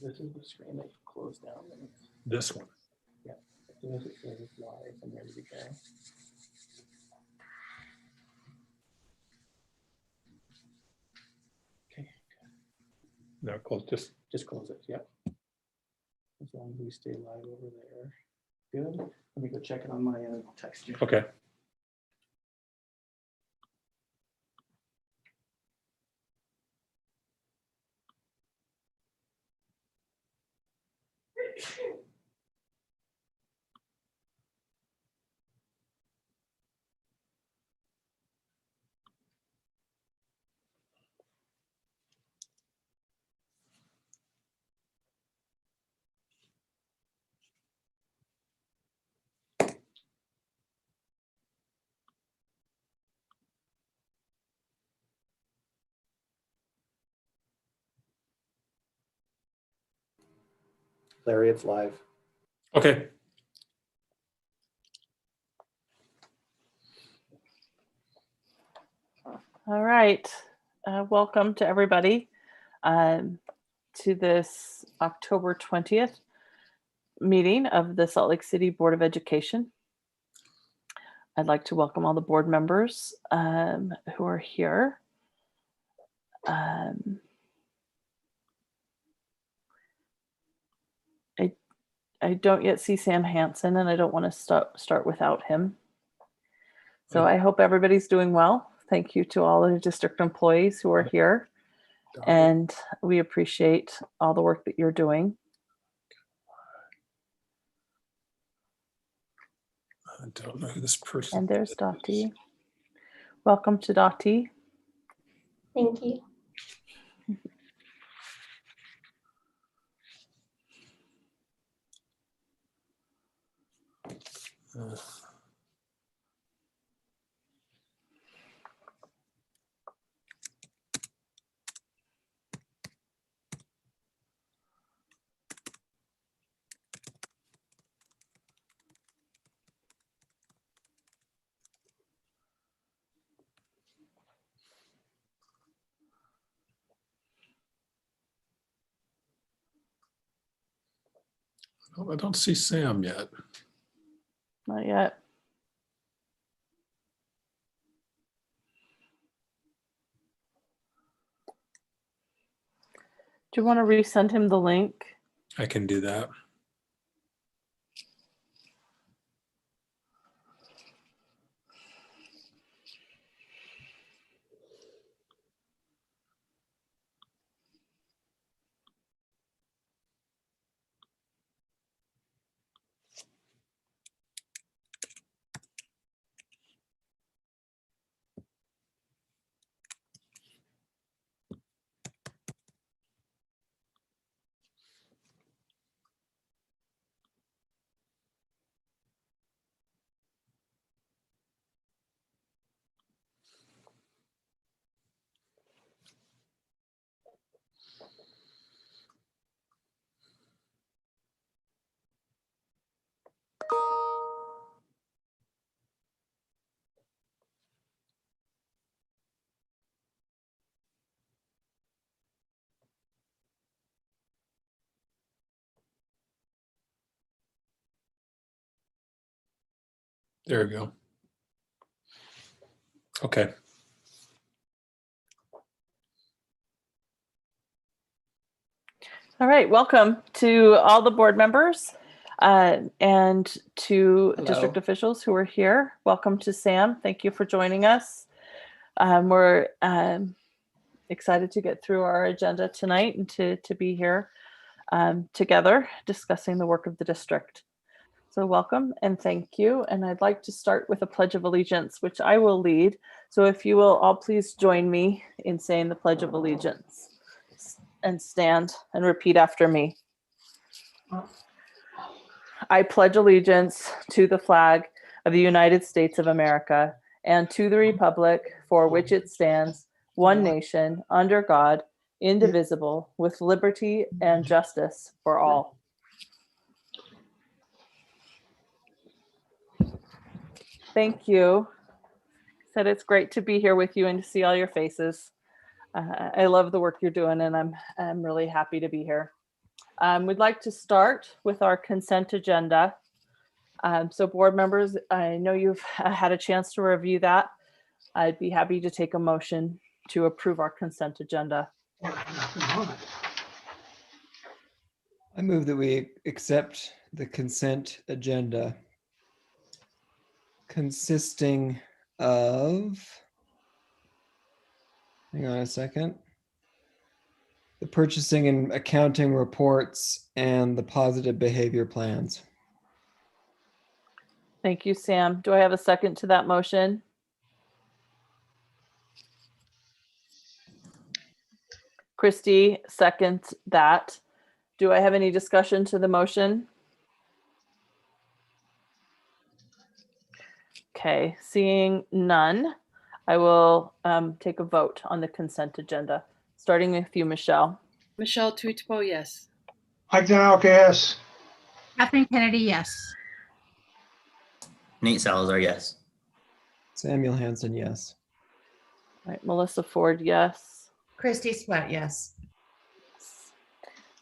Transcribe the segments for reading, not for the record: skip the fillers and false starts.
This is the screen that you close down. This one. Yeah, as soon as it says it's live and ready to go. Okay, No, close. just close it. Yep. As long as we stay live over there. Good. Let me go check it on my end. I'll text you. Okay. Larry, it's live. Okay. All right. Welcome to everybody to this October 20th meeting of the Salt Lake City Board of Education. I'd like to welcome all the board members who are here. I don't yet see Sam Hansen, and I don't want to start without him. So I hope everybody's doing well. Thank you to all the district employees who are here, and we appreciate all the work that you're doing. I don't know who this person And there's Dottie. Welcome to Dottie. Thank you. I don't see Sam yet. Not yet. Do you want to resend him the link? I can do that. There we go. Okay. All right, welcome to all the board members and to Hello. district officials who are here. Welcome to Sam. Thank you for joining us. We're excited to get through our agenda tonight and to be here together discussing the work of the district. So welcome and thank you. And I'd like to start with a Pledge of Allegiance, which I will lead. So if you will all please join me in saying the Pledge of Allegiance and stand and repeat after me. I pledge allegiance to the flag of the United States of America and to the republic for which it stands, one nation, under God, indivisible, with liberty and justice for all. Thank you. Said it's great to be here with you and to see all your faces. I love the work you're doing, and I'm really happy to be here. We'd like to start with our consent agenda. So board members, I know you've had a chance to review that. I'd be happy to take a motion to approve our consent agenda. I move that we accept the consent agenda consisting of, hang on a second, the purchasing and accounting reports and the positive behavior plans. Thank you, Sam. Do I have a second to that motion? Christy seconds that. Do I have any discussion to the motion? Okay, seeing none, I will take a vote on the consent agenda, starting with you, Michelle. Michelle Tuitpo, yes. Mike Denalka, yes. Catherine Kennedy, yes. Nate Salazar, yes. Samuel Hansen, yes. All right, Melissa Ford, yes. Christy Sweat, yes.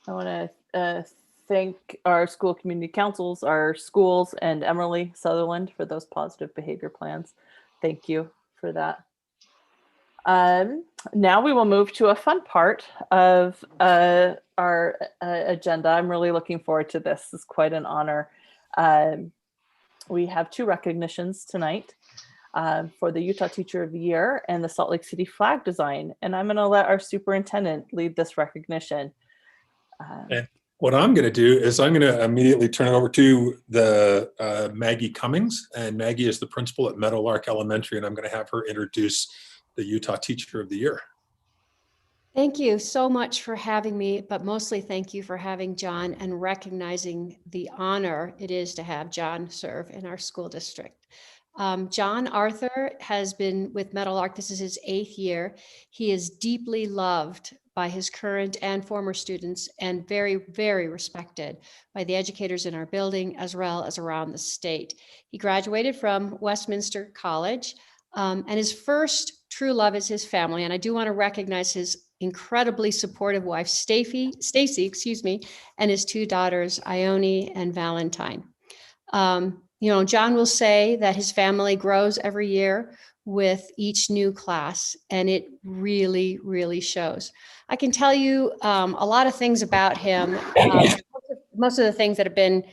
I want to thank our school community councils, our schools, and Emily Sutherland for those positive behavior plans. Thank you for that. Now we will move to a fun part of our agenda. I'm really looking forward to this. This is quite an honor. We have two recognitions tonight for the Utah Teacher of the Year and the Salt Lake City flag design. And I'm going to let our superintendent lead this recognition. And what I'm going to do is I'm going to immediately turn it over to the Maggie Cummings. And Maggie is the principal at Meadowlark Elementary, and I'm going to have her introduce the Utah Teacher of the Year. Thank you so much for having me, but mostly thank you for having John and recognizing the honor it is to have John serve in our school district. John Arthur has been with Meadowlark. This is his 8th year. He is deeply loved by his current and former students and very, very respected by the educators in our building as well as around the state. He graduated from Westminster College, and his first true love is his family. And I do want to recognize his incredibly supportive wife, Stacy, and his 2 daughters, Ione and Valentine. John will say that his family grows every year with each new class, and it really, really shows. I can tell you a lot of things about him, most of the things that have been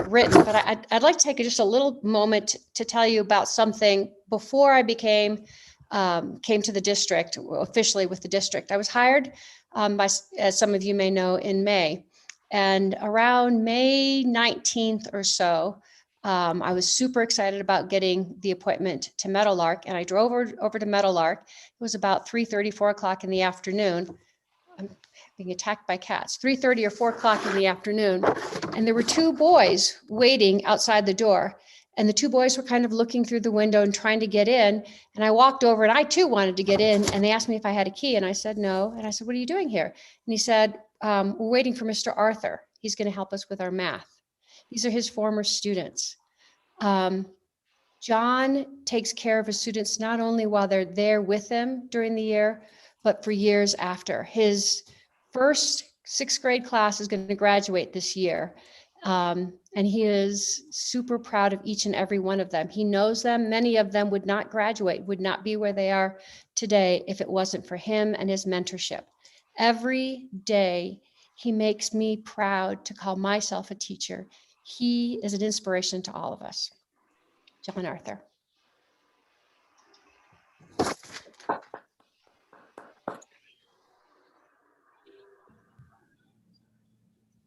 written, but I'd like to take just a little moment to tell you about something before I came to the district, officially with the district. I was hired as some of you may know, in May, and around May 19th or so, I was super excited about getting the appointment to Meadowlark, and I drove over to Meadowlark. It was about 3:30, 4 o'clock in the afternoon. I'm being attacked by cats. 3:30 or 4 o'clock in the afternoon, and there were 2 boys waiting outside the door, and the 2 boys were kind of looking through the window and trying to get in. And I walked over, and I too wanted to get in, and they asked me if I had a key, and I said no. And I said, "What are you doing here?" And he said, "We're waiting for Mr. Arthur. He's going to help us with our math." These are his former students. John takes care of his students not only while they're there with him during the year, but for years after. His first 6th grade class is going to graduate this year. And he is super proud of each and every one of them. He knows them. Many of them would not graduate, would not be where they are today if it wasn't for him and his mentorship. Every day, he makes me proud to call myself a teacher. He is an inspiration to all of us. John Arthur.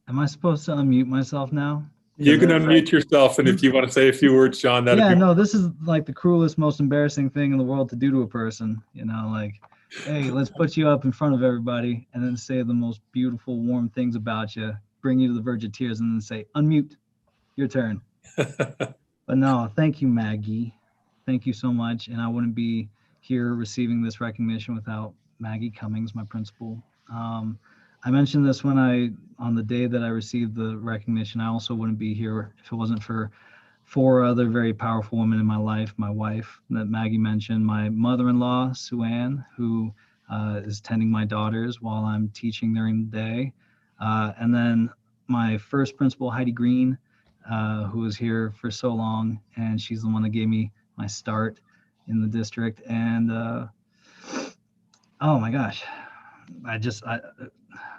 Am I supposed to unmute myself now? You can unmute yourself, and if you want to say a few words, John, that'd Yeah, be no, this is like the cruelest, most embarrassing thing in the world to do to a person. Like, hey, let's put you up in front of everybody and then say the most beautiful, warm things about you, bring you to the verge of tears, and then say, unmute, your turn. But no, thank you, Maggie. Thank you so much. And I wouldn't be here receiving this recognition without Maggie Cummings, my principal. I mentioned this on the day that I received the recognition. I also wouldn't be here if it wasn't for 4 other very powerful women in my life. My wife that Maggie mentioned, my mother-in-law, Sue Ann, who is tending my daughters while I'm teaching during the day. And then my first principal, Heidi Green, who was here for so long, and she's the one that gave me my start in the district. And oh my gosh,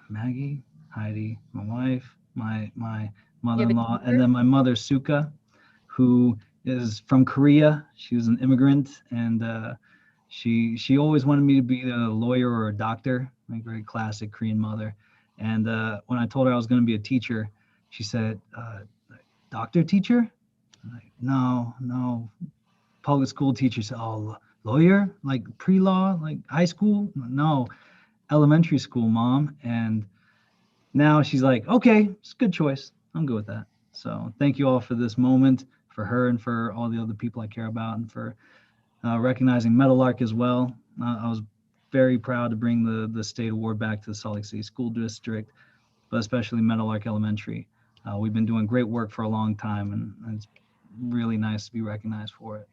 Maggie, Heidi, my wife, my mother-in-law, and then my mother, Suka, who is from Korea. She was an immigrant, and she always wanted me to be a lawyer or a doctor, like very classic Korean mother. And when I told her I was going to be a teacher, she said, doctor teacher? I'm like, no, public school teacher. Said, oh, lawyer? Like pre-law, like high school? No, elementary school, Mom. And now she's like, okay, it's a good choice. I'm good with that. So thank you all for this moment, for her and for all the other people I care about, and for recognizing Meadowlark as well. I was very proud to bring the state award back to the Salt Lake City School District, but especially Meadowlark Elementary. We've been doing great work for a long time, and it's really nice to be recognized for it.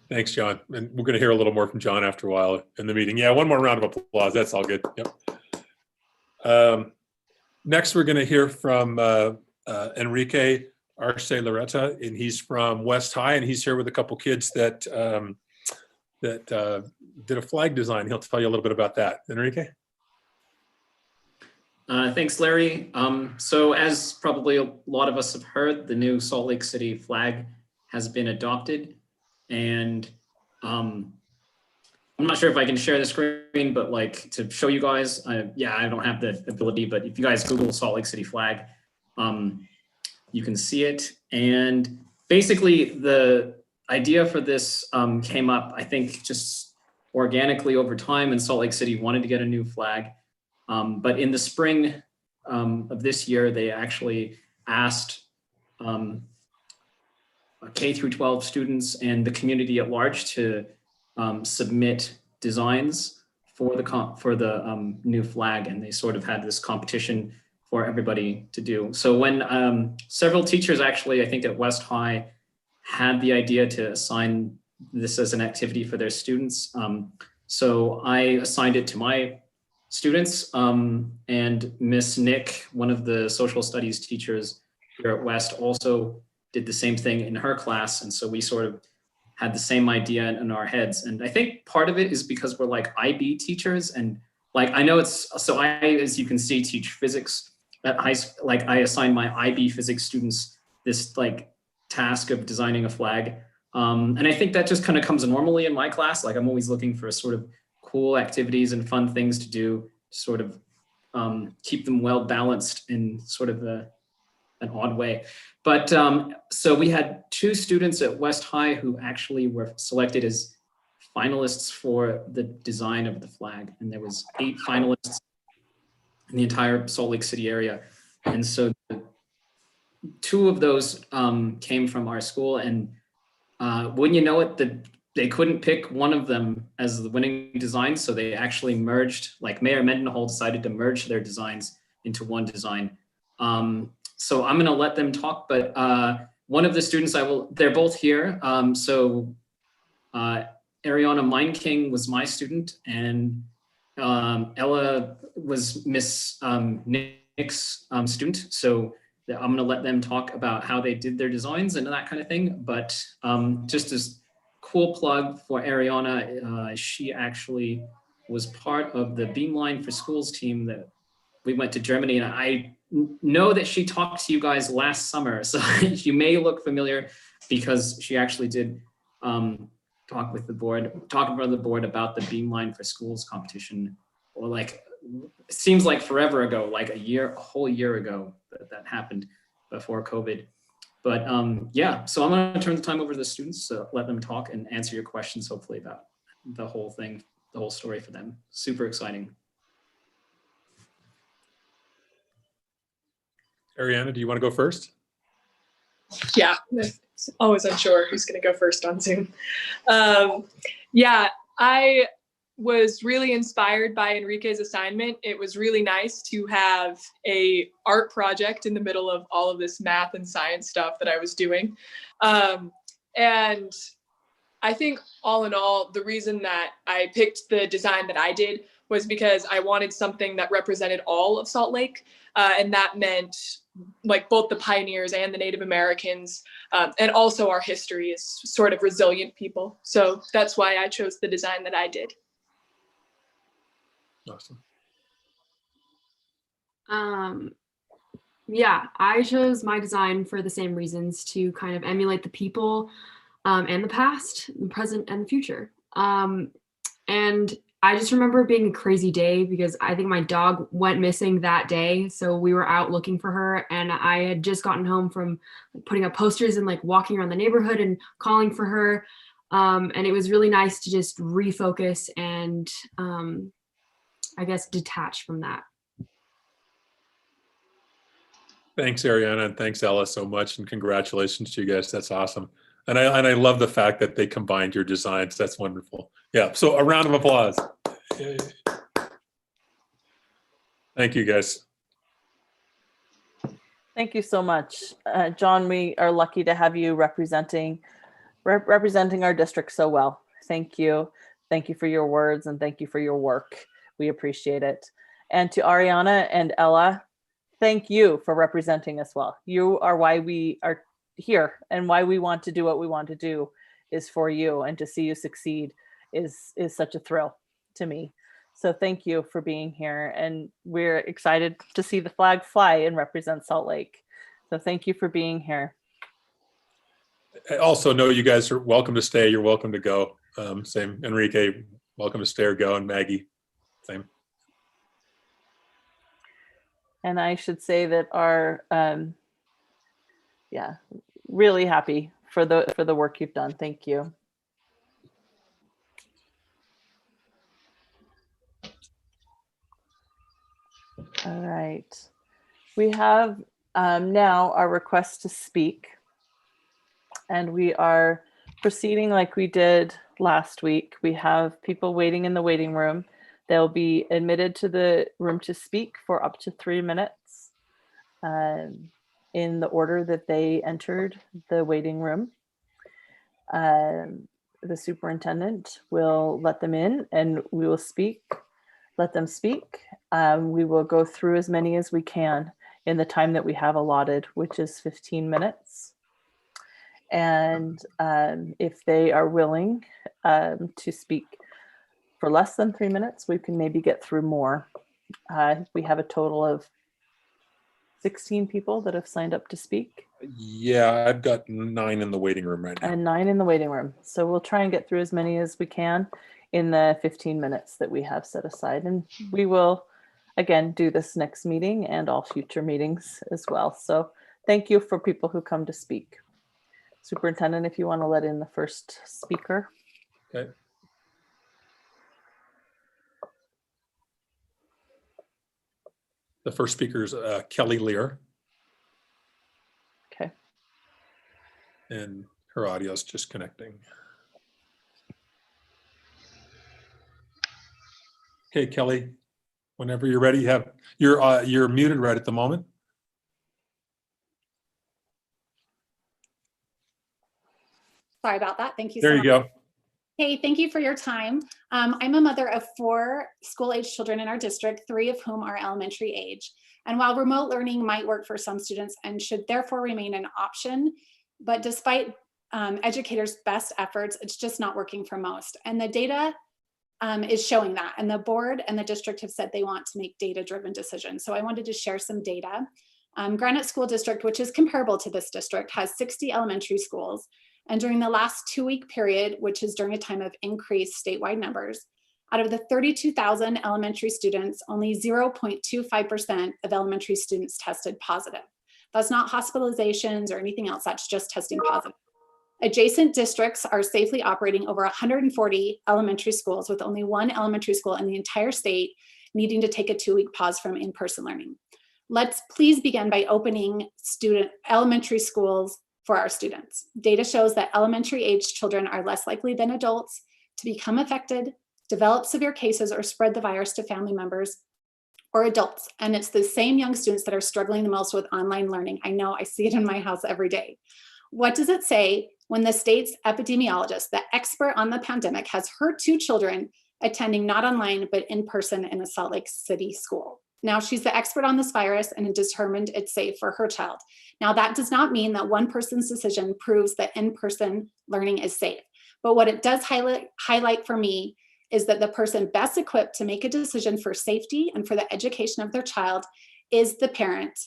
Thanks, John. And we're going to hear a little more from John after a while in the meeting. Yeah, one more round of applause. That's all good. Yep. Next, we're going to hear from Enrique Arceloretta, and he's from West High, and he's here with a couple kids that did a flag design. He'll tell you a little bit about that. Enrique? Thanks, Larry. So as probably a lot of us have heard, the new Salt Lake City flag has been adopted. And I'm not sure if I can share the screen, but like to show you guys, yeah, I don't have the ability, but if you guys Google Salt Lake City flag, you can see it. And basically the idea for this came up, I think, just organically over time, and Salt Lake City wanted to get a new flag. But in the spring of this year, they actually asked K through 12 students and the community at large to submit designs for the new flag, and they sort of had this competition for everybody to do. So when several teachers actually, I think at West High, had the idea to assign this as an activity for their students, so I assigned it to my students, and Miss Nick, one of the social studies teachers here at West, also did the same thing in her class. And so we sort of had the same idea in our heads. And I think part of it is because we're like IB teachers, and like, I know so I, as you can see, teach physics at high school. Like I assigned my IB physics students this like task of designing a flag. And I think that just kind of comes normally in my class. Like I'm always looking for sort of cool activities and fun things to do, to sort of keep them well balanced in sort of an odd way. But so we had 2 students at West High who actually were selected as finalists for the design of the flag. And there was 8 finalists in the entire Salt Lake City area. And so 2 of those came from our school, and wouldn't you know it, they couldn't pick one of them as the winning design. So they actually merged, like Mayor Mendenhall decided to merge their designs into one design. So I'm going to let them talk, but one of the students they're both here. So Ariana Meinking was my student, and Ella was Miss Nick's student. So I'm going to let them talk about how they did their designs and that kind of thing. But just as cool plug for Ariana, she actually was part of the Beamline for Schools team that we went to Germany, and I know that she talked to you guys last summer, so you may look familiar because she actually did talk with the board, talk in front of the board about the Beamline for Schools competition, or like, it seems like forever ago, like a whole year ago that happened before COVID. But yeah, so I'm going to turn the time over to the students to let them talk and answer your questions, hopefully about the whole thing, the whole story for them. Super exciting. Ariana, do you want to go first? Yeah, always unsure who's going to go first on Zoom. Yeah, I was really inspired by Enrique's assignment. It was really nice to have a art project in the middle of all of this math and science stuff that I was doing. And I think all in all, the reason that I picked the design that I did was because I wanted something that represented all of Salt Lake. And that meant like both the pioneers and the Native Americans, and also our history as sort of resilient people. So that's why I chose the design that I did. Awesome. Yeah, I chose my design for the same reasons, to kind of emulate the people and the past, the present, and the future. And I just remember it being a crazy day because I think my dog went missing that day. So we were out looking for her, and I had just gotten home from putting up posters and like walking around the neighborhood and calling for her. And it was really nice to just refocus and I guess detach from that. Thanks, Ariana, and thanks, Ella, so much, and congratulations to you guys. That's awesome. And I love the fact that they combined your designs. That's wonderful. Yeah, so a round of applause. Yay. Thank you, guys. Thank you so much. John, we are lucky to have you representing our district so well. Thank you. Thank you for your words, and thank you for your work. We appreciate it. And to Ariana and Ella, thank you for representing us well. You are why we are here, and why we want to do what we want to do is for you, and to see you succeed is such a thrill to me. So thank you for being here, and we're excited to see the flag fly and represent Salt Lake. So thank you for being here. I also know you guys are welcome to stay. You're welcome to go. Same. Enrique, welcome to stay or go, and Maggie, same. And I should say that our, yeah, really happy for the work you've done. Thank you. All right. We have now our request to speak, and we are proceeding like we did last week. We have people waiting in the waiting room. They'll be admitted to the room to speak for up to 3 minutes in the order that they entered the waiting room. The superintendent will let them in, and we will let them speak. We will go through as many as we can in the time that we have allotted, which is 15 minutes. And if they are willing to speak for less than 3 minutes, we can maybe get through more. We have a total of 16 people that have signed up to speak. Yeah, I've got 9 in the waiting room right now. And 9 in the waiting room. So we'll try and get through as many as we can in the 15 minutes that we have set aside. And we will, again, do this next meeting and all future meetings as well. So thank you for people who come to speak. Superintendent, if you want to let in the first speaker. Okay. The first speaker is Kelly Lear. Okay. And her audio is just connecting. Okay, Kelly, whenever you're ready, you're muted right at the moment. Sorry about that. Thank you There so you much. go. Hey, thank you for your time. I'm a mother of 4 school-age children in our district, 3 of whom are elementary age. And while remote learning might work for some students and should therefore remain an option, but despite educators' best efforts, it's just not working for most. And the data is showing that. And the board and the district have said they want to make data-driven decisions. So I wanted to share some data. Granite School District, which is comparable to this district, has 60 elementary schools. And during the last 2-week period, which is during a time of increased statewide numbers, out of the 32,000 elementary students, only 0.25% of elementary students tested positive. That's not hospitalizations or anything else, that's just testing positive. Adjacent districts are safely operating over 140 elementary schools, with only 1 elementary school in the entire state needing to take a 2-week pause from in-person learning. Let's please begin by opening elementary schools for our students. Data shows that elementary age children are less likely than adults to become affected, develop severe cases, or spread the virus to family members or adults. And it's the same young students that are struggling the most with online learning. I know, I see it in my house every day. What does it say when the state's epidemiologist, the expert on the pandemic, has her 2 children attending not online, but in person in a Salt Lake City school. Now, she's the expert on this virus and determined it's safe for her child. Now, that does not mean that one person's decision proves that in-person learning is safe. But what it does highlight for me is that the person best equipped to make a decision for safety and for the education of their child is the parent,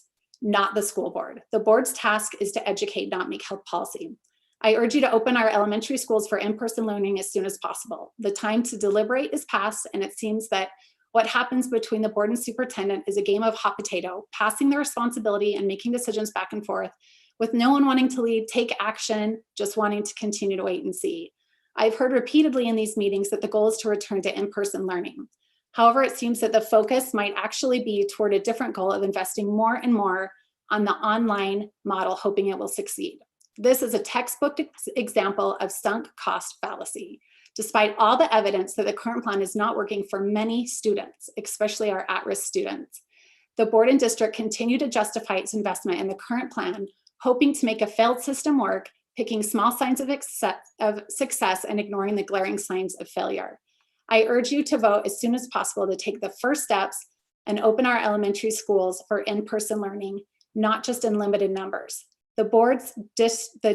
not the school board. The board's task is to educate, not make health policy. I urge you to open our elementary schools for in-person learning as soon as possible. The time to deliberate is past, and it seems that what happens between the board and superintendent is a game of hot potato, passing the responsibility and making decisions back and forth with no one wanting to lead, take action, just wanting to continue to wait and see. I've heard repeatedly in these meetings that the goal is to return to in-person learning. However, it seems that the focus might actually be toward a different goal of investing more and more on the online model, hoping it will succeed. This is a textbook example of sunk cost fallacy. Despite all the evidence that the current plan is not working for many students, especially our at-risk students, the board and district continue to justify its investment in the current plan, hoping to make a failed system work, picking small signs of success and ignoring the glaring signs of failure. I urge you to vote as soon as possible to take the first steps and open our elementary schools for in-person learning, not just in limited numbers. The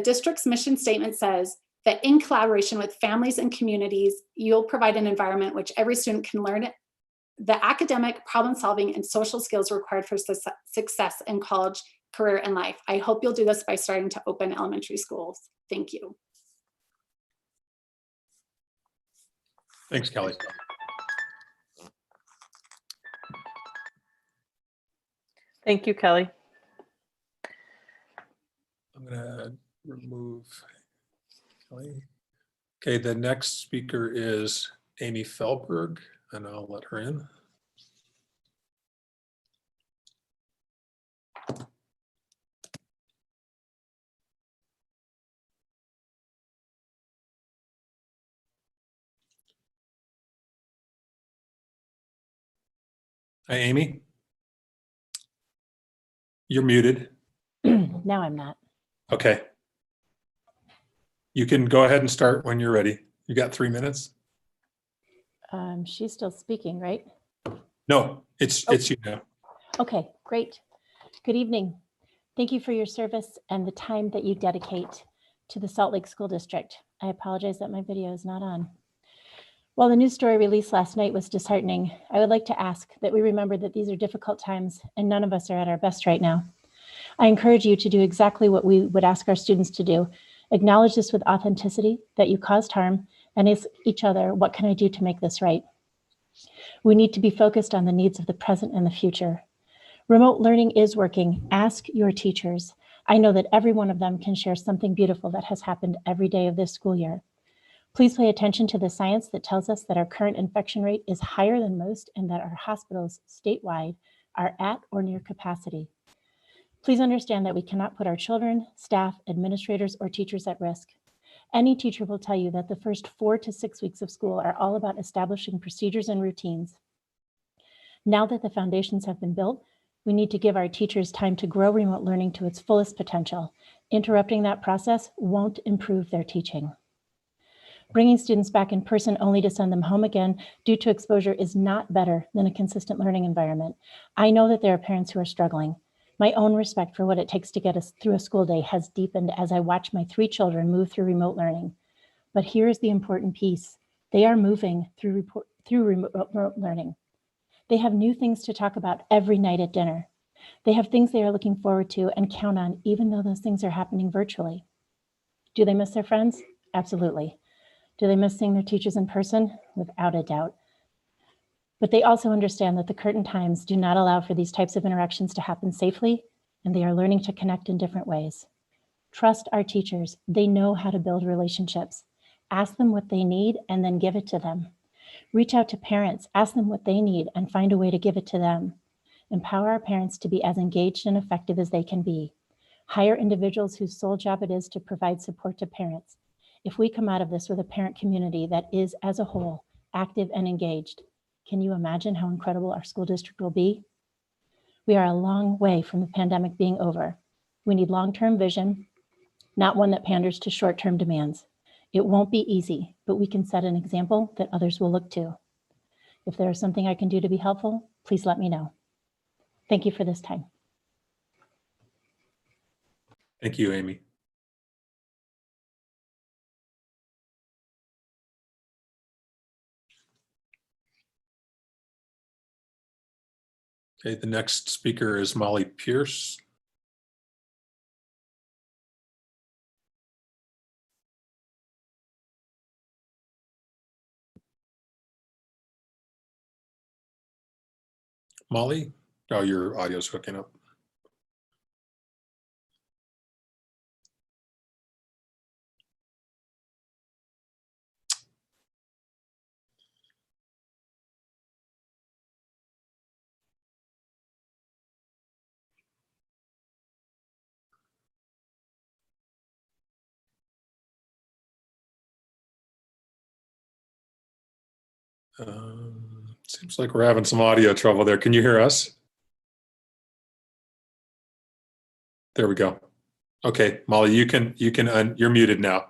district's mission statement says that in collaboration with families and communities, you'll provide an environment which every student can learn the academic, problem solving, and social skills required for success in college, career, and life. I hope you'll do this by starting to open elementary schools. Thank you. Thanks, Kelly. Thank you, Kelly. I'm gonna remove Kelly. Okay, the next speaker is Amy Felberg, and I'll let her in. Hi, Amy. You're muted. No, I'm not. Okay. You can go ahead and start when you're ready. You got 3 minutes? She's still speaking, right? No, it's you now. Okay, great. Good evening. Thank you for your service and the time that you dedicate to the Salt Lake School District. I apologize that my video is not on. While the news story released last night was disheartening, I would like to ask that we remember that these are difficult times and none of us are at our best right now. I encourage you to do exactly what we would ask our students to do. Acknowledge this with authenticity, that you caused harm, and ask each other, what can I do to make this right? We need to be focused on the needs of the present and the future. Remote learning is working. Ask your teachers. I know that every one of them can share something beautiful that has happened every day of this school year. Please pay attention to the science that tells us that our current infection rate is higher than most and that our hospitals statewide are at or near capacity. Please understand that we cannot put our children, staff, administrators, or teachers at risk. Any teacher will tell you that the first 4 to 6 weeks of school are all about establishing procedures and routines. Now that the foundations have been built, we need to give our teachers time to grow remote learning to its fullest potential. Interrupting that process won't improve their teaching. Bringing students back in person only to send them home again due to exposure is not better than a consistent learning environment. I know that there are parents who are struggling. My own respect for what it takes to get us through a school day has deepened as I watch my 3 children move through remote learning. But here's the important piece. They are moving through remote learning. They have new things to talk about every night at dinner. They have things they are looking forward to and count on, even though those things are happening virtually. Do they miss their friends? Absolutely. Do they miss seeing their teachers in person? Without a doubt. But they also understand that the current times do not allow for these types of interactions to happen safely, and they are learning to connect in different ways. Trust our teachers. They know how to build relationships. Ask them what they need and then give it to them. Reach out to parents, ask them what they need and find a way to give it to them. Empower our parents to be as engaged and effective as they can be. Hire individuals whose sole job it is to provide support to parents. If we come out of this with a parent community that is, as a whole, active and engaged, can you imagine how incredible our school district will be? We are a long way from the pandemic being over. We need long-term vision, not one that panders to short-term demands. It won't be easy, but we can set an example that others will look to. If there is something I can do to be helpful, please let me know. Thank you for this time. Thank you, Amy. Okay, the next speaker is Molly Pierce. Molly? Oh, your audio's hooking up. Seems like we're having some audio trouble there. Can you hear us? There we go. Okay, Molly, you're muted now.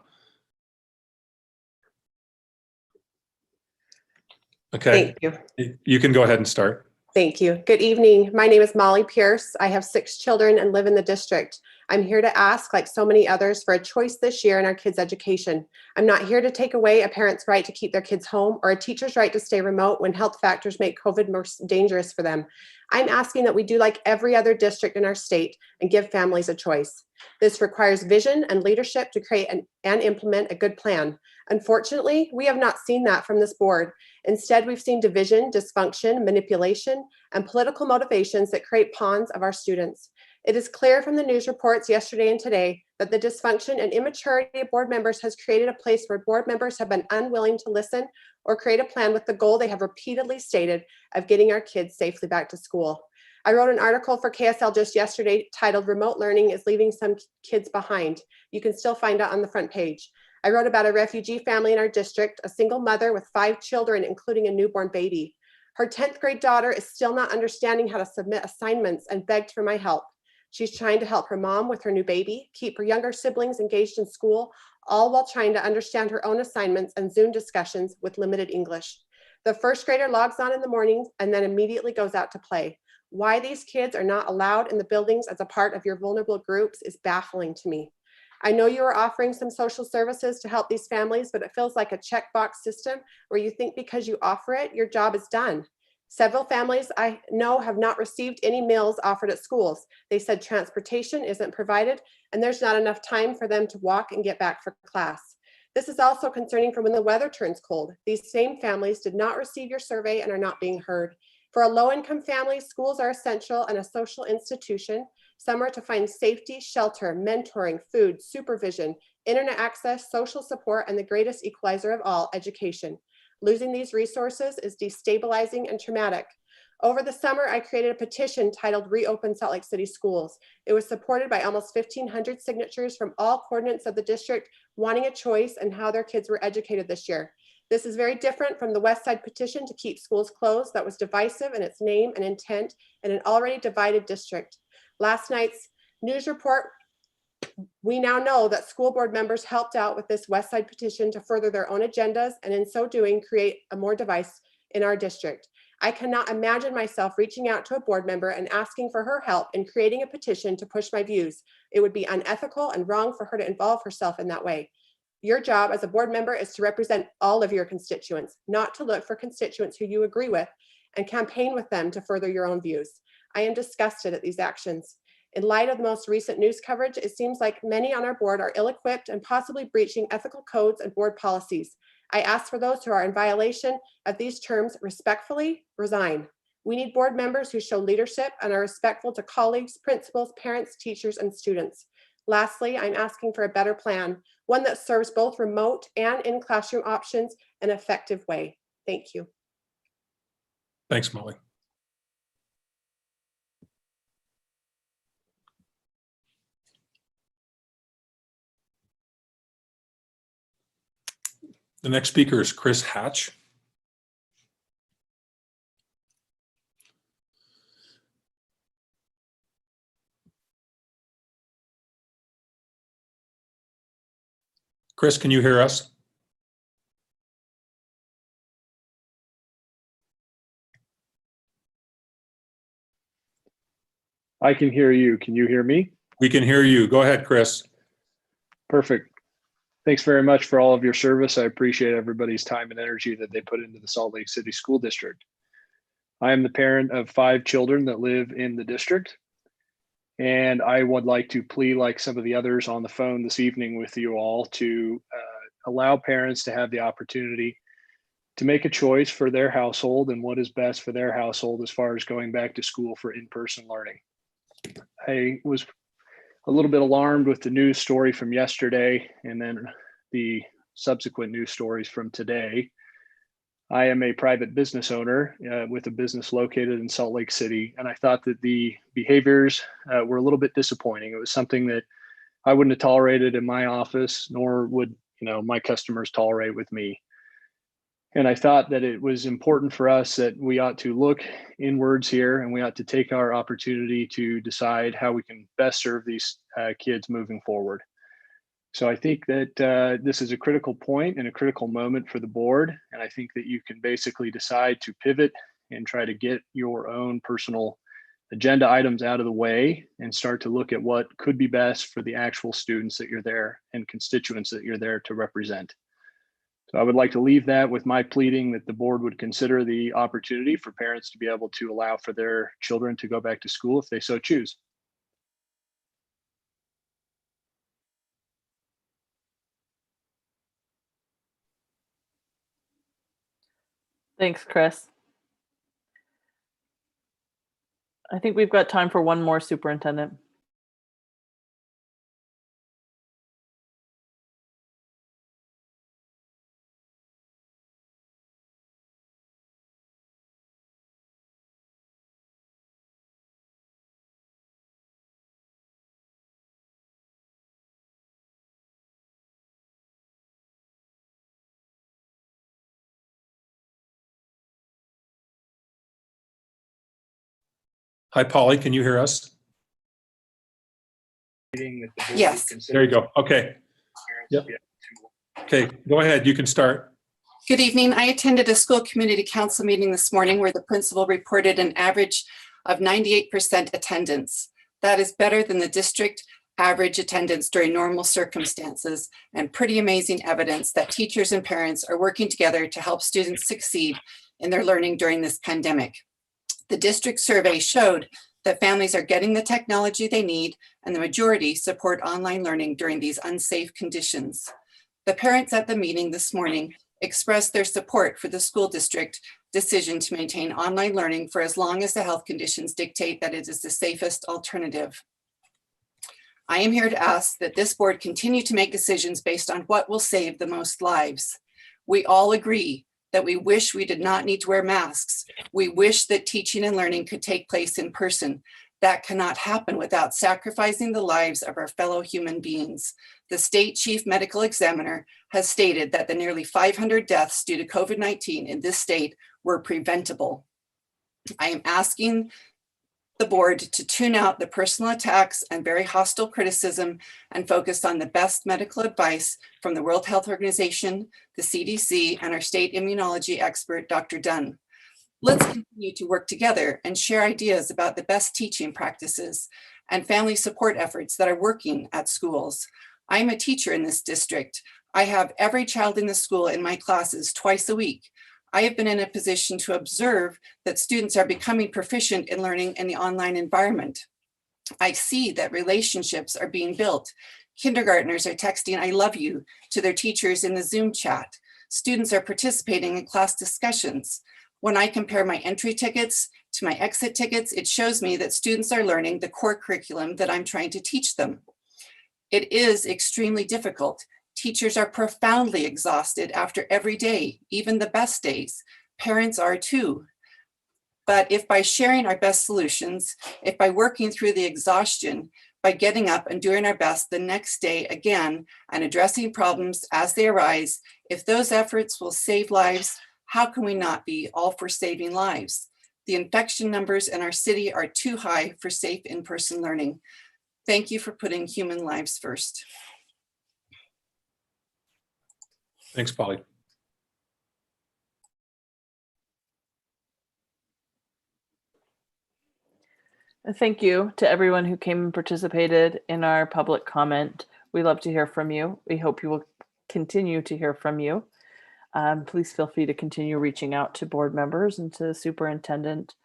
Okay. Thank you. You can go ahead and start. Thank you. Good evening. My name is Molly Pierce. I have 6 children and live in the district. I'm here to ask, like so many others, for a choice this year in our kids' education. I'm not here to take away a parent's right to keep their kids home or a teacher's right to stay remote when health factors make COVID more dangerous for them. I'm asking that we do like every other district in our state and give families a choice. This requires vision and leadership to create and implement a good plan. Unfortunately, we have not seen that from this board. Instead, we've seen division, dysfunction, manipulation, and political motivations that create pawns of our students. It is clear from the news reports yesterday and today that the dysfunction and immaturity of board members has created a place where board members have been unwilling to listen or create a plan with the goal they have repeatedly stated of getting our kids safely back to school. I wrote an article for KSL just yesterday titled "Remote Learning is Leaving Some Kids Behind." You can still find it on the front page. I wrote about a refugee family in our district, a single mother with 5 children, including a newborn baby. Her 10th grade daughter is still not understanding how to submit assignments and begged for my help. She's trying to help her mom with her new baby, keep her younger siblings engaged in school, all while trying to understand her own assignments and Zoom discussions with limited English. The first grader logs on in the mornings and then immediately goes out to play. Why these kids are not allowed in the buildings as a part of your vulnerable groups is baffling to me. I know you are offering some social services to help these families, but it feels like a checkbox system where you think because you offer it, your job is done. Several families I know have not received any meals offered at schools. They said transportation isn't provided and there's not enough time for them to walk and get back for class. This is also concerning for when the weather turns cold. These same families did not receive your survey and are not being heard. For a low-income family, schools are essential and a social institution. Some are to find safety, shelter, mentoring, food, supervision, internet access, social support, and the greatest equalizer of all, education. Losing these resources is destabilizing and traumatic. Over the summer, I created a petition titled "Reopen Salt Lake City Schools." It was supported by almost 1,500 signatures from all coordinates of the district wanting a choice in how their kids were educated this year. This is very different from the West Side petition to keep schools closed that was divisive in its name and intent in an already divided district. Last night's news report, we now know that school board members helped out with this West Side petition to further their own agendas and in so doing create a more divisive in our district. I cannot imagine myself reaching out to a board member and asking for her help in creating a petition to push my views. It would be unethical and wrong for her to involve herself in that way. Your job as a board member is to represent all of your constituents, not to look for constituents who you agree with and campaign with them to further your own views. I am disgusted at these actions. In light of the most recent news coverage, it seems like many on our board are ill-equipped and possibly breaching ethical codes and board policies. I ask for those who are in violation of these terms respectfully resign. We need board members who show leadership and are respectful to colleagues, principals, parents, teachers, and students. Lastly, I'm asking for a better plan, one that serves both remote and in-classroom options in an effective way. Thank you. Thanks, Molly. The next speaker is Chris Hatch. Chris, can you hear us? I can hear you. Can you hear me? We can hear you. Go ahead, Chris. Perfect. Thanks very much for all of your service. I appreciate everybody's time and energy that they put into the Salt Lake City School District. I am the parent of 5 children that live in the district, and I would like to plead, like some of the others on the phone this evening with you all, to allow parents to have the opportunity to make a choice for their household and what is best for their household as far as going back to school for in-person learning. I was a little bit alarmed with the news story from yesterday and then the subsequent news stories from today. I am a private business owner with a business located in Salt Lake City, and I thought that the behaviors were a little bit disappointing. It was something that I wouldn't have tolerated in my office, nor would my customers tolerate with me. And I thought that it was important for us that we ought to look inwards here, and we ought to take our opportunity to decide how we can best serve these kids moving forward. So I think that this is a critical point and a critical moment for the board. And I think that you can basically decide to pivot and try to get your own personal agenda items out of the way and start to look at what could be best for the actual students that you're there and constituents that you're there to represent. So I would like to leave that with my pleading that the board would consider the opportunity for parents to be able to allow for their children to go back to school if they so choose. Thanks, Chris. I think we've got time for one more superintendent. Hi, Paulie, can you hear us? Yes. There you go. Okay. Yep. Okay, go ahead. You can start. Good evening. I attended a school community council meeting this morning where the principal reported an average of 98% attendance. That is better than the district average attendance during normal circumstances, and pretty amazing evidence that teachers and parents are working together to help students succeed in their learning during this pandemic. The district survey showed that families are getting the technology they need, and the majority support online learning during these unsafe conditions. The parents at the meeting this morning expressed their support for the school district decision to maintain online learning for as long as the health conditions dictate that it is the safest alternative. I am here to ask that this board continue to make decisions based on what will save the most lives. We all agree that we wish we did not need to wear masks. We wish that teaching and learning could take place in person. That cannot happen without sacrificing the lives of our fellow human beings. The state chief medical examiner has stated that the nearly 500 deaths due to COVID-19 in this state were preventable. I am asking the board to tune out the personal attacks and very hostile criticism and focus on the best medical advice from the World Health Organization, the CDC, and our state immunology expert, Dr. Dunn. Let's continue to work together and share ideas about the best teaching practices and family support efforts that are working at schools. I'm a teacher in this district. I have every child in the school in my classes twice a week. I have been in a position to observe that students are becoming proficient in learning in the online environment. I see that relationships are being built. Kindergartners are texting "I love you" to their teachers in the Zoom chat. Students are participating in class discussions. When I compare my entry tickets to my exit tickets, it shows me that students are learning the core curriculum that I'm trying to teach them. It is extremely difficult. Teachers are profoundly exhausted after every day, even the best days. Parents are too. But if by sharing our best solutions, if by working through the exhaustion, by getting up and doing our best the next day again and addressing problems as they arise, if those efforts will save lives, how can we not be all for saving lives? The infection numbers in our city are too high for safe in-person learning. Thank you for putting human lives first. Thanks, Paulie. Thank you to everyone who came and participated in our public comment. We love to hear from you. We hope you will continue to hear from you. Please feel free to continue reaching out to board members and to the superintendent.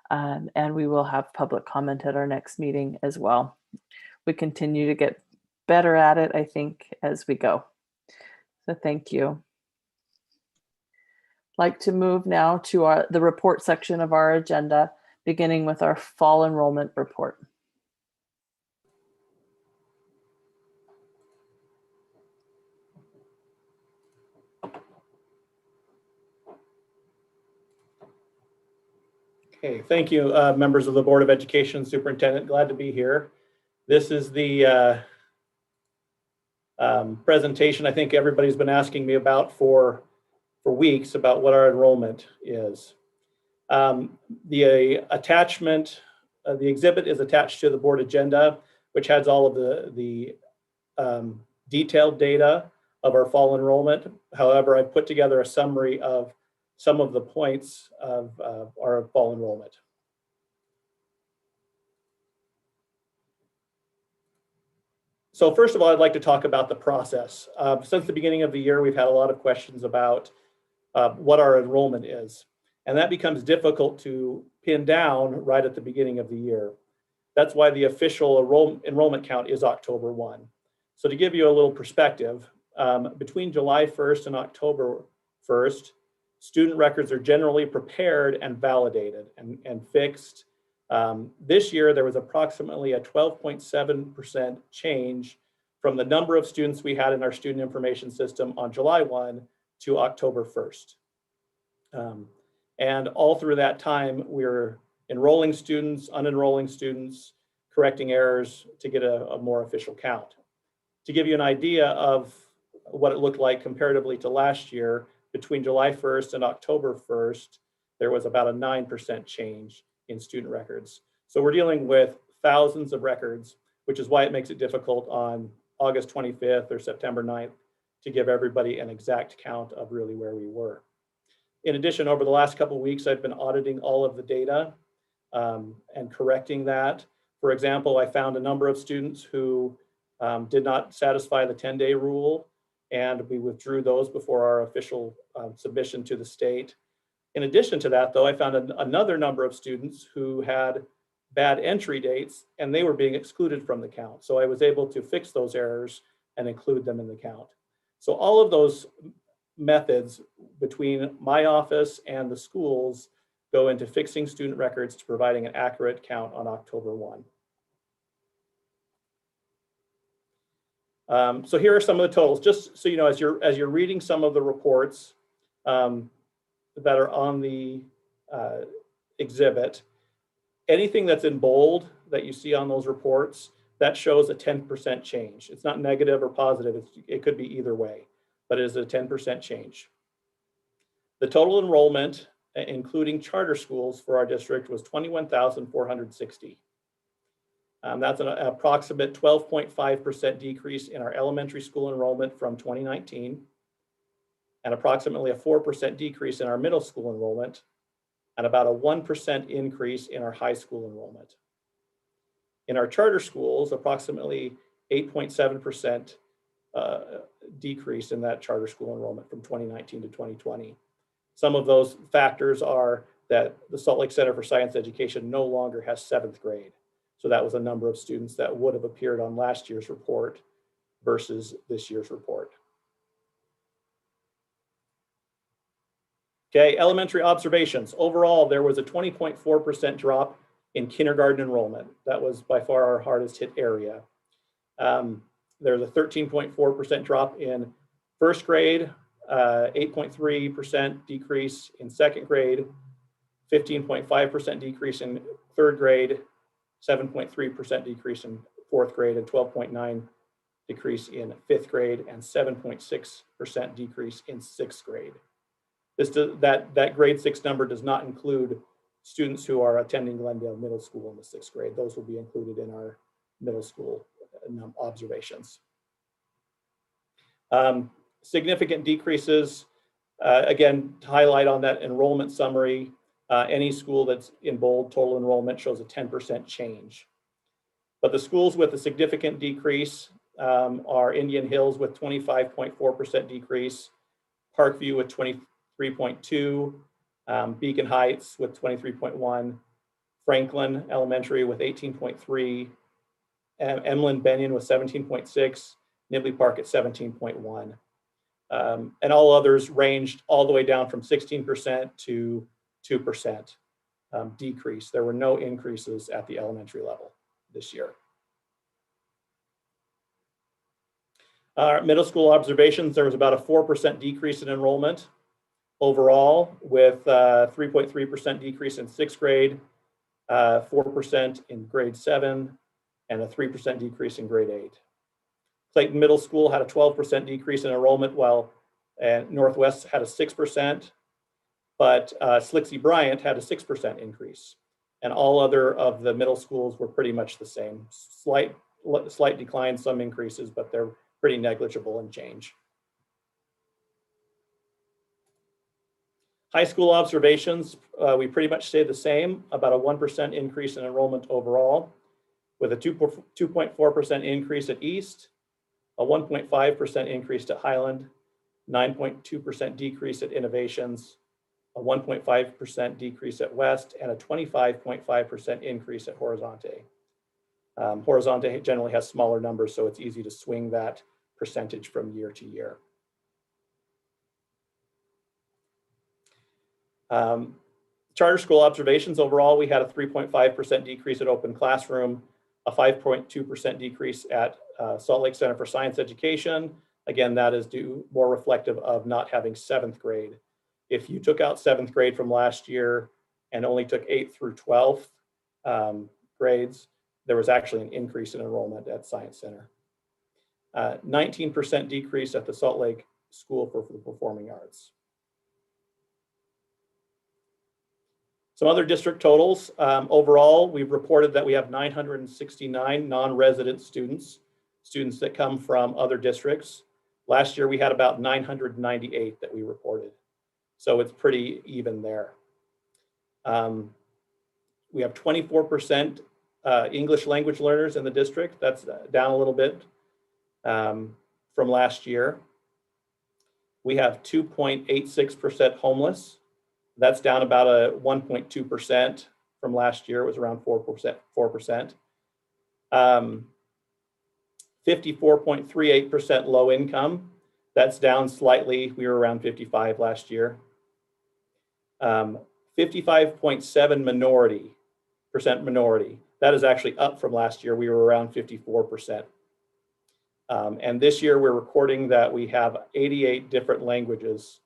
And we will have public comment at our next meeting as well. We continue to get better at it, I think, as we go. So thank you. I'd like to move now to the report section of our agenda, beginning with our fall enrollment report. Okay, thank you, members of the Board of Education, Superintendent. Glad to be here. This is the presentation I think everybody's been asking me about for weeks about what our enrollment is. The attachment, the exhibit is attached to the board agenda, which has all of the detailed data of our fall enrollment. However, I put together a summary of some of the points of our fall enrollment. So first of all, I'd like to talk about the process. Since the beginning of the year, we've had a lot of questions about what our enrollment is. And that becomes difficult to pin down right at the beginning of the year. That's why the official enrollment count is October 1. So to give you a little perspective, between July 1st and October 1st, student records are generally prepared and validated and fixed. This year, there was approximately a 12.7% change from the number of students we had in our student information system on July 1 to October 1st. And all through that time, we're enrolling students, unenrolling students, correcting errors to get a more official count. To give you an idea of what it looked like comparatively to last year, between July 1st and October 1st, there was about a 9% change in student records. So we're dealing with thousands of records, which is why it makes it difficult on August 25th or September 9th to give everybody an exact count of really where we were. In addition, over the last couple of weeks, I've been auditing all of the data and correcting that. For example, I found a number of students who did not satisfy the 10-day rule, and we withdrew those before our official submission to the state. In addition to that, though, I found another number of students who had bad entry dates, and they were being excluded from the count. So I was able to fix those errors and include them in the count. So all of those methods between my office and the schools go into fixing student records to providing an accurate count on October 1. So here are some of the totals, just so you know, as you're reading some of the reports that are on the exhibit, anything that's in bold that you see on those reports, that shows a 10% change. It's not negative or positive, it could be either way, but it is a 10% change. The total enrollment, including charter schools for our district, was 21,460. That's an approximate 12.5% decrease in our elementary school enrollment from 2019, and approximately a 4% decrease in our middle school enrollment, and about a 1% increase in our high school enrollment. In our charter schools, approximately 8.7% decrease in that charter school enrollment from 2019 to 2020. Some of those factors are that the Salt Lake Center for Science Education no longer has 7th grade. So that was a number of students that would have appeared on last year's report versus this year's report. Okay, elementary observations. Overall, there was a 20.4% drop in kindergarten enrollment. That was by far our hardest hit area. There's a 13.4% drop in first grade, 8.3% decrease in second grade, 15.5% decrease in third grade, 7.3% decrease in fourth grade, and 12.9% decrease in fifth grade, and 7.6% decrease in sixth grade. That grade 6 number does not include students who are attending Glendale Middle School in the 6th grade. Those will be included in our middle school observations. Significant decreases, again, to highlight on that enrollment summary, Any school that's in bold, total enrollment shows a 10% change. But the schools with a significant decrease are Indian Hills with 25.4% decrease, Parkview with 23.2, Beacon Heights with 23.1, Franklin Elementary with 18.3, Emlyn Benyon with 17.6, Nibley Park at 17.1. And all others ranged all the way down from 16% to 2% decrease. There were no increases at the elementary level this year. Middle school observations, there was about a 4% decrease in enrollment overall, with 3.3% decrease in 6th grade, 4% in grade 7, and a 3% decrease in grade 8. Clayton Middle School had a 12% decrease in enrollment, while Northwest had a 6%, but Slicksy Bryant had a 6% increase. And all other of the middle schools were pretty much the same. Slight decline, some increases, but they're pretty negligible in change. High school observations, we pretty much stayed the same, about a 1% increase in enrollment overall, with a 2.4% increase at East, a 1.5% increase at Highland, 9.2% decrease at Innovations, a 1.5% decrease at West, and a 25.5% increase at Horizonte. Horizonte generally has smaller numbers, so it's easy to swing that percentage from year to year. Charter school observations, overall, we had a 3.5% decrease at Open Classroom, a 5.2% decrease at Salt Lake Center for Science Education. Again, that is more reflective of not having 7th grade. If you took out 7th grade from last year and only took 8th through 12th grades, there was actually an increase in enrollment at Science Center. 19% decrease at the Salt Lake School for the Performing Arts. Some other district totals. Overall, we've reported that we have 969 non-resident students that come from other districts. Last year, we had about 998 that we reported. So it's pretty even there. We have 24% English language learners in the district. That's down a little bit from last year. We have 2.86% homeless. That's down about a 1.2% from last year. It was around 4%. 54.38% low income. That's down slightly. We were around 55 last year. 55.7% minority. That is actually up from last year. We were around 54%. And this year we're recording that we have 88 different languages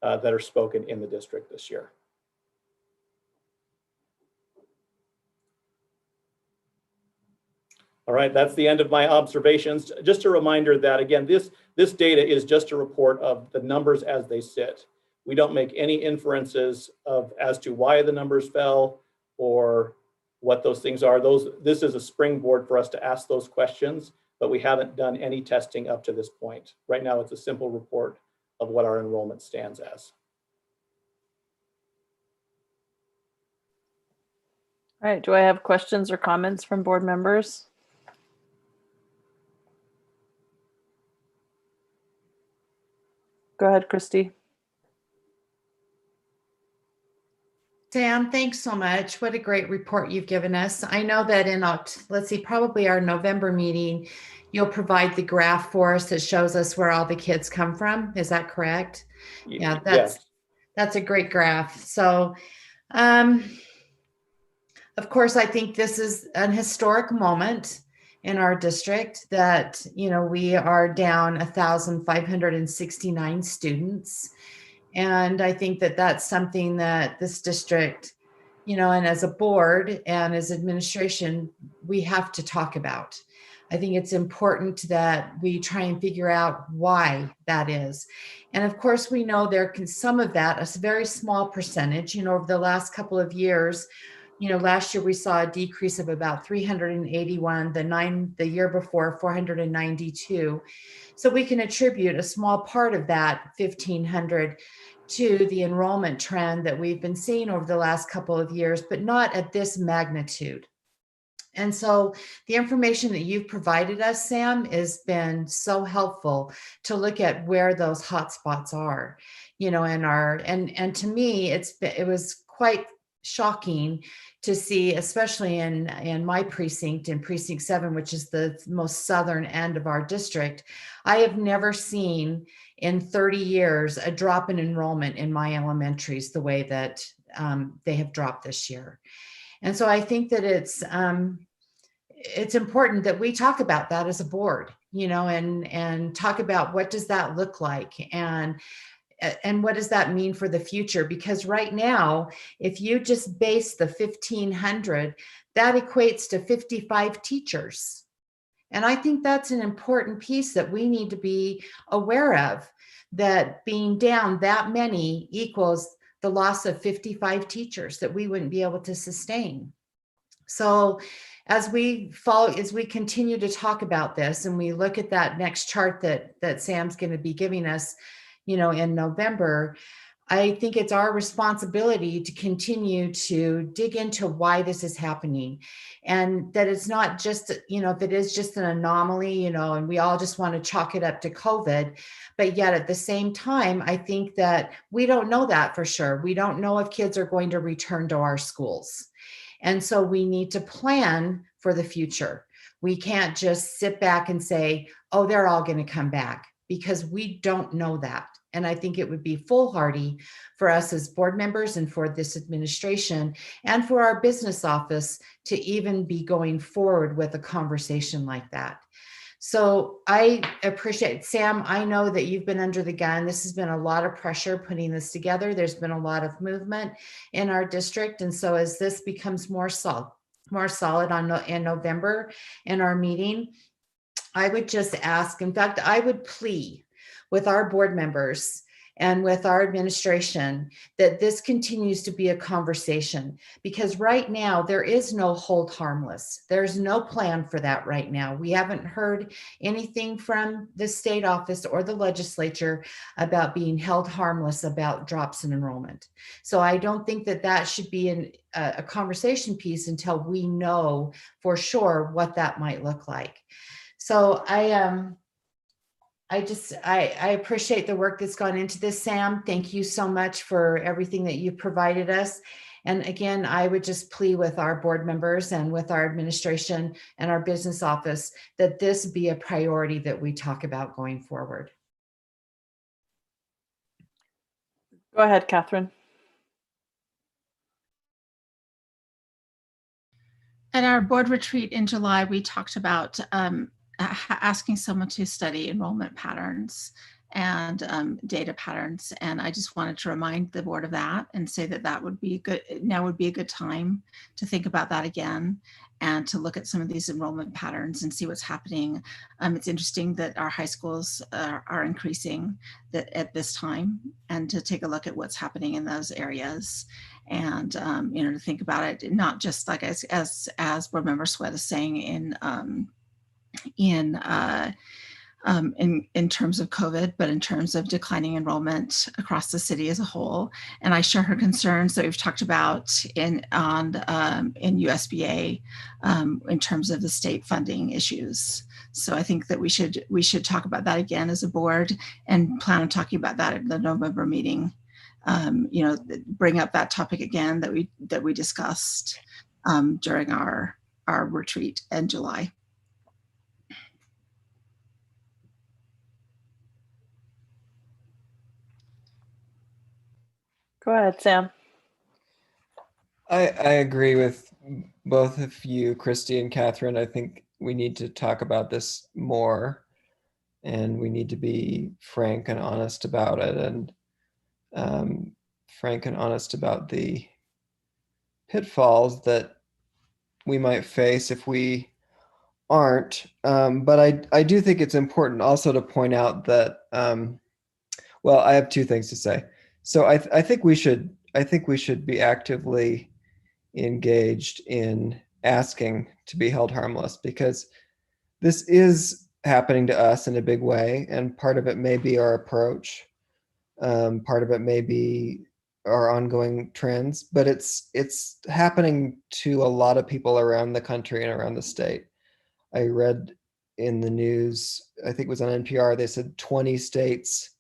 that are spoken in the district this year. All right, that's the end of my observations. Just a reminder that, again, this data is just a report of the numbers as they sit. We don't make any inferences as to why the numbers fell or what those things are. This is a springboard for us to ask those questions, but we haven't done any testing up to this point. Right now, it's a simple report of what our enrollment stands as. All right, do I have questions or comments from board members? Go ahead, Christy. Sam, thanks so much. What a great report you've given us. I know that in, let's see, probably our November meeting, you'll provide the graph for us that shows us where all the kids come from. Is that correct? Yeah, that's a great graph. So, of course, I think this is an historic moment in our district that, you know, we are down 1,569 students. And I think that that's something that this district, you know, and as a board and as administration, we have to talk about. I think it's important that we try and figure out why that is. And of course, we know there can some of that, a very small percentage, you know, over the last couple of years. You know, last year we saw a decrease of about 381, the year before 492. So we can attribute a small part of that 1,500 to the enrollment trend that we've been seeing over the last couple of years, but not at this magnitude. And so the information that you've provided us, Sam, has been so helpful to look at where those hotspots are, you know, and to me, it was quite shocking to see, especially in my precinct, in precinct 7, which is the most southern end of our district. I have never seen in 30 years a drop in enrollment in my elementaries the way that they have dropped this year. And so I think that it's important that we talk about that as a board, you know, and talk about what does that look like, and what does that mean for the future? Because right now, if you just base the 1,500, that equates to 55 teachers. And I think that's an important piece that we need to be aware of, that being down that many equals the loss of 55 teachers that we wouldn't be able to sustain. So as we continue to talk about this, and we look at that next chart that Sam's going to be giving us, you know, in November, I think it's our responsibility to continue to dig into why this is happening, and that it's not just, you know, if it is just an anomaly, you know, and we all just want to chalk it up to COVID, but yet at the same time, I think that we don't know that for sure. We don't know if kids are going to return to our schools. And so we need to plan for the future. We can't just sit back and say, oh, they're all going to come back, because we don't know that. And I think it would be foolhardy for us as board members and for this administration and for our business office to even be going forward with a conversation like that. So I appreciate, Sam, I know that you've been under the gun. This has been a lot of pressure putting this together. There's been a lot of movement in our district. And so as this becomes more solid in November in our meeting, I would just ask, in fact, I would plea with our board members and with our administration that this continues to be a conversation, because right now there is no hold harmless. There's no plan for that right now. We haven't heard anything from the state office or the legislature about being held harmless about drops in enrollment. So I don't think that that should be a conversation piece until we know for sure what that might look like. So I appreciate the work that's gone into this, Sam. Thank you so much for everything that you've provided us. And again, I would just plea with our board members and with our administration and our business office that this be a priority that we talk about going forward. Go ahead, Catherine. At our board retreat in July, we talked about asking someone to study enrollment patterns and data patterns. And I just wanted to remind the board of that and say that that would be good. Now would be a good time to think about that again and to look at some of these enrollment patterns and see what's happening. It's interesting that our high schools are increasing at this time, and to take a look at what's happening in those areas. And you know, to think about it, not just like as board member Sweat is saying in terms of COVID, but in terms of declining enrollment across the city as a whole. And I share her concerns that we've talked about in USBA in terms of the state funding issues. So I think that we should talk about that again as a board and plan on talking about that at the November meeting. You know, bring up that topic again that we discussed during our retreat in July. Go ahead, Sam. I agree with both of you, Christy and Catherine. I think we need to talk about this more, and we need to be frank and honest about it, and frank and honest about the pitfalls that we might face if we aren't. But I do think it's important also to point out that, well, I have two things to say. So I think we should be actively engaged in asking to be held harmless, because this is happening to us in a big way, and part of it may be our approach. Part of it may be our ongoing trends, but it's happening to a lot of people around the country and around the state. I read in the news, I think it was on NPR, they said 20 states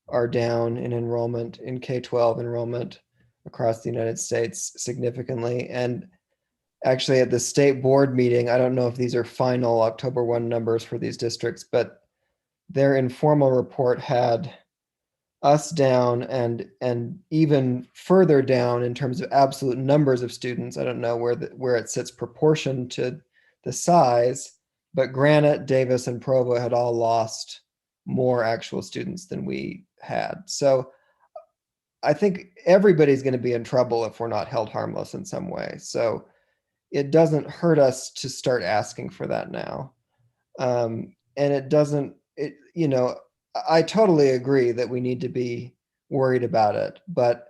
are down in enrollment, in K-12 enrollment across the United States significantly. And actually at the state board meeting, I don't know if these are final October 1 numbers for these districts, but their informal report had us down and even further down in terms of absolute numbers of students. I don't know where it sits proportion to the size, but Granite, Davis, and Provo had all lost more actual students than we had. So I think everybody's going to be in trouble if we're not held harmless in some way. So it doesn't hurt us to start asking for that now. And it doesn't, you know, I totally agree that we need to be worried about it, but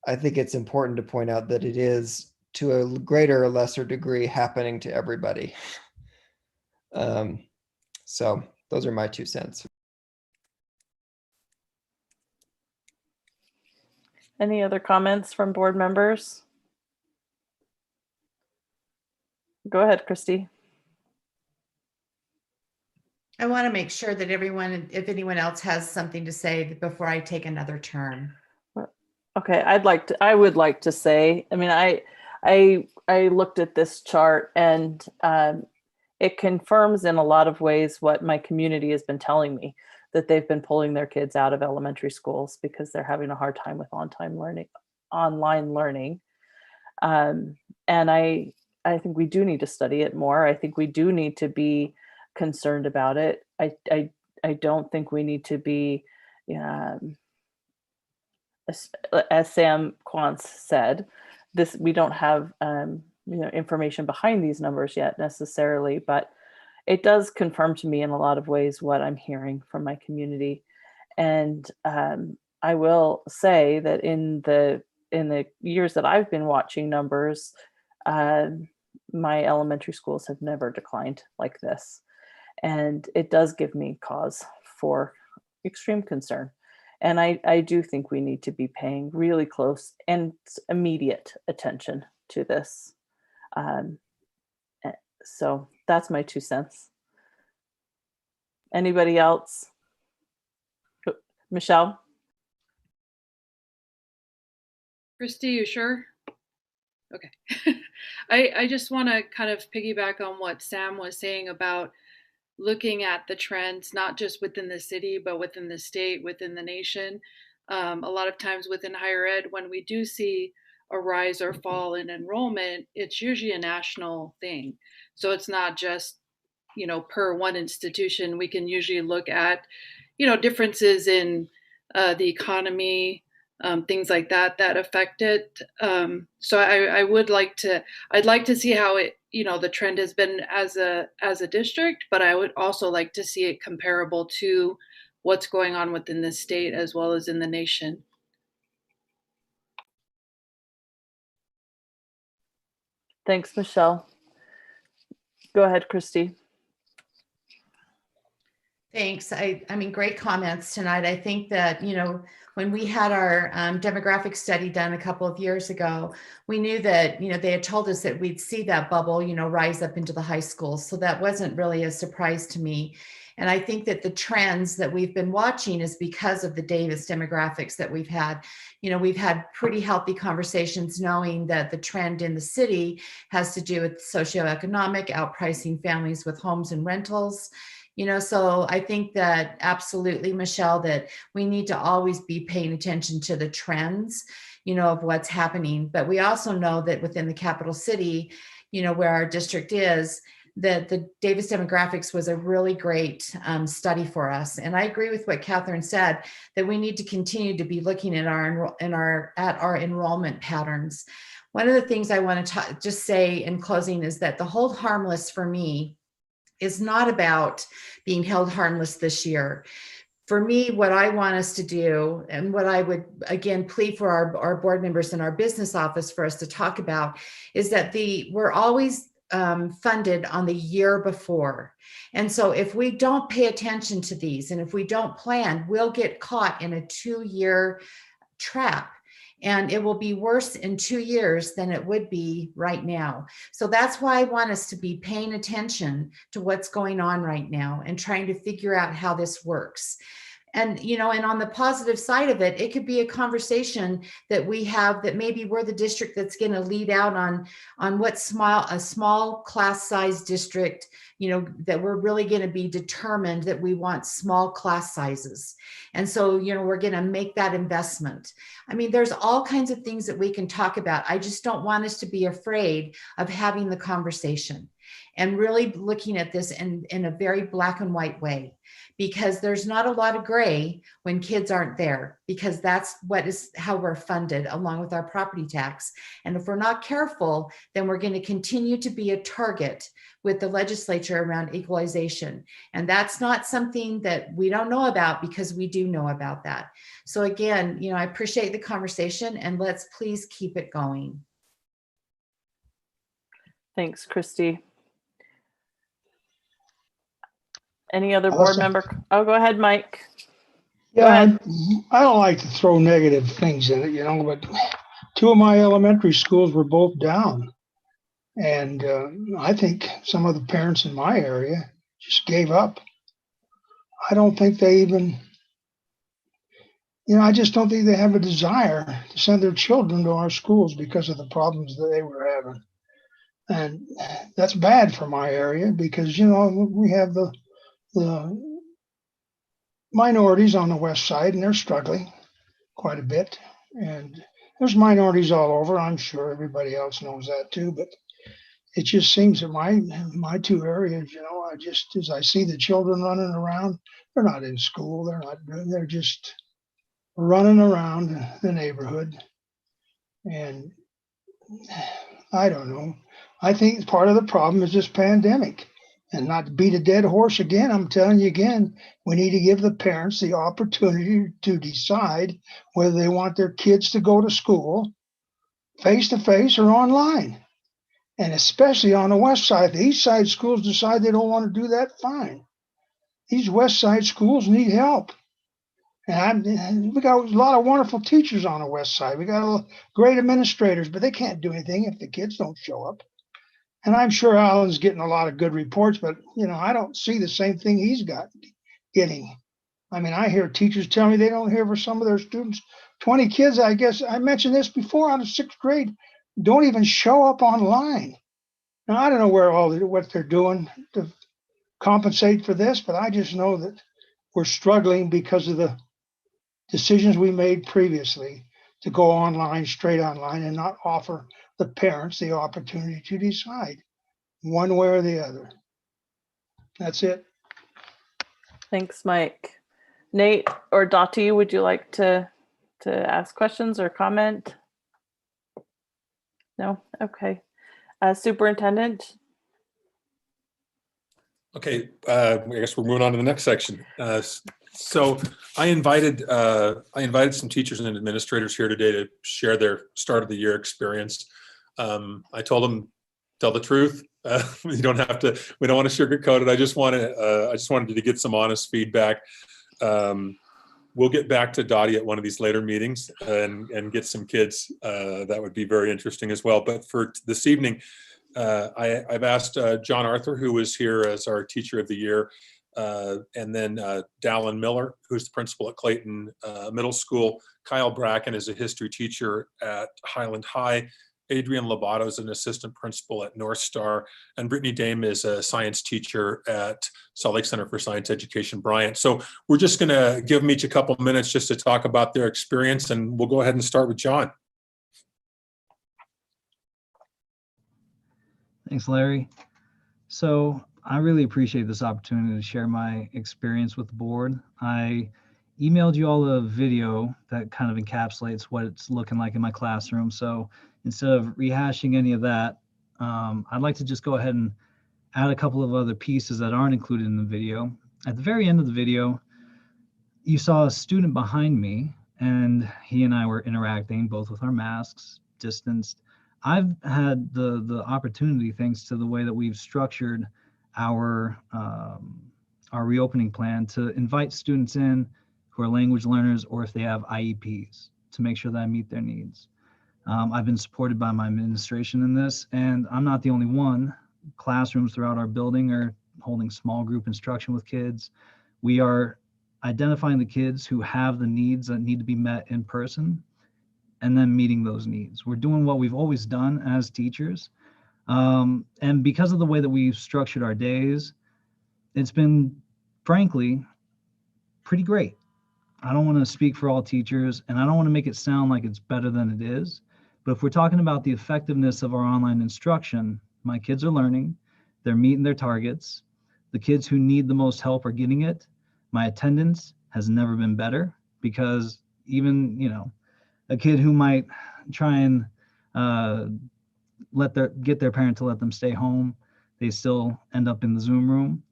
I think it's important to point out that it is to a greater or lesser degree happening to everybody. So those are my 2 cents. Any other comments from board members? Go ahead, Christy. I want to make sure that everyone, if anyone else has something to say before I take another turn. Okay, I would like to say, I mean, I looked at this chart and it confirms in a lot of ways what my community has been telling me, that they've been pulling their kids out of elementary schools because they're having a hard time with online learning. And I think we do need to study it more. I think we do need to be concerned about it. I don't think we need to be, as Sam Quantz said, we don't have information behind these numbers yet necessarily, but it does confirm to me in a lot of ways what I'm hearing from my community. And I will say that in the years that I've been watching numbers, my elementary schools have never declined like this. And it does give me cause for extreme concern. And I do think we need to be paying really close and immediate attention to this. So that's my 2 cents. Anybody else? Michelle? Christy, you sure? Okay. I just want to kind of piggyback on what Sam was saying about looking at the trends, not just within the city, but within the state, within the nation. A lot of times within higher ed, when we do see a rise or fall in enrollment, it's usually a national thing. So it's not just, per one institution. We can usually look at, differences in the economy, things like that affect it. So I'd like to see how it, the trend has been as a district, but I would also like to see it comparable to what's going on within the state as well as in the nation. Thanks, Michelle. Go ahead, Christy. Thanks. I mean, great comments tonight. I think that, when we had our demographic study done a couple of years ago, we knew that, they had told us that we'd see that bubble, rise up into the high schools. So that wasn't really a surprise to me. And I think that the trends that we've been watching is because of the Davis demographics that we've had. We've had pretty healthy conversations knowing that the trend in the city has to do with socioeconomic, outpricing families with homes and rentals. So I think that absolutely, Michelle, that we need to always be paying attention to the trends, of what's happening. But we also know that within the capital city, where our district is, that the Davis demographics was a really great study for us. And I agree with what Catherine said, that we need to continue to be looking at our enrollment patterns. One of the things I want to just say in closing is that the hold harmless for me is not about being held harmless this year. For me, what I want us to do, and what I would, again, plead for our board members and our business office for us to talk about, is that we're always funded on the year before. And so if we don't pay attention to these and if we don't plan, we'll get caught in a 2-year trap. And it will be worse in 2 years than it would be right now. So that's why I want us to be paying attention to what's going on right now and trying to figure out how this works. And, you know, and on the positive side of it, it could be a conversation that we have that maybe we're the district that's going to lead out on what a small class size district, you know, that we're really going to be determined that we want small class sizes. And so, you know, we're going to make that investment. I mean, there's all kinds of things that we can talk about. I just don't want us to be afraid of having the conversation and really looking at this in a very black and white way, because there's not a lot of gray when kids aren't there, because that's how we're funded along with our property tax. And if we're not careful, then we're going to continue to be a target with the legislature around equalization. And that's not something that we don't know about, because we do know about that. So again, you know, I appreciate the conversation, and let's please keep it going. Thanks, Christy. Any other board member? Oh, go ahead, Mike. Yeah, I don't like to throw negative things in it, you know, but 2 of my elementary schools were both down. And I think some of the parents in my area just gave up. I don't think they even, you know, I just don't think they have a desire to send their children to our schools because of the problems that they were having. And that's bad for my area, because, you know, we have the minorities on the west side, and they're struggling quite a bit. And there's minorities all over. I'm sure everybody else knows that too. But it just seems that my 2 areas, you know, as I see the children running around, they're not in school. They're just running around the neighborhood. And I don't know. I think part of the problem is this pandemic. And not to beat a dead horse again, I'm telling you again, we need to give the parents the opportunity to decide whether they want their kids to go to school face-to-face or online. And especially on the west side. The east side schools decide they don't want to do that, fine. These west side schools need help. And we got a lot of wonderful teachers on the west side. We got great administrators, but they can't do anything if the kids don't show up. And I'm sure Alan's getting a lot of good reports, but, you know, I don't see the same thing he's getting. I mean, I hear teachers tell me they don't hear for some of their students. 20 kids, I guess, I mentioned this before, out of 6th grade, don't even show up online. Now, I don't know what they're doing to compensate for this, but I just know that we're struggling because of the decisions we made previously to go online, straight online, and not offer the parents the opportunity to decide one way or the other. That's it. Thanks, Mike. Nate or Dottie, would you like to ask questions or comment? No? Okay. Superintendent? Okay, I guess we're moving on to the next section. So I invited some teachers and administrators here today to share their start of the year experience. I told them, tell the truth. We don't want to sugarcoat it. I just wanted you to get some honest feedback. We'll get back to Dottie at one of these later meetings and get some kids. That would be very interesting as well. But for this evening, I've asked John Arthur, who was here as our teacher of the year, and then Dallin Miller, who's the principal at Clayton Middle School. Kyle Bracken is a history teacher at Highland High. Adrian Lobato is an assistant principal at North Star, and Brittany Dame is a science teacher at Salt Lake Center for Science Education, Bryant. So we're just going to give them each a couple minutes just to talk about their experience, and we'll go ahead and start with John. Thanks, Larry. So I really appreciate this opportunity to share my experience with the board. I emailed you all a video that kind of encapsulates what it's looking like in my classroom. So instead of rehashing any of that, I'd like to just go ahead and add a couple of other pieces that aren't included in the video. At the very end of the video, you saw a student behind me, and he and I were interacting, both with our masks, distanced. I've had the opportunity, thanks to the way that we've structured our reopening plan, to invite students in who are language learners, or if they have IEPs, to make sure that I meet their needs. I've been supported by my administration in this, and I'm not the only one. Classrooms throughout our building are holding small group instruction with kids. We are identifying the kids who have the needs that need to be met in person, and then meeting those needs. We're doing what we've always done as teachers. And because of the way that we've structured our days, it's been, frankly, pretty great. I don't want to speak for all teachers, and I don't want to make it sound like it's better than it is. But if we're talking about the effectiveness of our online instruction, my kids are learning, they're meeting their targets. The kids who need the most help are getting it. My attendance has never been better, because even, a kid who might try and get their parent to let them stay home, they still end up in the Zoom room.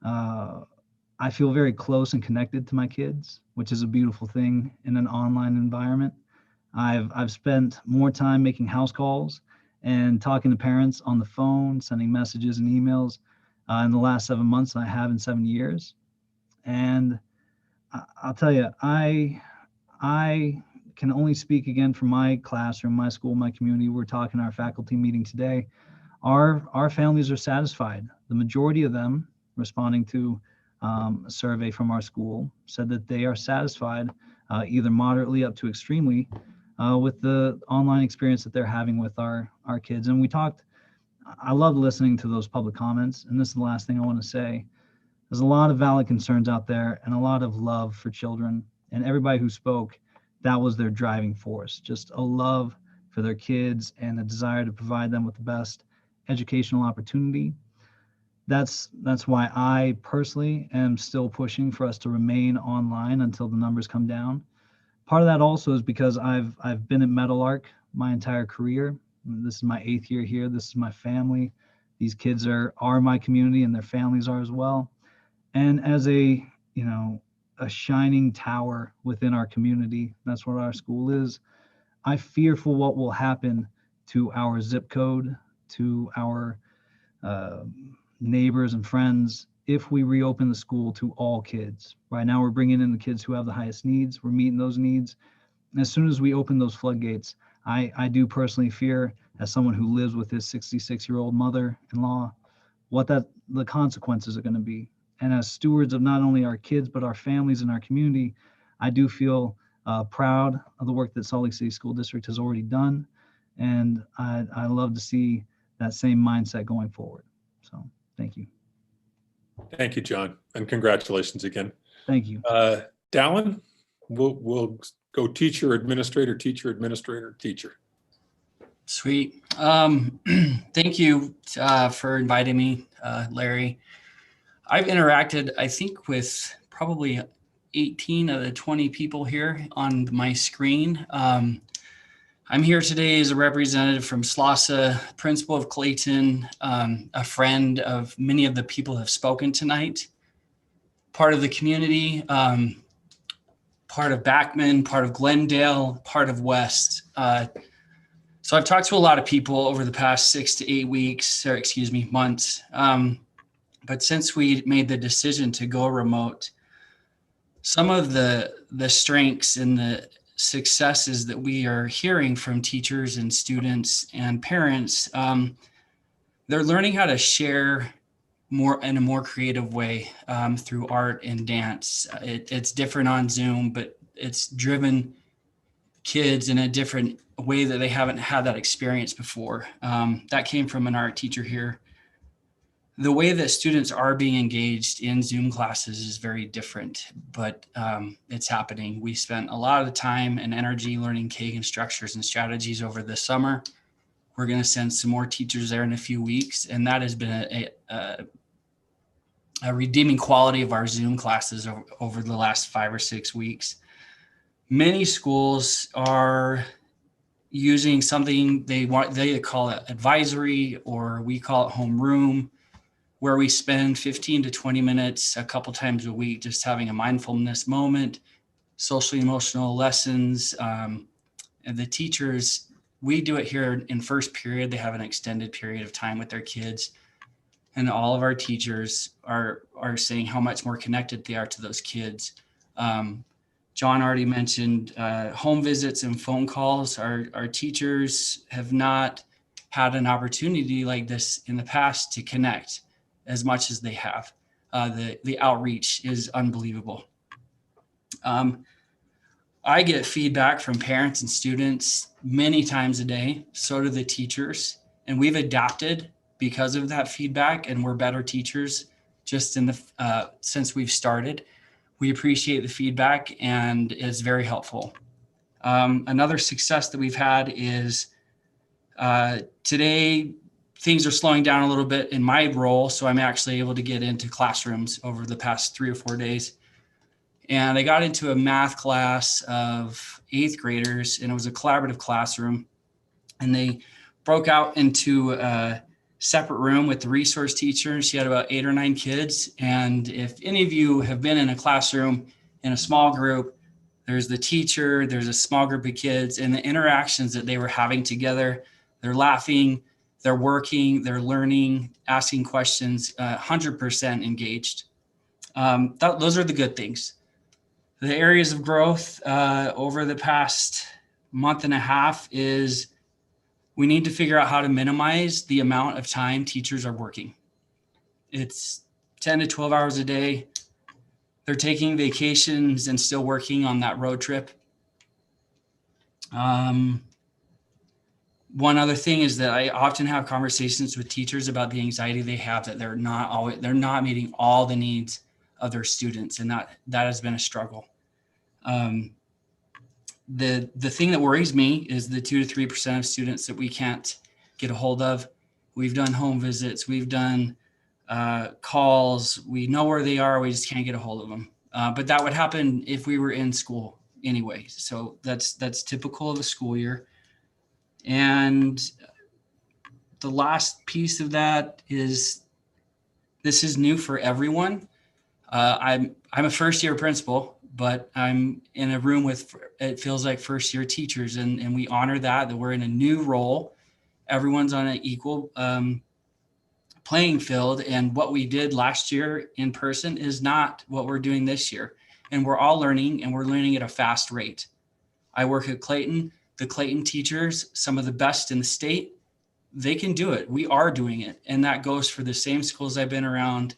I feel very close and connected to my kids, which is a beautiful thing in an online environment. I've spent more time making house calls and talking to parents on the phone, sending messages and emails in the last 7 months than I have in 7 years. And I'll tell you, I can only speak again for my classroom, my school, my community. We're talking our faculty meeting today. Our families are satisfied. The majority of them, responding to a survey from our school, said that they are satisfied, either moderately up to extremely, with the online experience that they're having with our kids. And we talked, I love listening to those public comments. And this is the last thing I want to say. There's a lot of valid concerns out there and a lot of love for children. And everybody who spoke, that was their driving force, just a love for their kids and a desire to provide them with the best educational opportunity. That's why I personally am still pushing for us to remain online until the numbers come down. Part of that also is because I've been at Meadowlark my entire career. This is my 8th year here. This is my family. These kids are my community, and their families are as well. And as a shining tower within our community, that's what our school is, I fear for what will happen to our zip code, to our neighbors and friends, if we reopen the school to all kids. Right now, we're bringing in the kids who have the highest needs. We're meeting those needs. And as soon as we open those floodgates, I do personally fear, as someone who lives with his 66-year-old mother-in-law, what the consequences are going to be. And as stewards of not only our kids, but our families and our community, I do feel proud of the work that Salt Lake City School District has already done. And I love to see that same mindset going forward. So thank you. Thank you, John. And congratulations again. Thank you. Dallin, we'll go teacher, administrator, teacher, administrator, teacher. Sweet. Thank you for inviting me, Larry. I've interacted, I think, with probably 18 of the 20 people here on my screen. I'm here today as a representative from SLCSD, principal of Clayton, a friend of many of the people who have spoken tonight, part of the community, part of Backman, part of Glendale, part of West. So I've talked to a lot of people over the past 6 to 8 weeks, or excuse me, months. But since we made the decision to go remote, some of the strengths and the successes that we are hearing from teachers and students and parents, they're learning how to share more in a more creative way through art and dance. It's different on Zoom, but it's driven kids in a different way that they haven't had that experience before. That came from an art teacher here. The way that students are being engaged in Zoom classes is very different, but it's happening. We spent a lot of the time and energy learning Kagan structures and strategies over the summer. We're going to send some more teachers there in a few weeks, and that has been a redeeming quality of our Zoom classes over the last 5 or 6 weeks. Many schools are using something they call it advisory, or we call it homeroom, where we spend 15 to 20 minutes a couple times a week just having a mindfulness moment, social emotional lessons, and the teachers we do it here in first period. They have an extended period of time with their kids. And all of our teachers are saying how much more connected they are to those kids. John already mentioned home visits and phone calls. Our teachers have not had an opportunity like this in the past to connect as much as they have. The outreach is unbelievable. I get feedback from parents and students many times a day. So do the teachers. And we've adapted because of that feedback, and we're better teachers just in the since we've started. We appreciate the feedback, and it's very helpful. Another success that we've had is today things are slowing down a little bit in my role, so I'm actually able to get into classrooms over the past 3 or 4 days. And I got into a math class of 8th graders, and it was a collaborative classroom. And they broke out into a separate room with the resource teacher. She had about 8 or 9 kids. And if any of you have been in a classroom in a small group, there's the teacher, there's a small group of kids, and the interactions that they were having together, they're laughing, they're working, they're learning, asking questions, 100% engaged. Those are the good things. The areas of growth over the past month and a half is we need to figure out how to minimize the amount of time teachers are working. It's 10 to 12 hours a day. They're taking vacations and still working on that road trip. One other thing is that I often have conversations with teachers about the anxiety they have that they're not meeting all the needs of their students, and that has been a struggle. The thing that worries me is the 2 to 3% of students that we can't get a hold of. We've done home visits, we've done calls, we know where they are, we just can't get a hold of them. But that would happen if we were in school anyway. So that's typical of a school year. And the last piece of that is this is new for everyone. I'm a first year principal, but I'm in a room with, it feels like first year teachers, and we honor that we're in a new role. Everyone's on an equal playing field, and what we did last year in person is not what we're doing this year. And we're all learning, and we're learning at a fast rate. I work at Clayton. The Clayton teachers, some of the best in the state, they can do it. We are doing it. And that goes for the same schools I've been around,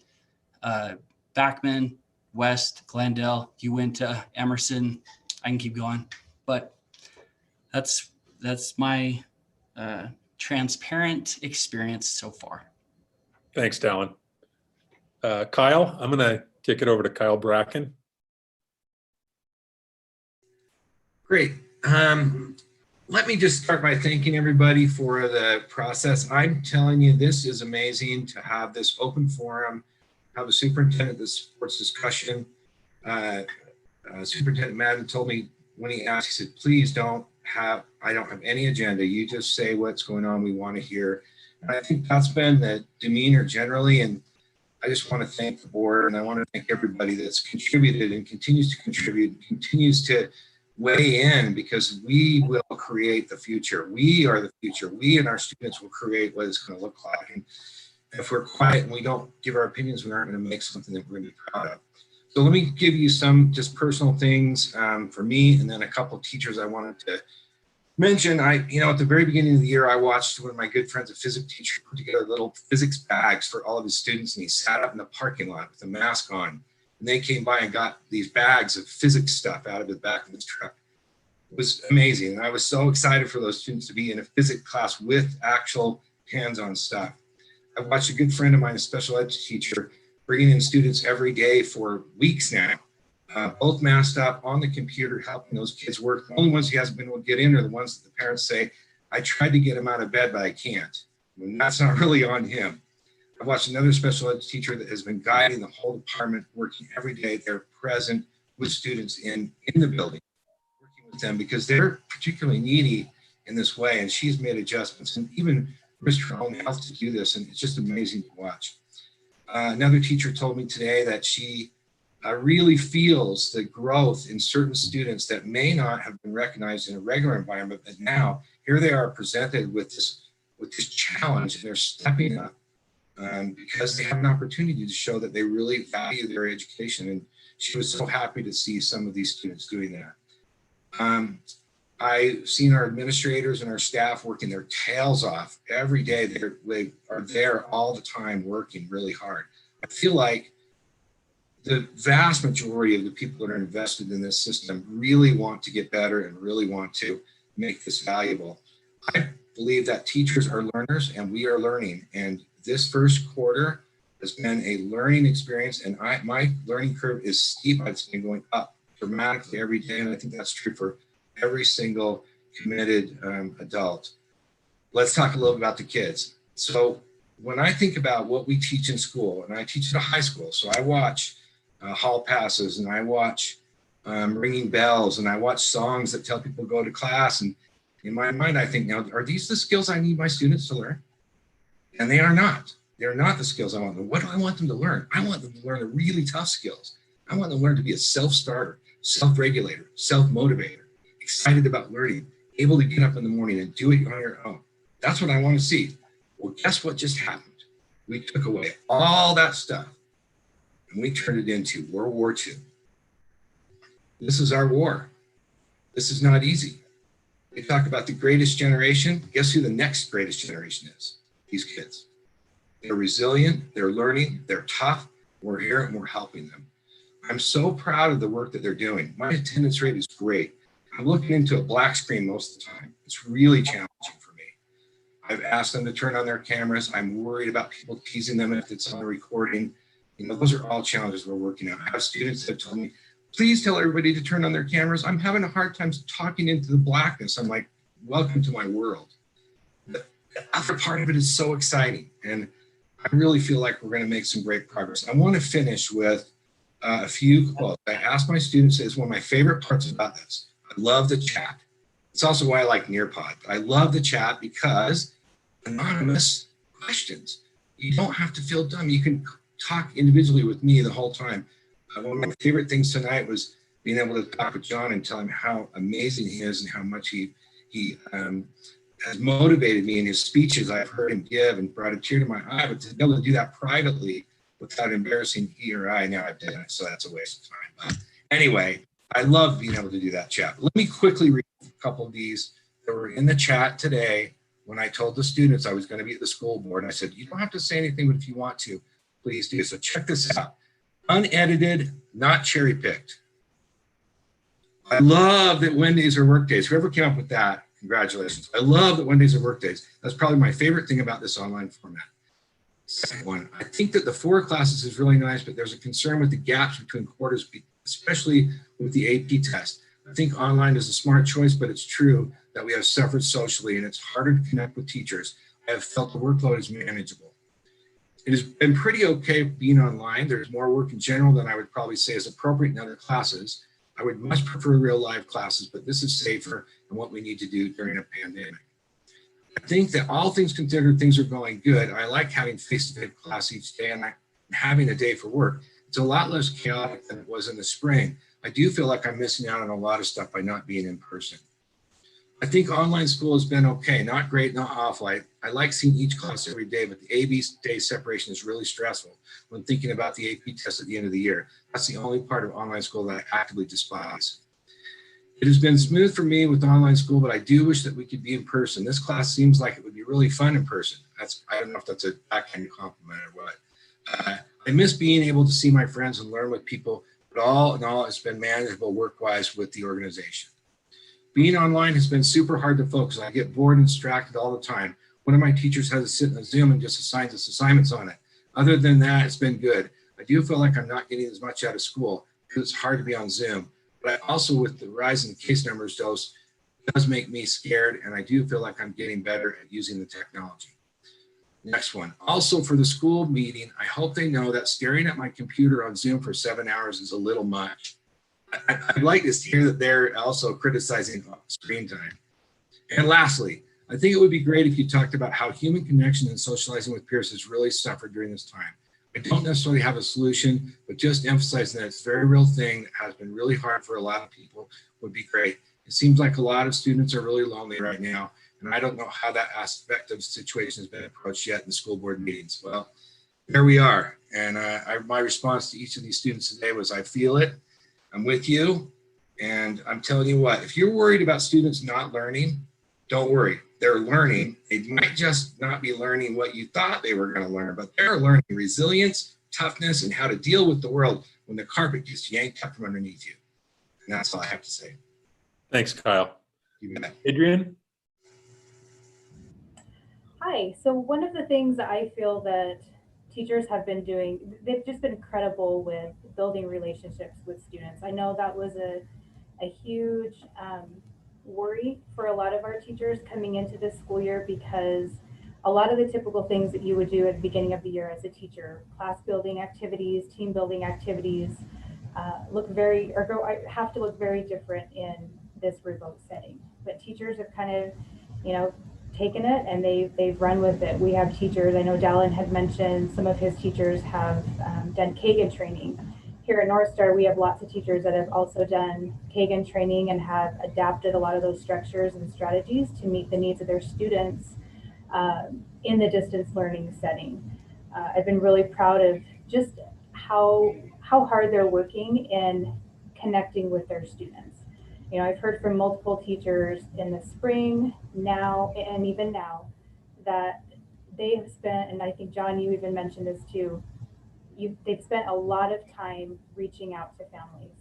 Backman, West, Glendale, Uinta, Emerson. I can keep going, but that's my transparent experience so far. Thanks, Dallin. Kyle, I'm going to kick it over to Kyle Bracken. Great. Let me just start by thanking everybody for the process. I'm telling you, this is amazing to have this open forum, have a superintendent that supports discussion. Superintendent Madden told me when he asked, he said, please I don't have any agenda. You just say what's going on, we want to hear. And I think that's been the demeanor generally. And I just want to thank the board, and I want to thank everybody that's contributed and continues to contribute, continues to weigh in, because we will create the future. We are the future. We and our students will create what it's going to look like. And if we're quiet and we don't give our opinions, we aren't going to make something that we're going to be proud of. So let me give you some just personal things for me, and then a couple of teachers I wanted to mention. At the very beginning of the year, I watched one of my good friends, a physics teacher, put together little physics bags for all of his students, and he sat up in the parking lot with a mask on. And they came by and got these bags of physics stuff out of the back of his truck. It was amazing. And I was so excited for those students to be in a physics class with actual hands-on stuff. I watched a good friend of mine, a special ed teacher, bringing in students every day for weeks now, both masked up on the computer, helping those kids work. The only ones he hasn't been able to get in are the ones that the parents say, I tried to get him out of bed, but I can't. And that's not really on him. I've watched another special ed teacher that has been guiding the whole department, working every day. They're present with students in the building, working with them because they're particularly needy in this way. And she's made adjustments and even risked her own health to do this. And it's just amazing to watch. Another teacher told me today that she really feels the growth in certain students that may not have been recognized in a regular environment, but now here they are presented with this challenge, and they're stepping up because they have an opportunity to show that they really value their education. And she was so happy to see some of these students doing that. I've seen our administrators and our staff working their tails off every day. They are there all the time working really hard. I feel like the vast majority of the people that are invested in this system really want to get better and really want to make this valuable. I believe that teachers are learners and we are learning. And this first quarter has been a learning experience, and my learning curve is steep. It's been going up dramatically every day, and I think that's true for every single committed adult. Let's talk a little bit about the kids. So when I think about what we teach in school, and I teach at a high school, so I watch hall passes, and I watch ringing bells, and I watch songs that tell people to go to class. And in my mind, I think, now, are these the skills I need my students to learn? And they are not. They're not the skills I want them. What do I want them to learn? I want them to learn the really tough skills. I want them to learn to be a self-starter, self-regulator, self-motivator, excited about learning, able to get up in the morning and do it on your own. That's what I want to see. Well, guess what just happened? We took away all that stuff and we turned it into World War II. This is our war. This is not easy. They talk about the greatest generation. Guess who the next greatest generation is? These kids. They're resilient, they're learning, they're tough. We're here and we're helping them. I'm so proud of the work that they're doing. My attendance rate is great. I'm looking into a black screen most of the time. It's really challenging for me. I've asked them to turn on their cameras. I'm worried about people teasing them if it's on a recording. You know, those are all challenges we're working on. I have students that told me, please tell everybody to turn on their cameras. I'm having a hard time talking into the blackness. I'm like, welcome to my world. The other part of it is so exciting. And I really feel like we're going to make some great progress. I want to finish with a few quotes. I asked my students, it's one of my favorite parts about this. I love the chat. It's also why I like Nearpod. I love the chat because anonymous questions. You don't have to feel dumb. You can talk individually with me the whole time. One of my favorite things tonight was being able to talk with John and tell him how amazing he is and how much he has motivated me in his speeches. I've heard him give and brought a tear to my eye, but to be able to do that privately without embarrassing he or I, now I've done it, so that's a waste of time. But anyway, I love being able to do that chat. Let me quickly read a couple of these that were in the chat today when I told the students I was going to be at the school board. I said, you don't have to say anything, but if you want to, please do. So check this out. Unedited, not cherry picked. I love that Wednesdays are work days. Whoever came up with that, congratulations. I love that Wednesdays are work days. That's probably my favorite thing about this online format. Second one, I think that the 4 classes is really nice, but there's a concern with the gaps between quarters, especially with the AP test. I think online is a smart choice, but it's true that we have suffered socially and it's harder to connect with teachers. I have felt the workload is manageable. It has been pretty okay being online. There's more work in general than I would probably say is appropriate in other classes. I would much prefer real live classes, but this is safer and what we need to do during a pandemic. I think that all things considered, things are going good. I like having face-to-face class each day and having a day for work. It's a lot less chaotic than it was in the spring. I do feel like I'm missing out on a lot of stuff by not being in person. I think online school has been okay, not great, not awful. I like seeing each class every day, but the AB day separation is really stressful when thinking about the AP test at the end of the year. That's the only part of online school that I actively despise. It has been smooth for me with online school, but I do wish that we could be in person. This class seems like it would be really fun in person. I don't know if that's a backhand compliment or what. I miss being able to see my friends and learn with people, but all in all, it's been manageable work-wise with the organization. Being online has been super hard to focus. I get bored and distracted all the time. One of my teachers has to sit in a Zoom and just assigns us assignments on it. Other than that, it's been good. I do feel like I'm not getting as much out of school because it's hard to be on Zoom. But also with the rise in case numbers, does make me scared, and I do feel like I'm getting better at using the technology. Next one. Also for the school meeting, I hope they know that staring at my computer on Zoom for 7 hours is a little much. I'd like to hear that they're also criticizing screen time. And lastly, I think it would be great if you talked about how human connection and socializing with peers has really suffered during this time. I don't necessarily have a solution, but just emphasizing that it's a very real thing that has been really hard for a lot of people would be great. It seems like a lot of students are really lonely right now, and I don't know how that aspect of the situation has been approached yet in the school board meetings. Well, there we are. And my response to each of these students today was, I feel it, I'm with you, and I'm telling you what, if you're worried about students not learning, don't worry. They're learning. They might just not be learning what you thought they were going to learn, but they're learning resilience, toughness, and how to deal with the world when the carpet gets yanked up from underneath you. And that's all I have to say. Thanks, Kyle. You bet. Adrian? Hi. So one of the things that I feel that teachers have been doing, they've just been incredible with building relationships with students. I know that was a huge worry for a lot of our teachers coming into this school year, because a lot of the typical things that you would do at the beginning of the year as a teacher, class building activities, team building activities, have to look very different in this remote setting. But teachers have kind of, taken it and they've run with it. We have teachers, I know Dallin had mentioned some of his teachers have done Kagan training. Here at North Star, we have lots of teachers that have also done Kagan training and have adapted a lot of those structures and strategies to meet the needs of their students in the distance learning setting. I've been really proud of just how hard they're working in connecting with their students. I've heard from multiple teachers in the spring, now, and even now, that they have spent, and I think John, you even mentioned this too, they've spent a lot of time reaching out to families,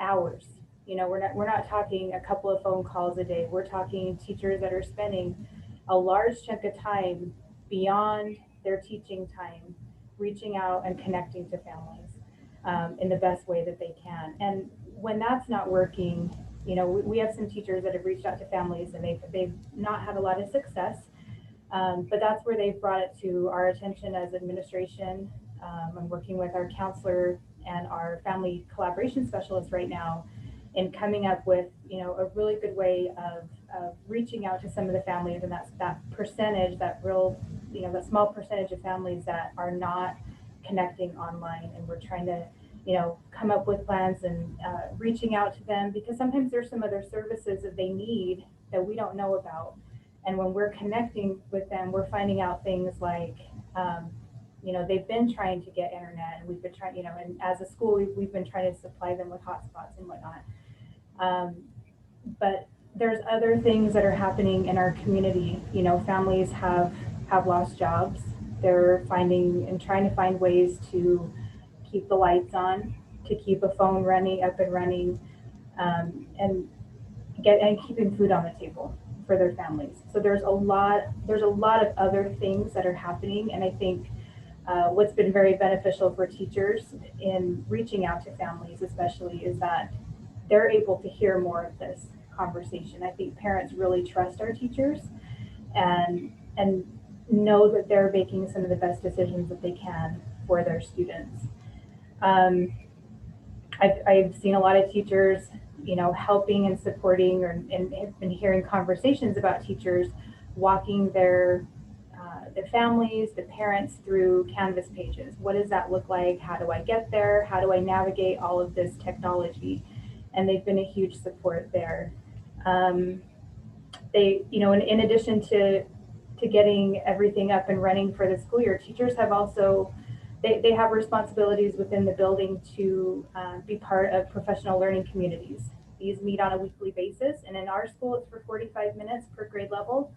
hours. We're not talking a couple of phone calls a day. We're talking teachers that are spending a large chunk of time beyond their teaching time, reaching out and connecting to families in the best way that they can. And when that's not working, we have some teachers that have reached out to families and they've not had a lot of success, but that's where they've brought it to our attention as administration. I'm working with our counselor and our family collaboration specialist right now in coming up with, a really good way of reaching out to some of the families, and that's that percentage, that small percentage of families that are not connecting online, and we're trying to come up with plans and reaching out to them, because sometimes there's some other services that they need that we don't know about. And when we're connecting with them, we're finding out things like, they've been trying to get internet, and we've been trying, and as a school, we've been trying to supply them with hotspots and whatnot. But there's other things that are happening in our community. Families have lost jobs. They're finding and trying to find ways to keep the lights on, to keep a phone up and running, and keeping food on the table for their families. So there's a lot of other things that are happening, and I think what's been very beneficial for teachers in reaching out to families especially is that they're able to hear more of this conversation. I think parents really trust our teachers and know that they're making some of the best decisions that they can for their students. I've seen a lot of teachers, helping and supporting, and have been hearing conversations about teachers walking their families, the parents through Canvas pages. What does that look like? How do I get there? How do I navigate all of this technology? And they've been a huge support there. They, in addition to getting everything up and running for the school year, teachers have also, they have responsibilities within the building to be part of professional learning communities. These meet on a weekly basis, and in our school, it's for 45 minutes per grade level.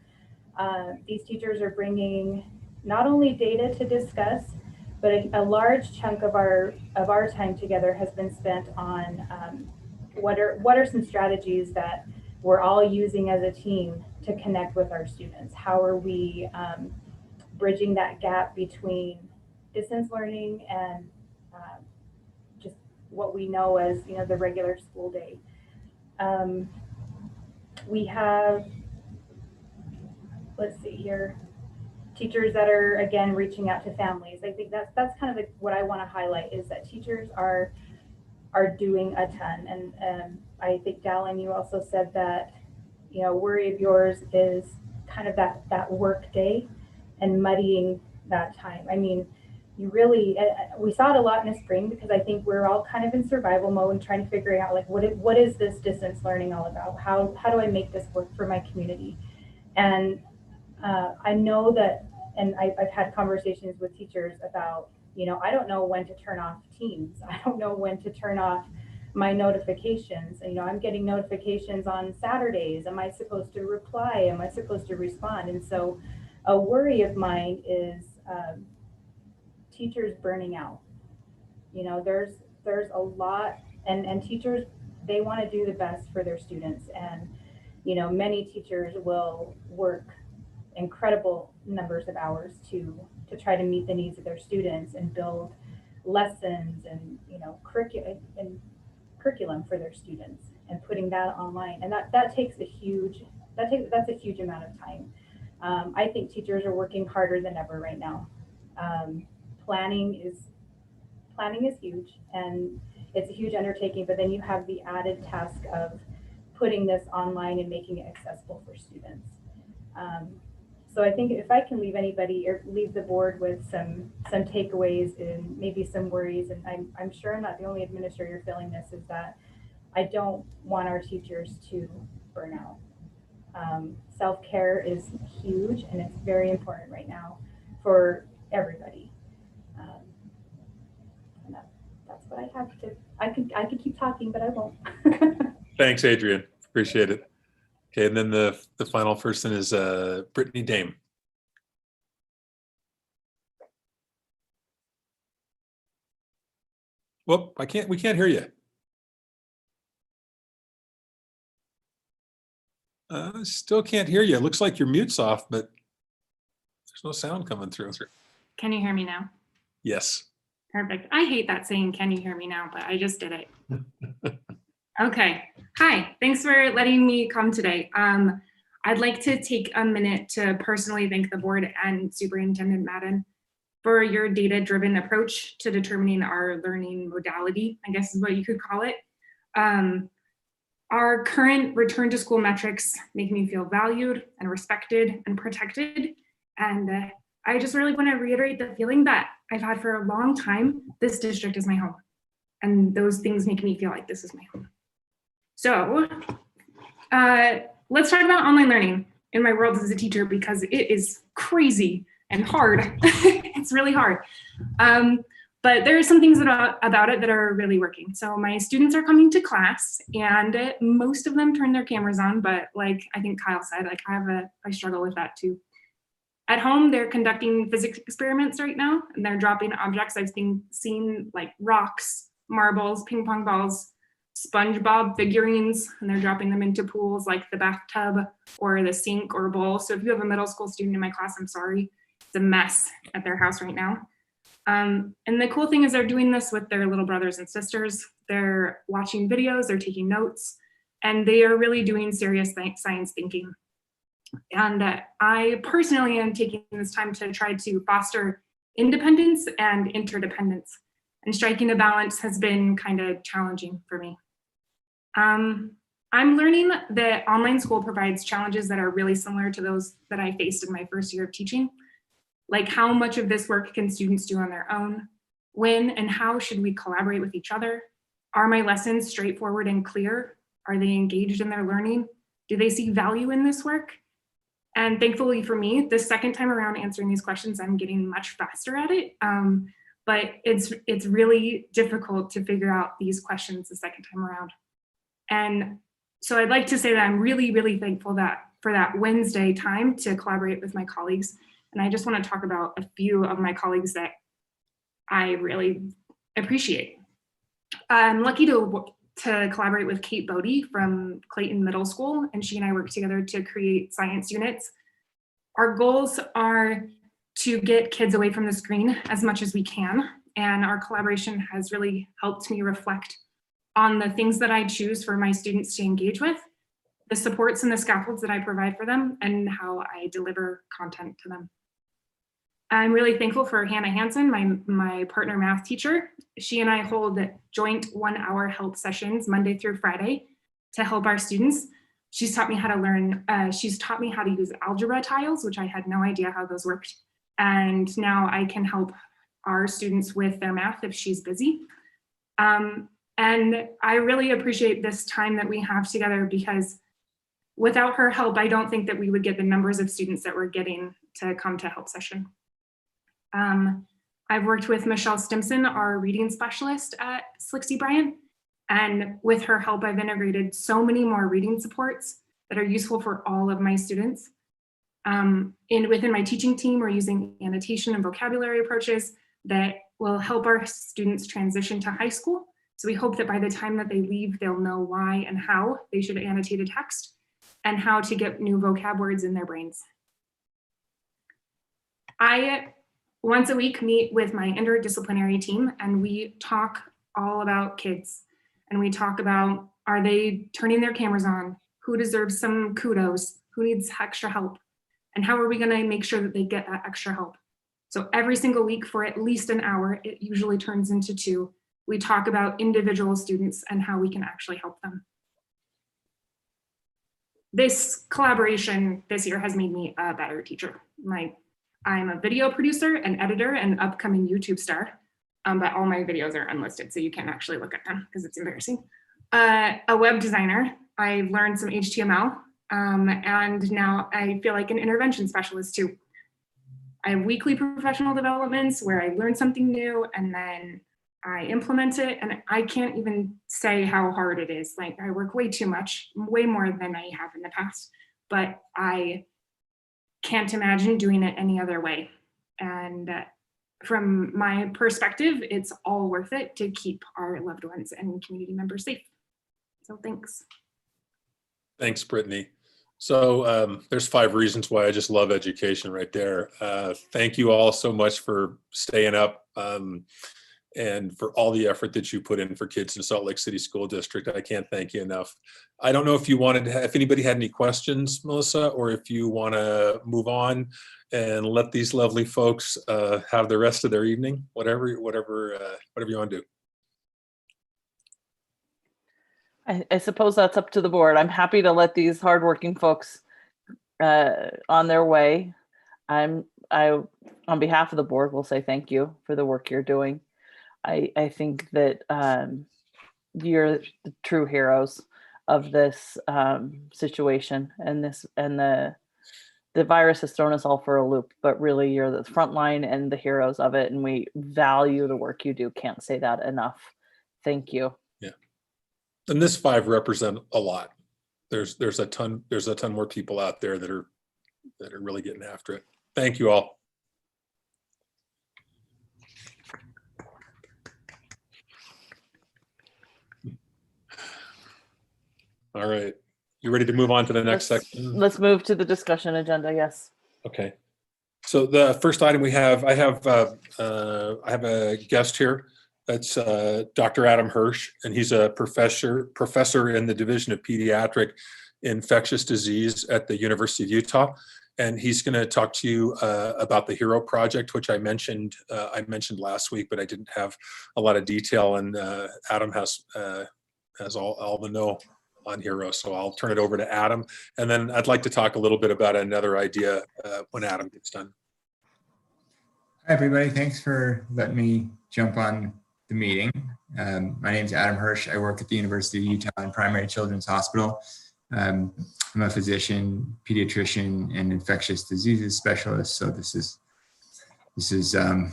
These teachers are bringing not only data to discuss, but a large chunk of our time together has been spent on what are some strategies that we're all using as a team to connect with our students. How are we bridging that gap between distance learning and just what we know as the regular school day. We have, let's see here, teachers that are again reaching out to families. I think that's kind of what I want to highlight, is that teachers are doing a ton. And I think Dallin, you also said that worry of yours is kind of that work day and muddying that time. I mean, you really, we saw it a lot in the spring because I think we're all kind of in survival mode and trying to figure out like, what is this distance learning all about? How do I make this work for my community? And I know that, and I've had conversations with teachers about, you know, I don't know when to turn off Teams. I don't know when to turn off my notifications. You know, I'm getting notifications on Saturdays. Am I supposed to reply? Am I supposed to respond? And so a worry of mine is teachers burning out. You know, there's a lot, and teachers, they want to do the best for their students. And, you know, many teachers will work incredible numbers of hours to try to meet the needs of their students and build lessons and, you know, curriculum for their students and putting that online. And that takes a huge, that's a huge amount of time. I think teachers are working harder than ever right now. Planning is huge, and it's a huge undertaking, but then you have the added task of putting this online and making it accessible for students. So I think if I can leave anybody or leave the board with some takeaways and maybe some worries, and I'm sure I'm not the only administrator feeling this, is that I don't want our teachers to burn out. Self-care is huge, and it's very important right now for everybody. And that's what I have to. I could keep talking, but I won't. Thanks, Adrian. Appreciate it. Okay, and then the final person is Brittany Dame. Whoop! We can't hear you. Still can't hear you. It looks like your mute's off, but there's no sound coming through. Can you hear me now? Yes. Perfect. I hate that saying, can you hear me now? But I just did it. Okay. Hi. Thanks for letting me come today. I'd like to take a minute to personally thank the board and Superintendent Madden for your data-driven approach to determining our learning modality, I guess is what you could call it. Our current return to school metrics make me feel valued and respected and protected. And I just really want to reiterate the feeling that I've had for a long time. This district is my home. And those things make me feel like this is my home. So let's talk about online learning in my world as a teacher, because it is crazy and hard. It's really hard. But there are some things about it that are really working. So my students are coming to class, and most of them turn their cameras on, but like I think Kyle said, like I struggle with that too. At home, they're conducting physics experiments right now, and they're dropping objects I've seen like rocks, marbles, ping pong balls, SpongeBob figurines, and they're dropping them into pools like the bathtub or the sink or bowl. So if you have a middle school student in my class, I'm sorry, it's a mess at their house right now. And the cool thing is they're doing this with their little brothers and sisters. They're watching videos, they're taking notes, and they are really doing serious science thinking. And I personally am taking this time to try to foster independence and interdependence. And striking a balance has been kind of challenging for me. I'm learning that online school provides challenges that are really similar to those that I faced in my first year of teaching. Like, how much of this work can students do on their own? When and how should we collaborate with each other? Are my lessons straightforward and clear? Are they engaged in their learning? Do they see value in this work? And thankfully for me, the second time around answering these questions, I'm getting much faster at it. But it's really difficult to figure out these questions the second time around. And so I'd like to say that I'm really, really thankful for that Wednesday time to collaborate with my colleagues. And I just want to talk about a few of my colleagues that I really appreciate. I'm lucky to collaborate with Kate Bodie from Clayton Middle School, and she and I work together to create science units. Our goals are to get kids away from the screen as much as we can, and our collaboration has really helped me reflect on the things that I choose for my students to engage with, the supports and the scaffolds that I provide for them, and how I deliver content to them. I'm really thankful for Hannah Hansen, my partner math teacher. She and I hold joint 1-hour help sessions Monday through Friday to help our students. She's taught me how to learn, she's taught me how to use algebra tiles, which I had no idea how those worked. And now I can help our students with their math if she's busy. And I really appreciate this time that we have together, because without her help, I don't think that we would get the numbers of students that we're getting to come to help session. I've worked with Michelle Stimson, our reading specialist at SLCSD Bryant, and with her help, I've integrated so many more reading supports that are useful for all of my students. Within my teaching team, we're using annotation and vocabulary approaches that will help our students transition to high school. So we hope that by the time that they leave, they'll know why and how they should annotate a text and how to get new vocab words in their brains. I, once a week, meet with my interdisciplinary team, and we talk all about kids. And we talk about, are they turning their cameras on? Who deserves some kudos? Who needs extra help? And how are we gonna make sure that they get that extra help? So every single week for at least an hour, it usually turns into 2, we talk about individual students and how we can actually help them. This collaboration this year has made me a better teacher. I'm a video producer, an editor, and upcoming YouTube star, but all my videos are unlisted, so you can't actually look at them because it's embarrassing. A web designer, I've learned some HTML, and now I feel like an intervention specialist too. I have weekly professional developments where I learn something new and then I implement it, and I can't even say how hard it is. Like, I work way too much, way more than I have in the past, but I can't imagine doing it any other way. And from my perspective, it's all worth it to keep our loved ones and community members safe. So thanks. Thanks, Brittany. So there's 5 reasons why I just love education right there. Thank you all so much for staying up and for all the effort that you put in for kids in Salt Lake City School District. I can't thank you enough. I don't know if you wanted to, if anybody had any questions, Melissa, or if you want to move on and let these lovely folks have the rest of their evening, whatever you want to do. I suppose that's up to the board. I'm happy to let these hardworking folks on their way. On behalf of the board, will say thank you for the work you're doing. I think that you're the true heroes of this situation, and the virus has thrown us all for a loop, but really you're the front line and the heroes of it, and we value the work you do. Can't say that enough. Thank you. Yeah. And this 5 represent a lot. There's a ton more people out there that are really getting after it. Thank you all. All right, you ready to move on to the next section? Let's move to the discussion agenda. Yes. Okay. So the first item we have, I have a guest here. That's Dr. Adam Hirsch, and he's a professor in the Division of Pediatric Infectious Disease at the University of Utah. And he's going to talk to you about the HERO project, which I mentioned last week, but I didn't have a lot of detail. And Adam has all the know on HERO, so I'll turn it over to Adam. And then I'd like to talk a little bit about another idea when Adam gets done. Hi, everybody. Thanks for letting me jump on the meeting. My name is Adam Hirsch. I work at the University of Utah in Primary Children's Hospital. I'm a physician, pediatrician, and infectious diseases specialist. So this is a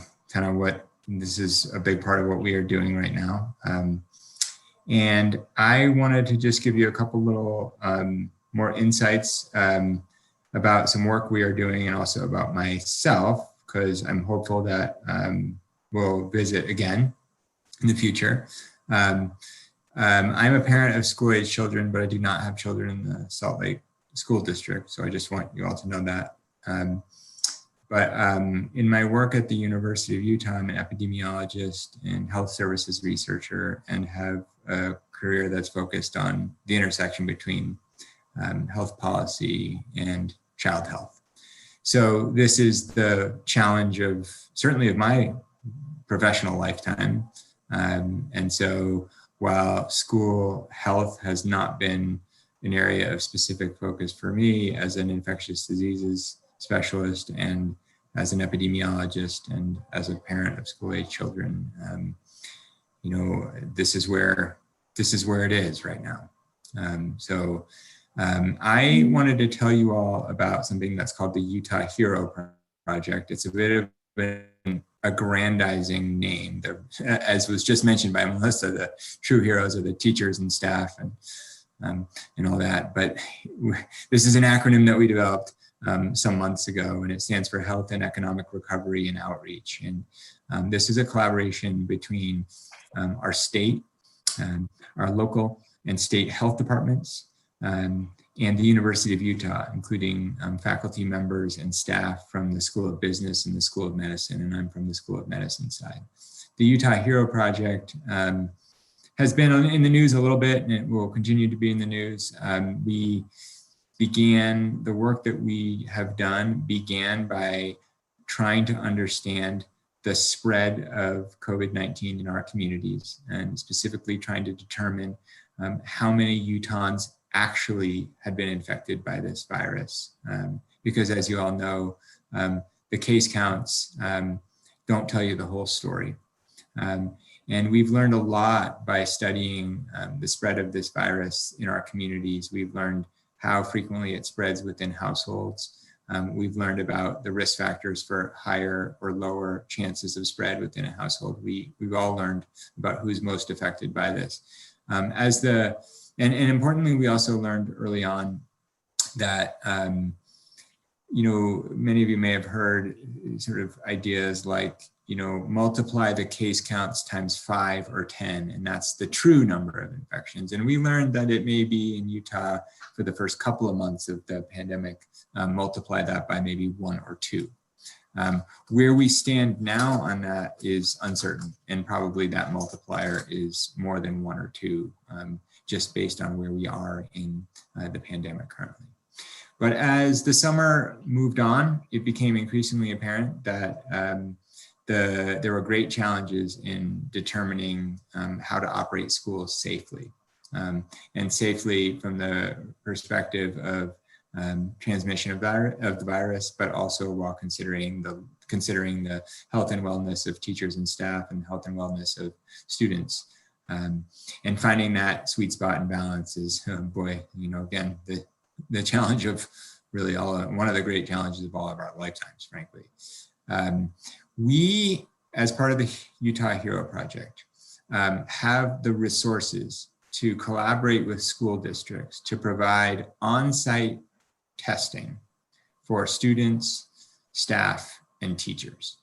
big part of what we are doing right now. And I wanted to just give you a couple little more insights about some work we are doing, and also about myself, because I'm hopeful that we'll visit again in the future. I'm a parent of school-age children, but I do not have children in the Salt Lake School District, so I just want you all to know that. But in my work at the University of Utah, I'm an epidemiologist and health services researcher, and have a career that's focused on the intersection between health policy and child health. So this is the challenge certainly of my professional lifetime. And so while school health has not been an area of specific focus for me as an infectious diseases specialist and as an epidemiologist and as a parent of school-age children, you know, this is where it is right now. I wanted to tell you all about something that's called the Utah Hero Project. It's a bit of an aggrandizing name. As was just mentioned by Melissa, the true heroes are the teachers and staff and all that. But this is an acronym that we developed some months ago, and it stands for Health and Economic Recovery and Outreach. And this is a collaboration between our state, our local and state health departments, and the University of Utah, including faculty members and staff from the School of Business and the School of Medicine, and I'm from the School of Medicine side. The Utah Hero Project has been in the news a little bit, and it will continue to be in the news. The work that we have done began by trying to understand the spread of COVID-19 in our communities, and specifically trying to determine how many Utahns actually had been infected by this virus. Because as you all know, the case counts don't tell you the whole story. And we've learned a lot by studying the spread of this virus in our communities. We've learned how frequently it spreads within households. We've learned about the risk factors for higher or lower chances of spread within a household. We've all learned about who's most affected by this. And importantly, we also learned early on that, you know, many of you may have heard sort of ideas like, you know, multiply the case counts times 5 or 10, and that's the true number of infections. And we learned that it may be in Utah for the first couple of months of the pandemic, multiply that by maybe 1 or 2. Where we stand now on that is uncertain, and probably that multiplier is more than 1 or 2, just based on where we are in the pandemic currently. But as the summer moved on, it became increasingly apparent that there were great challenges in determining how to operate schools safely, and safely from the perspective of transmission of the virus, but also while considering the health and wellness of teachers and staff and health and wellness of students. And finding that sweet spot and balance is, boy, you know, again, the challenge of really one of the great challenges of all of our lifetimes, frankly. We, as part of the Utah Hero Project, have the resources to collaborate with school districts to provide on-site testing for students, staff, and teachers.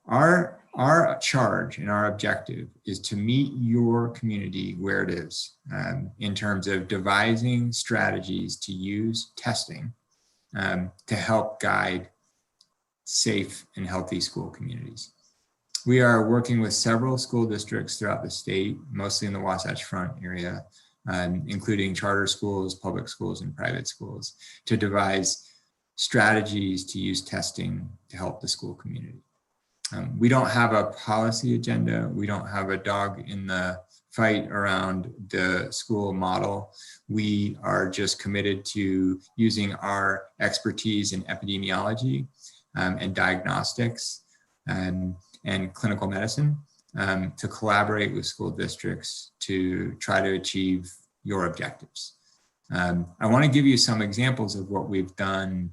Our charge and our objective is to meet your community where it is in terms of devising strategies to use testing to help guide safe and healthy school communities. We are working with several school districts throughout the state, mostly in the Wasatch Front area, including charter schools, public schools, and private schools, to devise strategies to use testing to help the school community. We don't have a policy agenda. We don't have a dog in the fight around the school model. We are just committed to using our expertise in epidemiology and diagnostics and clinical medicine to collaborate with school districts to try to achieve your objectives. I want to give you some examples of what we've done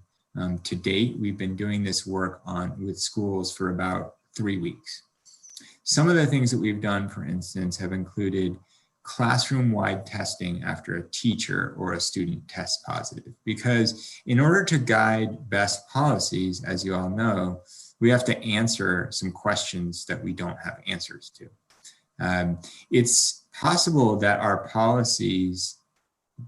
to date. We've been doing this work with schools for about 3 weeks. Some of the things that we've done, for instance, have included classroom-wide testing after a teacher or a student tests positive, because in order to guide best policies, as you all know, we have to answer some questions that we don't have answers to. It's possible that our policies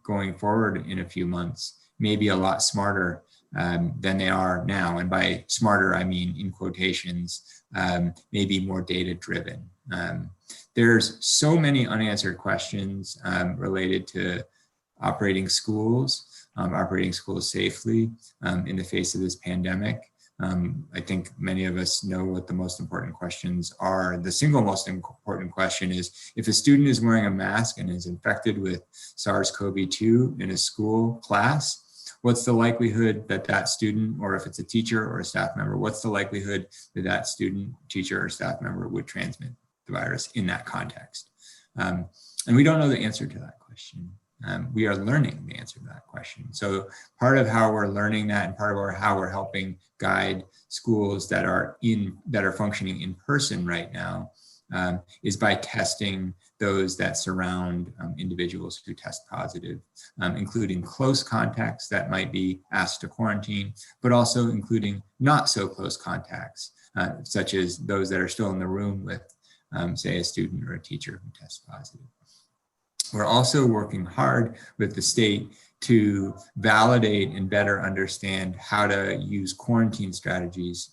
going forward in a few months may be a lot smarter than they are now. And by smarter, I mean in quotations, maybe more data driven. There's so many unanswered questions related to operating schools safely in the face of this pandemic. I think many of us know what the most important questions are. The single most important question is, if a student is wearing a mask and is infected with SARS-CoV-2 in a school class, What's the likelihood that that student, or if it's a teacher or a staff member, what's the likelihood that that student, teacher, or staff member would transmit the virus in that context? And we don't know the answer to that question. We are learning the answer to that question. So part of how we're learning that, and part of how we're helping guide schools that are functioning in person right now, is by testing those that surround individuals who test positive, including close contacts that might be asked to quarantine, but also including not so close contacts, such as those that are still in the room with, say, a student or a teacher who tests positive. We're also working hard with the state to validate and better understand how to use quarantine strategies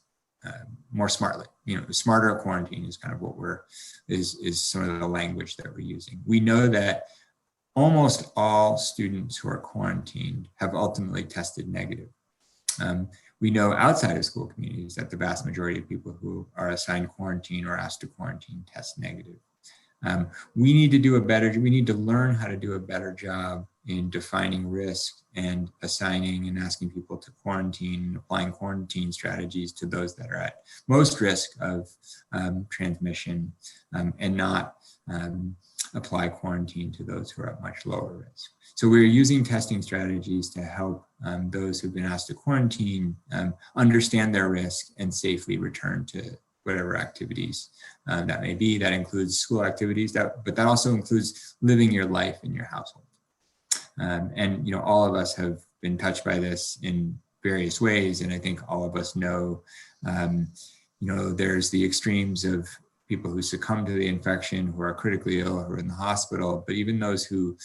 more smartly. Smarter quarantine is kind of what is some of the language that we're using. We know that almost all students who are quarantined have ultimately tested negative. We know outside of school communities that the vast majority of people who are assigned quarantine or asked to quarantine test negative. We need to learn how to do a better job in defining risk and assigning and asking people to quarantine and applying quarantine strategies to those that are at most risk of transmission, and not apply quarantine to those who are at much lower risk. So we're using testing strategies to help those who've been asked to quarantine understand their risk and safely return to whatever activities that may be. That includes school activities, but that also includes living your life in your household. And all of us have been touched by this in various ways, and I think all of us know, there's the extremes of people who succumb to the infection, who are critically ill, who are in the hospital, but even those who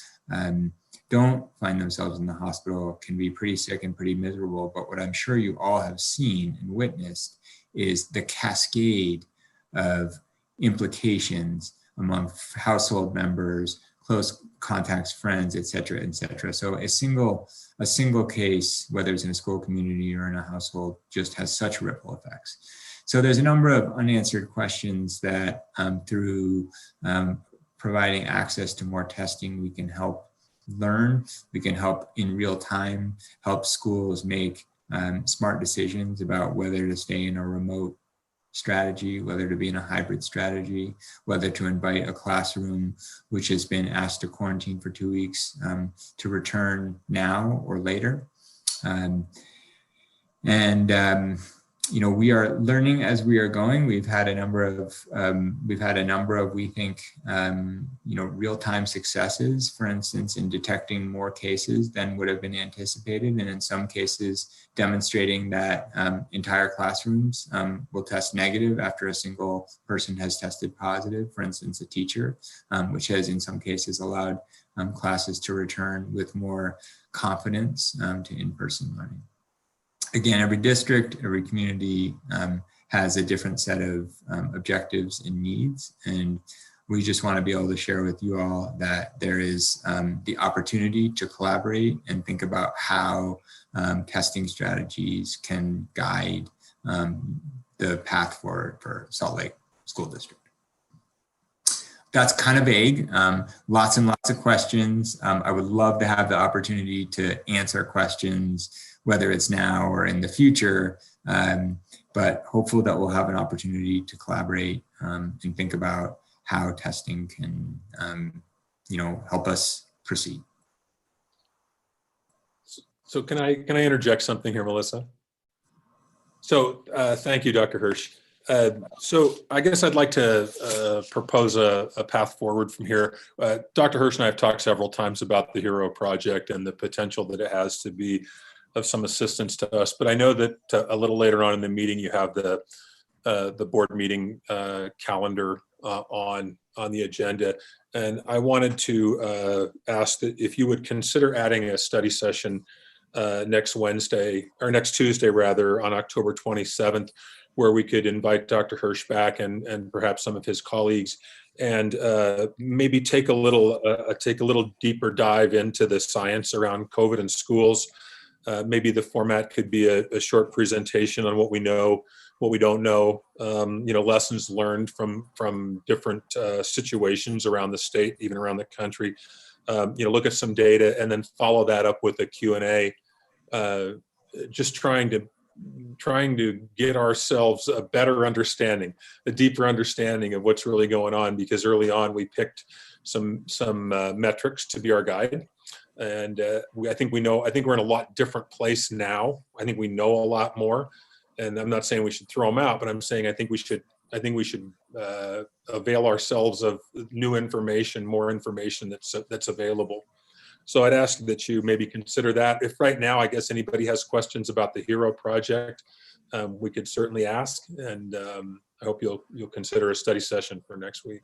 don't find themselves in the hospital can be pretty sick and pretty miserable. But what I'm sure you all have seen and witnessed is the cascade of implications among household members, close contacts, friends, et cetera, et cetera. So a single case, whether it's in a school community or in a household, just has such ripple effects. So there's a number of unanswered questions that through providing access to more testing, we can help learn. We can help in real time, help schools make smart decisions about whether to stay in a remote strategy, whether to be in a hybrid strategy, whether to invite a classroom which has been asked to quarantine for 2 weeks to return now or later. We are learning as we are going. We've had a number of, we think, real-time successes, for instance, in detecting more cases than would have been anticipated. And in some cases, demonstrating that entire classrooms will test negative after a single person has tested positive, for instance, a teacher, which has in some cases allowed classes to return with more confidence to in-person learning. Again, every district, every community has a different set of objectives and needs. And we just want to be able to share with you all that there is the opportunity to collaborate and think about how testing strategies can guide the path forward for Salt Lake School District. That's kind of vague, lots and lots of questions. I would love to have the opportunity to answer questions, whether it's now or in the future, but hopeful that we'll have an opportunity to collaborate and think about how testing can, help us proceed. So can I interject something here, Melissa? So thank you, Dr. Hirsch. So I guess I'd like to propose a path forward from here. Dr. Hirsch and I have talked several times about the HERO project and the potential that it has to be of some assistance to us. But I know that a little later on in the meeting, you have the board meeting calendar on the agenda. And I wanted to ask that if you would consider adding a study session next Tuesday rather, on October 27th, where we could invite Dr. Hirsch back and perhaps some of his colleagues, and maybe take a little deeper dive into the science around COVID in schools. Maybe the format could be a short presentation on what we know, what we don't know, lessons learned from different situations around the state, even around the country. Look at some data and then follow that up with a Q&A just trying to get ourselves a better understanding, a deeper understanding of what's really going on, because early on we picked some metrics to be our guide. And I think we're in a lot different place now. I think we know a lot more, and I'm not saying we should throw them out, but I'm saying I think we should avail ourselves of new information, more information that's available. So I'd ask that you maybe consider that. If right now, I guess anybody has questions about the HERO project, we could certainly ask, and I hope you'll consider a study session for next week.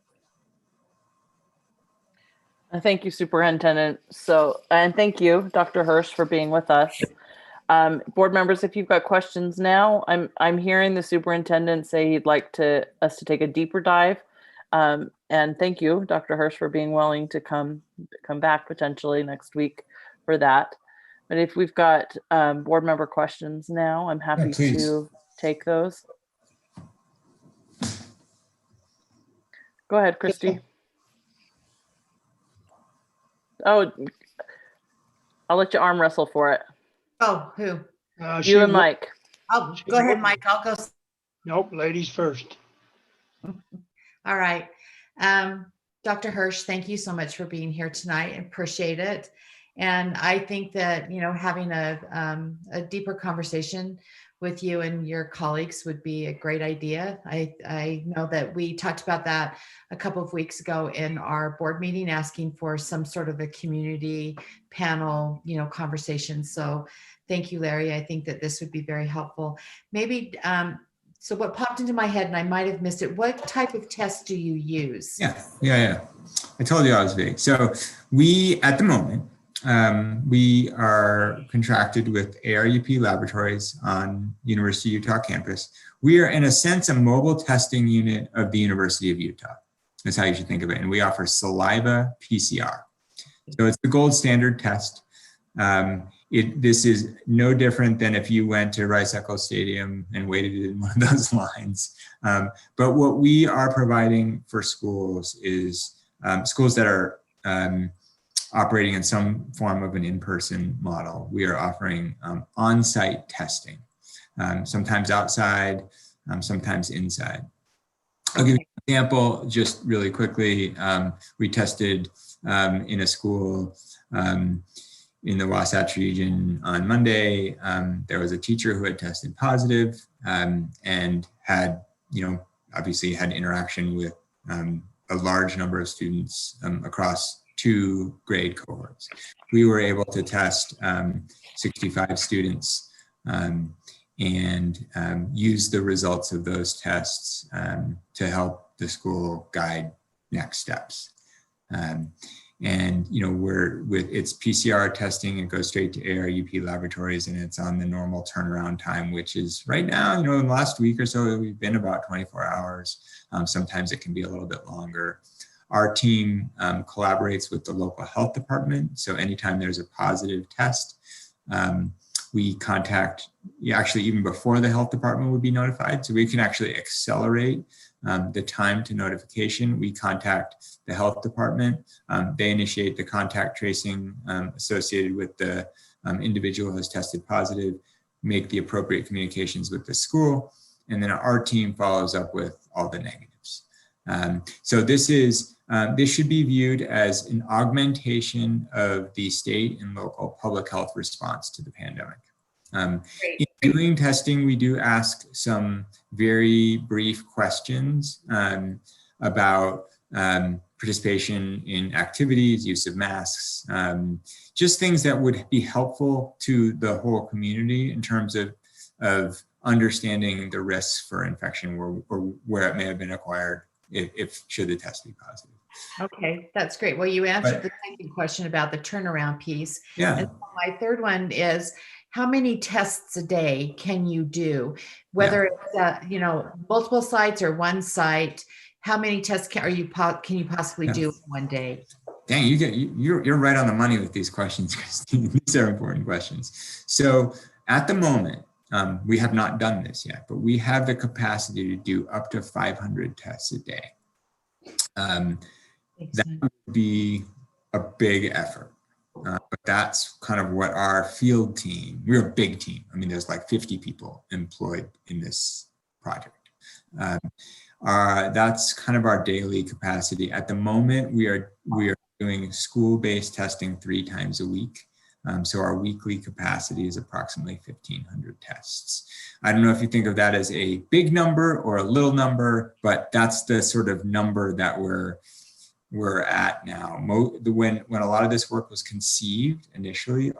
Thank you, Superintendent. And thank you, Dr. Hirsch, for being with us. Board members, if you've got questions now, I'm hearing the superintendent say he'd like us to take a deeper dive. And thank you, Dr. Hirsch, for being willing to come back potentially next week for that. But if we've got board member questions now, I'm happy to take those. Go ahead, Christy. Oh, I'll let you arm wrestle for it. Oh, who? You and Mike. Oh, go ahead, Mike. I'll go. Nope, ladies first. All right. Dr. Hirsch, thank you so much for being here tonight. I appreciate it. And I think that, having a deeper conversation with you and your colleagues would be a great idea. I know that we talked about that a couple of weeks ago in our board meeting, asking for some sort of a community panel, conversation. So thank you, Larry. I think that this would be very helpful. Maybe, so what popped into my head, and I might have missed it, what type of test do you use? Yeah. I told you I was big. So we, at the moment, we are contracted with ARUP laboratories on University of Utah campus. We are, in a sense, a mobile testing unit of the University of Utah. That's how you should think of it. And we offer saliva PCR. So it's the gold standard test. This is no different than if you went to Rice-Eccles Stadium and waited in one of those lines. But what we are providing for schools is schools that are operating in some form of an in-person model. We are offering on-site testing, sometimes outside, sometimes inside. I'll give you an example just really quickly. We tested in a school in the Wasatch region on Monday. There was a teacher who had tested positive and had, obviously had interaction with a large number of students across 2 grade cohorts. We were able to test 65 students and use the results of those tests to help the school guide next steps. And it's PCR testing, it goes straight to ARUP laboratories, and it's on the normal turnaround time, which is right now, in the last week or so, we've been about 24 hours. Sometimes it can be a little bit longer. Our team collaborates with the local health department. So anytime there's a positive test, we contact, actually even before the health department would be notified. So we can actually accelerate the time to notification. We contact the health department. They initiate the contact tracing associated with the individual who has tested positive, make the appropriate communications with the school, and then our team follows up with all the negatives. So this should be viewed as an augmentation of the state and local public health response to the pandemic. In doing testing, we do ask some very brief questions about participation in activities, use of masks, just things that would be helpful to the whole community in terms of understanding the risks for infection or where it may have been acquired if should the test be positive. Okay, that's great. Well, you answered the second question about the turnaround piece. Yeah. And my third one is, how many tests a day can you do? Whether it's multiple sites or one site, how many tests can you possibly do in one day? Dang, you're right on the money with these questions, Christine. These are important questions. So at the moment, we have not done this yet, but we have the capacity to do up to 500 tests a day. That would be a big effort. But that's kind of what our field team, we're a big team. I mean, there's like 50 people employed in this project. That's kind of our daily capacity. At the moment, we are doing school-based testing 3 times a week. So our weekly capacity is approximately 1,500 tests. I don't know if you think of that as a big number or a little number, but that's the sort of number that we're at now. When a lot of this work was conceived initially,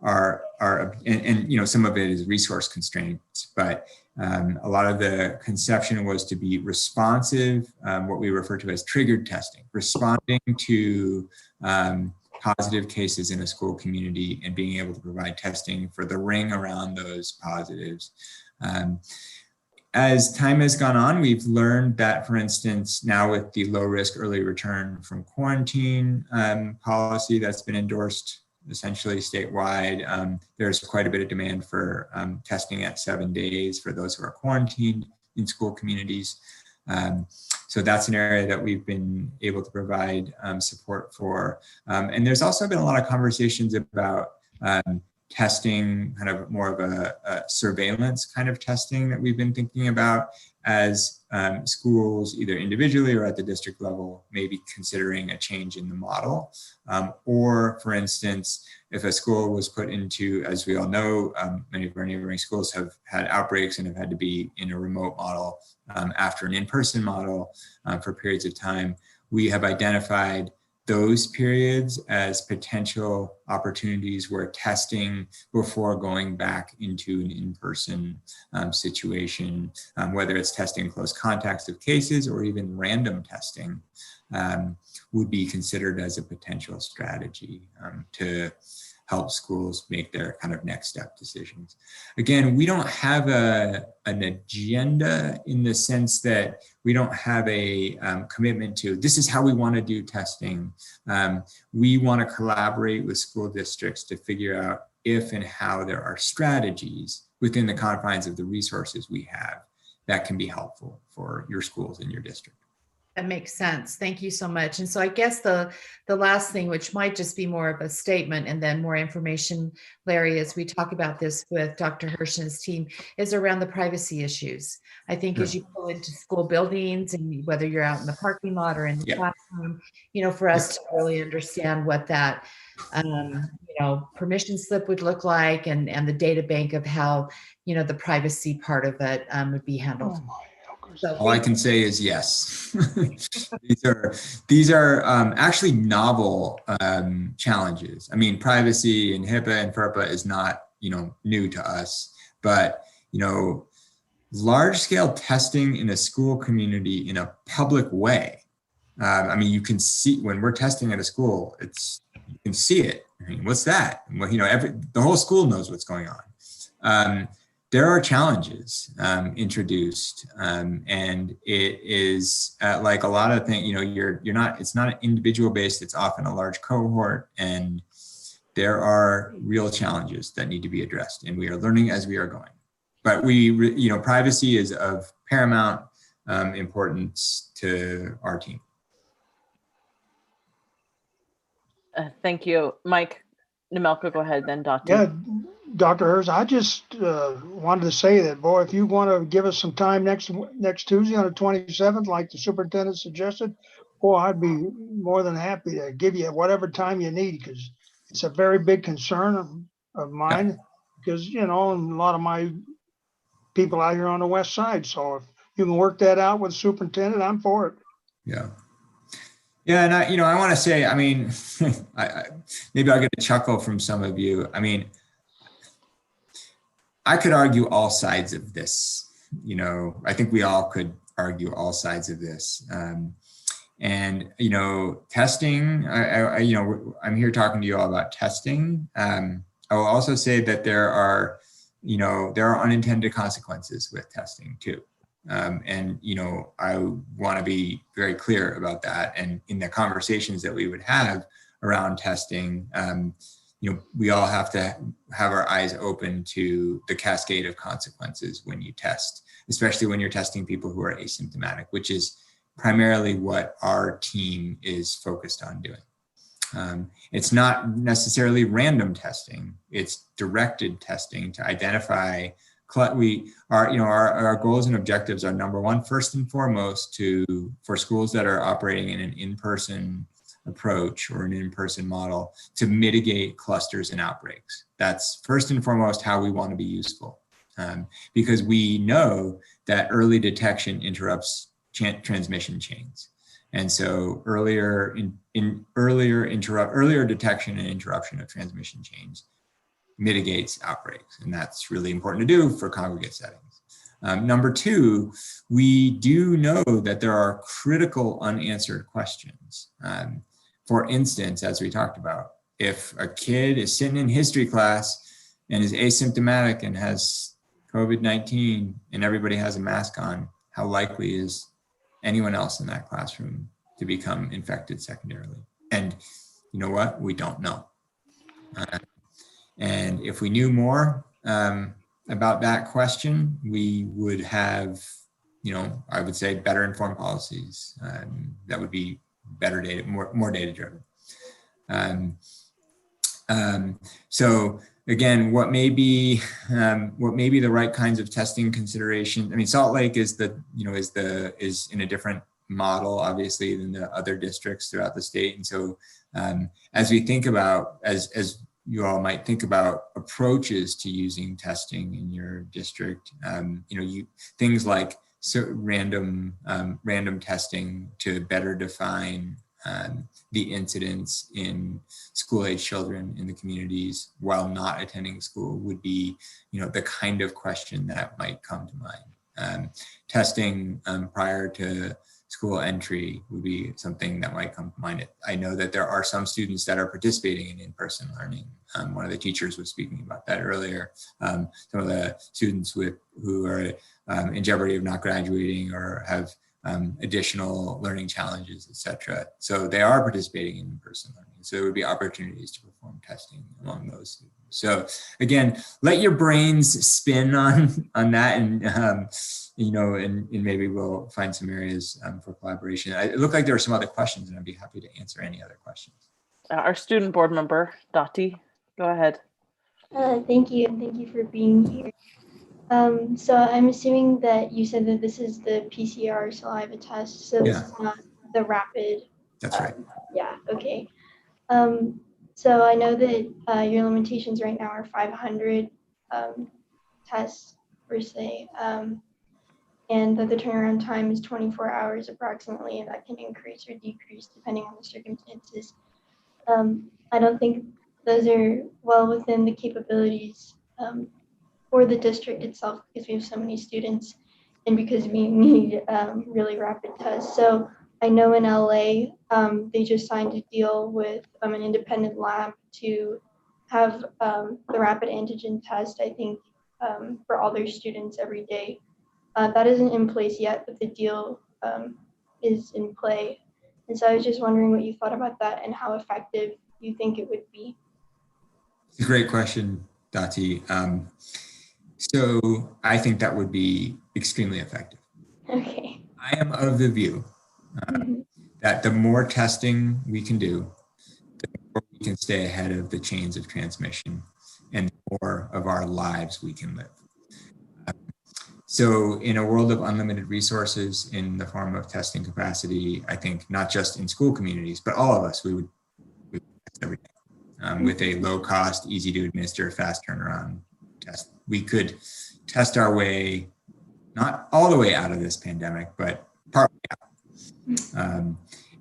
and you know, some of it is resource constraints, but a lot of the conception was to be responsive, what we refer to as triggered testing, responding to positive cases in a school community and being able to provide testing for the ring around those positives. As time has gone on, we've learned that, for instance, now with the low risk early return from quarantine policy that's been endorsed essentially statewide, there's quite a bit of demand for testing at 7 days for those who are quarantined in school communities. So that's an area that we've been able to provide support for. And there's also been a lot of conversations about testing, kind of more of a surveillance kind of testing that we've been thinking about as schools, either individually or at the district level, maybe considering a change in the model. Or, for instance, if a school was put into, as we all know, many of our neighboring schools have had outbreaks and have had to be in a remote model after an in-person model for periods of time, we have identified those periods as potential opportunities where testing before going back into an in-person situation, whether it's testing close contacts of cases or even random testing, would be considered as a potential strategy to help schools make their kind of next step decisions. Again, we don't have an agenda in the sense that we don't have a commitment to, this is how we want to do testing. We want to collaborate with school districts to figure out if and how there are strategies within the confines of the resources we have that can be helpful for your schools in your district. That makes sense. Thank you so much. And so I guess the last thing, which might just be more of a statement and then more information, Larry, as we talk about this with Dr. Hirsch and his team, is around the privacy issues. I think as you go into school buildings and whether you're out in the parking lot or in the classroom, you know, for us to really understand what that, you know, permission slip would look like and the data bank of how, you know, the privacy part of it would be handled. So all I can say is yes. these are actually novel challenges. I mean, privacy and HIPAA and FERPA is not, you know, new to us, but, you know, large scale testing in a school community in a public way. I mean, you can see when we're testing at a school, you can see it. I mean, what's that? Well, you know, the whole school knows what's going on. There are challenges introduced, and it is like a lot of things. You know, it's not individual based. It's often a large cohort, and there are real challenges that need to be addressed, and we are learning as we are going. But you know, privacy is of paramount importance to our team. Thank you, Mike. Nemelka, go ahead, then Dr. Yeah, Dr. Hirsch, I just wanted to say that, boy, if you want to give us some time next Tuesday on the 27th, like the superintendent suggested, boy, I'd be more than happy to give you whatever time you need, because it's a very big concern of mine, because, you know, and a lot of my people out here on the west side. So if you can work that out with the superintendent, I'm for it. Yeah. Yeah, and I want to say, I mean, maybe I'll get a chuckle from some of you. I mean, I could argue all sides of this. You know, I think we all could argue all sides of this. And you know, testing. You know, I'm here talking to you all about testing. I will also say that there are unintended consequences with testing too. And, you know, I want to be very clear about that. And in the conversations that we would have around testing, you know, we all have to have our eyes open to the cascade of consequences when you test, especially when you're testing people who are asymptomatic, which is primarily what our team is focused on doing. It's not necessarily random testing. It's directed testing to identify. Our goals and objectives are, number one, first and foremost, for schools that are operating in an in-person approach or an in-person model, to mitigate clusters and outbreaks. That's first and foremost how we want to be useful, because we know that early detection interrupts transmission chains. And so earlier detection and interruption of transmission chains mitigates outbreaks. And that's really important to do for congregate settings. Number two, we do know that there are critical unanswered questions. For instance, as we talked about, if a kid is sitting in history class and is asymptomatic and has COVID-19 and everybody has a mask on, how likely is anyone else in that classroom to become infected secondarily? And you know what? We don't know. And if we knew more about that question, we would have, I would say, better informed policies that would be better data, more data driven. So again, what may be the right kinds of testing consideration? I mean, Salt Lake is in a different model, obviously, than the other districts throughout the state. And so as we think about, as you all might think about approaches to using testing in your district, things like random testing to better define the incidence in school-age children in the communities while not attending school would be, the kind of question that might come to mind. Testing prior to school entry would be something that might come to mind. I know that there are some students that are participating in in-person learning. One of the teachers was speaking about that earlier. Some of the students who are in jeopardy of not graduating or have additional learning challenges, etc. So they are participating in in-person learning. So there would be opportunities to perform testing among those students. So again, let your brains spin on that, and and maybe we'll find some areas for collaboration. It looked like there were some other questions, and I'd be happy to answer any other questions. Our student board member, Dottie, go ahead. Thank you, and thank you for being here. So I'm assuming that you said that this is the PCR saliva test, so Yeah. this is not the rapid. That's right. Yeah, okay. So I know that your limitations right now are 500 tests per se, and that the turnaround time is 24 hours approximately, and that can increase or decrease depending on the circumstances. I don't think those are well within the capabilities for the district itself, because we have so many students and because we need really rapid tests. So I know in LA, they just signed a deal with an independent lab to have the rapid antigen test, I think, for all their students every day. That isn't in place yet, but the deal is in play. And so I was just wondering what you thought about that and how effective you think it would be. It's a great question, Dottie. So I think that would be extremely effective. Okay. I am of the view that the more testing we can do, the more we can stay ahead of the chains of transmission and the more of our lives we can live. So in a world of unlimited resources in the form of testing capacity, I think not just in school communities, but all of us, we would test every day with a low cost, easy to administer, fast turnaround test. We could test our way, not all the way out of this pandemic, but partly out.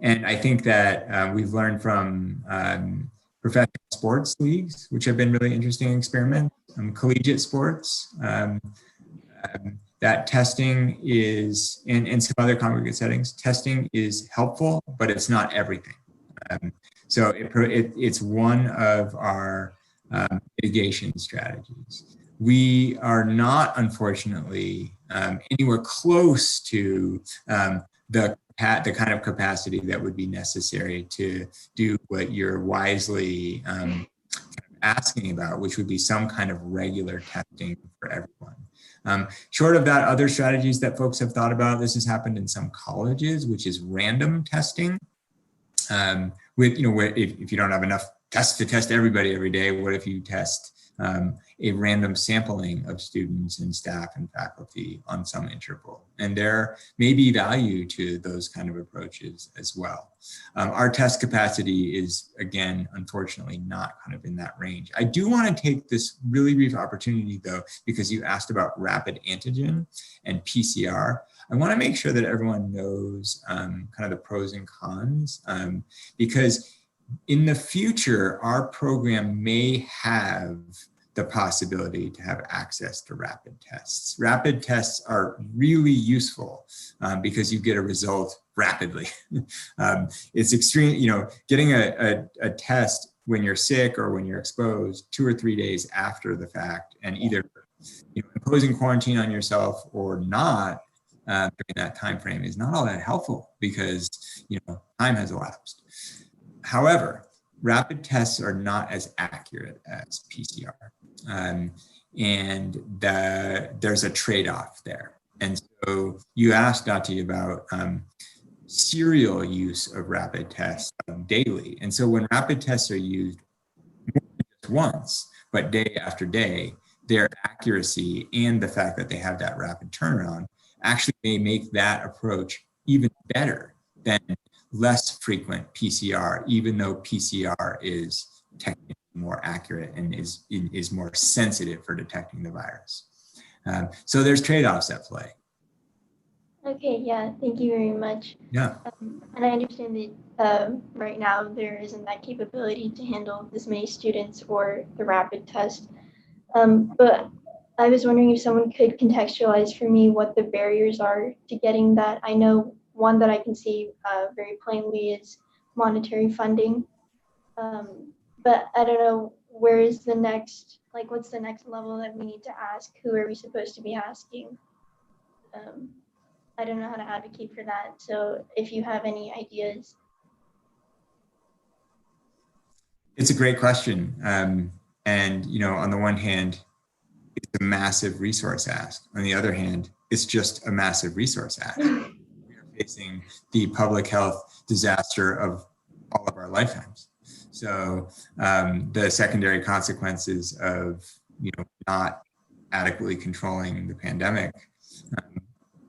And I think that we've learned from professional sports leagues, which have been really interesting experiments, collegiate sports, that testing is, in some other congregate settings, testing is helpful, but it's not everything. So it's one of our mitigation strategies. We are not, unfortunately, anywhere close to the kind of capacity that would be necessary to do what you're wisely asking about, which would be some kind of regular testing for everyone. Short of that, other strategies that folks have thought about, this has happened in some colleges, which is random testing. With, you know, where if you don't have enough tests to test everybody every day, what if you test a random sampling of students and staff and faculty on some interval? And there may be value to those kind of approaches as well. Our test capacity is, again, unfortunately not kind of in that range. I do want to take this really brief opportunity though, because you asked about rapid antigen and PCR. I want to make sure that everyone knows kind of the pros and cons, because in the future, our program may have the possibility to have access to rapid tests. Rapid tests are really useful because you get a result rapidly. It's extreme, you know, getting a test when you're sick or when you're exposed 2 or 3 days after the fact, and either, you know, imposing quarantine on yourself or not during that time frame is not all that helpful because, you know, time has elapsed. However, rapid tests are not as accurate as PCR. And there's a trade-off there. And so you asked, Dati, about serial use of rapid tests daily. And so when rapid tests are used more than just once, but day after day, their accuracy and the fact that they have that rapid turnaround actually may make that approach even better than less frequent PCR, even though PCR is technically more accurate and is more sensitive for detecting the virus. So there's trade-offs at play. Okay, yeah, thank you very much. Yeah. And I understand that right now there isn't that capability to handle this many students or the rapid test. But I was wondering if someone could contextualize for me what the barriers are to getting that. I know one that I can see very plainly is monetary funding. But I don't know, where is the next, like what's the next level that we need to ask? Who are we supposed to be asking? I don't know how to advocate for that. So if you have any ideas. It's a great question. And, you know, on the one hand, it's a massive resource ask. On the other hand, it's just a massive resource ask. We are facing the public health disaster of all of our lifetimes. So the secondary consequences of, you know, not adequately controlling the pandemic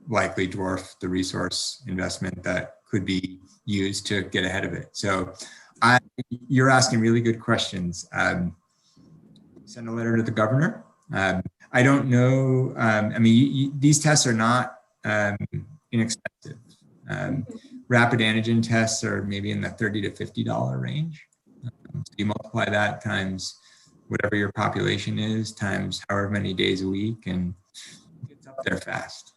likely dwarf the resource investment that could be used to get ahead of it. So you're asking really good questions. Send a letter to the governor. I don't know. I mean, these tests are not inexpensive. Rapid antigen tests are maybe in the $30 to $50 range. So you multiply that times whatever your population is, times however many days a week, and it gets up there fast.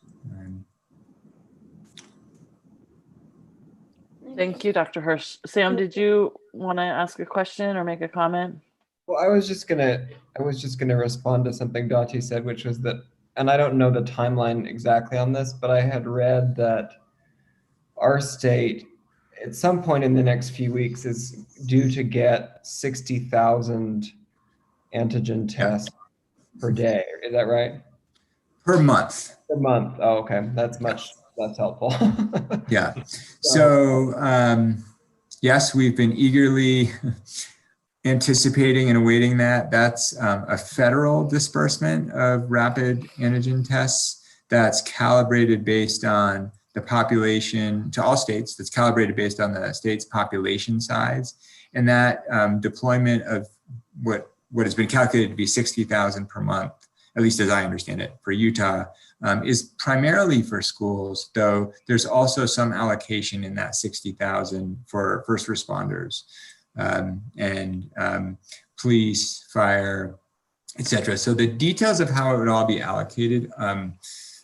Thank you, Dr. Hirsch. Sam, did you want to ask a question or make a comment? Well, I was just gonna respond to something Dati said, which was that, and I don't know the timeline exactly on this, but I had read that our state at some point in the next few weeks is due to get 60,000 antigen tests per day. Is that right? Per month. Per month. Oh, okay. That's helpful. Yeah. So yes, we've been eagerly anticipating and awaiting that. That's a federal disbursement of rapid antigen tests that's calibrated based on the population to all states. That's calibrated based on the state's population size, and that deployment of what has been calculated to be 60,000 per month, at least as I understand it, for Utah, is primarily for schools, though there's also some allocation in that 60,000 for first responders and police, fire, etc. So the details of how it would all be allocated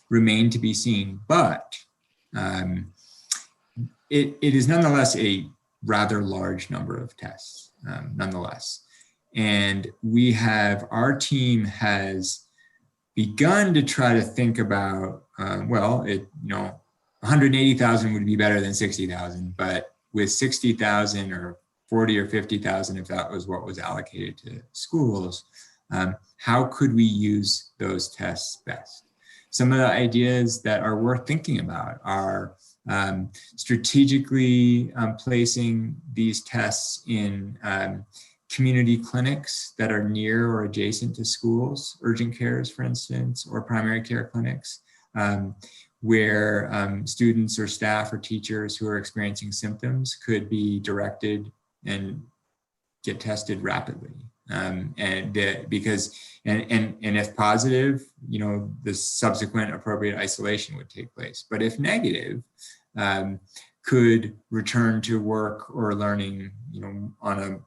remain to be seen, but it is nonetheless a rather large number of tests, nonetheless. And our team has begun to try to think about, 180,000 would be better than 60,000, but with 60,000 or 40 or 50,000, if that was what was allocated to schools, how could we use those tests best? Some of the ideas that are worth thinking about are strategically placing these tests in community clinics that are near or adjacent to schools, urgent cares, for instance, or primary care clinics, where students or staff or teachers who are experiencing symptoms could be directed and get tested rapidly. Because if positive, the subsequent appropriate isolation would take place. But if negative, could return to work or learning, on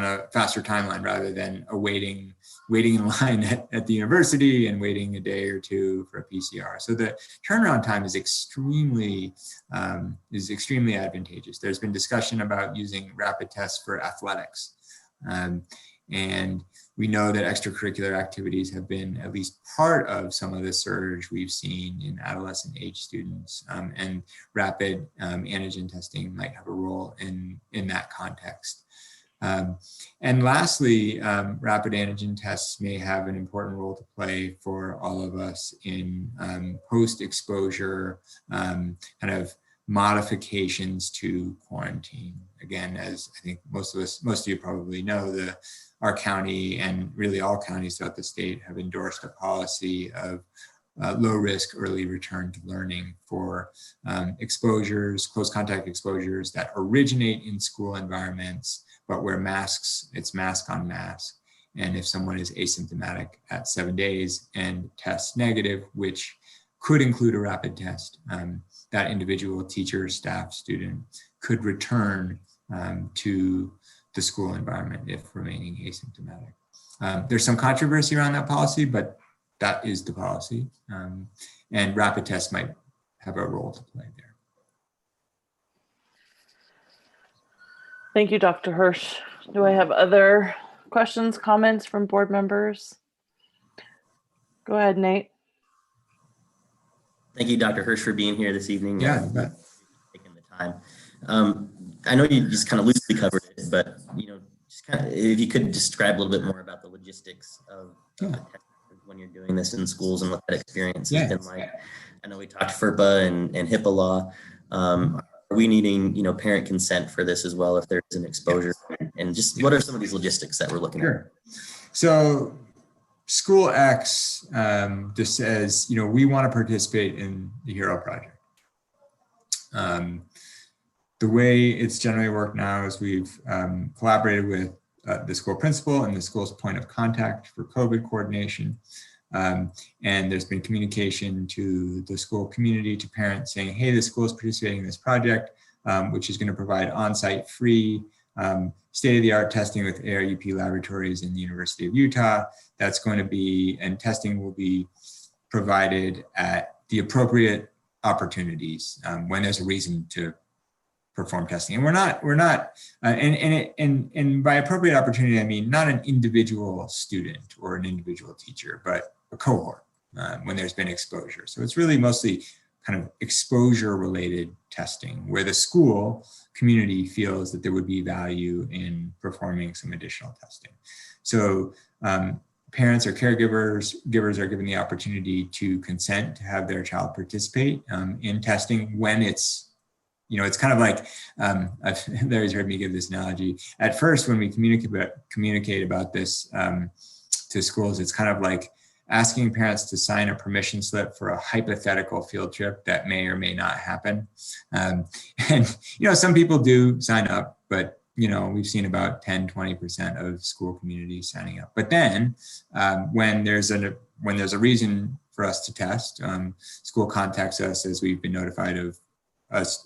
a faster timeline rather than waiting in line at the university and waiting a day or two for a PCR. So the turnaround time is extremely advantageous. There's been discussion about using rapid tests for athletics. And we know that extracurricular activities have been at least part of some of the surge we've seen in adolescent age students, and rapid antigen testing might have a role in that context. And lastly, rapid antigen tests may have an important role to play for all of us in post-exposure kind of modifications to quarantine. Again, as I think most of you probably know, our county and really all counties throughout the state have endorsed a policy of low risk early return to learning for exposures, close contact exposures that originate in school environments, but where it's mask on mask. And if someone is asymptomatic at 7 days and tests negative, which could include a rapid test, that individual teacher, staff, student could return to the school environment if remaining asymptomatic. There's some controversy around that policy, but that is the policy. And rapid tests might have a role to play there. Thank you, Dr. Hirsch. Do I have other questions, comments from board members? Go ahead, Nate. Thank you, Dr. Hirsch, for being here this evening. Yeah, taking the time. I know you just kind of loosely covered it, but just kind of if you could describe a little bit more about the logistics of the test when you're doing this in schools and what that experience has been like. I know we talked FERPA and HIPAA law. Are we needing parent consent for this as well if there's an exposure? And just what are some of these logistics that we're looking at? So School X just says, we want to participate in the HERO project. The way it's generally worked now is we've collaborated with the school principal and the school's point of contact for COVID coordination. And there's been communication to the school community, to parents saying, hey, the school is participating in this project, which is going to provide on-site free state-of-the-art testing with ARUP laboratories in the University of Utah. That's going to be, and testing will be provided at the appropriate opportunities when there's a reason to perform testing. And and by appropriate opportunity, I mean not an individual student or an individual teacher, but a cohort when there's been exposure. So it's really mostly kind of exposure related testing where the school community feels that there would be value in performing some additional testing. So parents or caregivers are given the opportunity to consent to have their child participate in testing when it's, it's kind of like, Larry's heard me give this analogy. At first, when we communicate about this to schools, it's kind of like asking parents to sign a permission slip for a hypothetical field trip that may or may not happen. And, some people do sign up, but we've seen about 10-20% of school communities signing up. But then when there's a reason for us to test, school contacts us as we've been notified of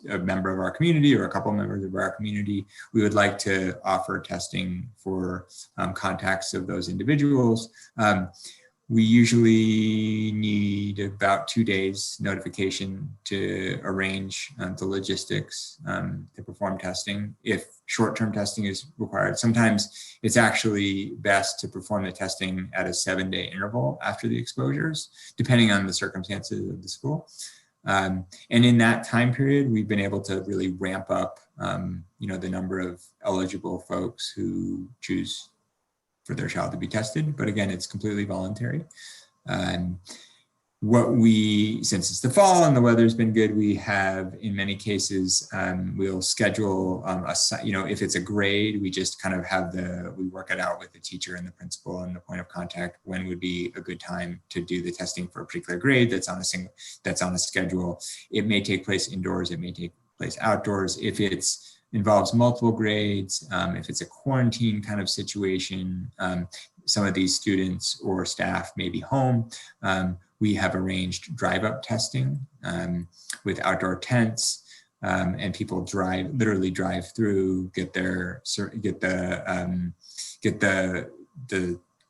a member of our community or a couple members of our community. We would like to offer testing for contacts of those individuals. We usually need about 2 days notification to arrange the logistics to perform testing if short-term testing is required. Sometimes it's actually best to perform the testing at a 7-day interval after the exposures, depending on the circumstances of the school. And in that time period, we've been able to really ramp up, the number of eligible folks who choose for their child to be tested. But again, it's completely voluntary. since it's the fall and the weather's been good, we have in many cases, we'll schedule if it's a grade, we just kind of we work it out with the teacher and the principal and the point of contact when would be a good time to do the testing for a particular grade that's on a schedule. It may take place indoors, it may take place outdoors. If it's involves multiple grades, if it's a quarantine kind of situation, some of these students or staff may be home. We have arranged drive-up testing with outdoor tents, and people literally drive through, get the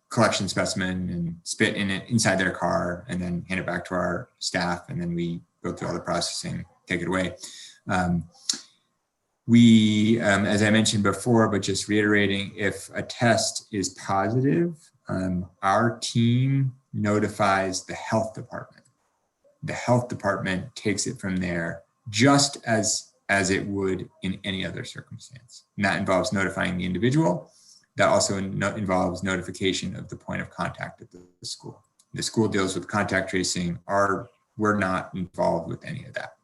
collection specimen and spit in it inside their car, and then hand it back to our staff, and then we go through all the processing, take it away. We, as I mentioned before, but just reiterating, if a test is positive, our team notifies the health department. The health department takes it from there, just as it would in any other circumstance. And that involves notifying the individual. That also involves notification of the point of contact at the school. The school deals with contact tracing. We're not involved with any of that.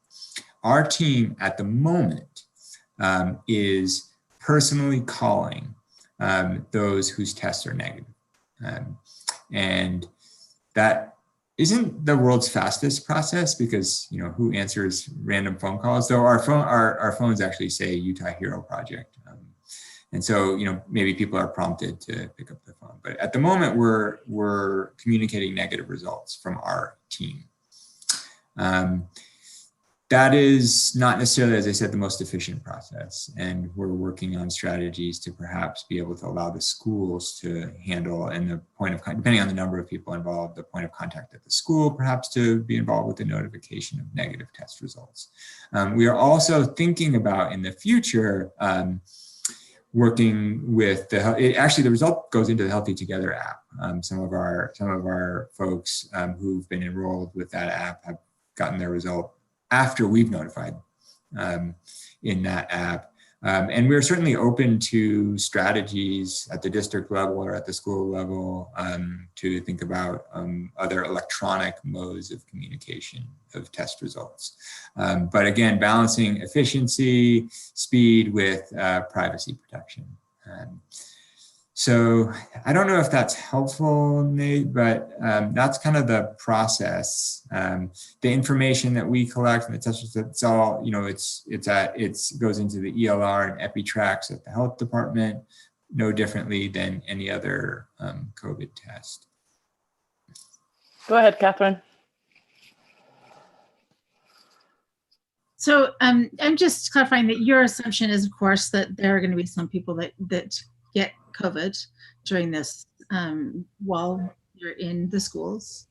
Our team at the moment is personally calling those whose tests are negative. And that isn't the world's fastest process because, who answers random phone calls? Though our phones actually say Utah Hero Project. And so, maybe people are prompted to pick up the phone. But at the moment, we're communicating negative results from our team. That is not necessarily, as I said, the most efficient process. And we're working on strategies to perhaps be able to allow the schools to handle, and the point of, depending on the number of people involved, the point of contact at the school, perhaps to be involved with the notification of negative test results. We are also thinking about in the future, working with actually the result goes into the Healthy Together app. Some of our folks who've been enrolled with that app have gotten their result after we've notified in that app. And we're certainly open to strategies at the district level or at the school level to think about other electronic modes of communication of test results. But again, balancing efficiency, speed with privacy protection. So I don't know if that's helpful, Nate, but that's kind of the process. The information that we collect and the test, it's all, it goes into the ELR and EpiTracks at the health department, no differently than any other COVID test. Go ahead, Catherine. So I'm just clarifying that your assumption is, of course, that there are going to be some people that get COVID during this while you're in the schools.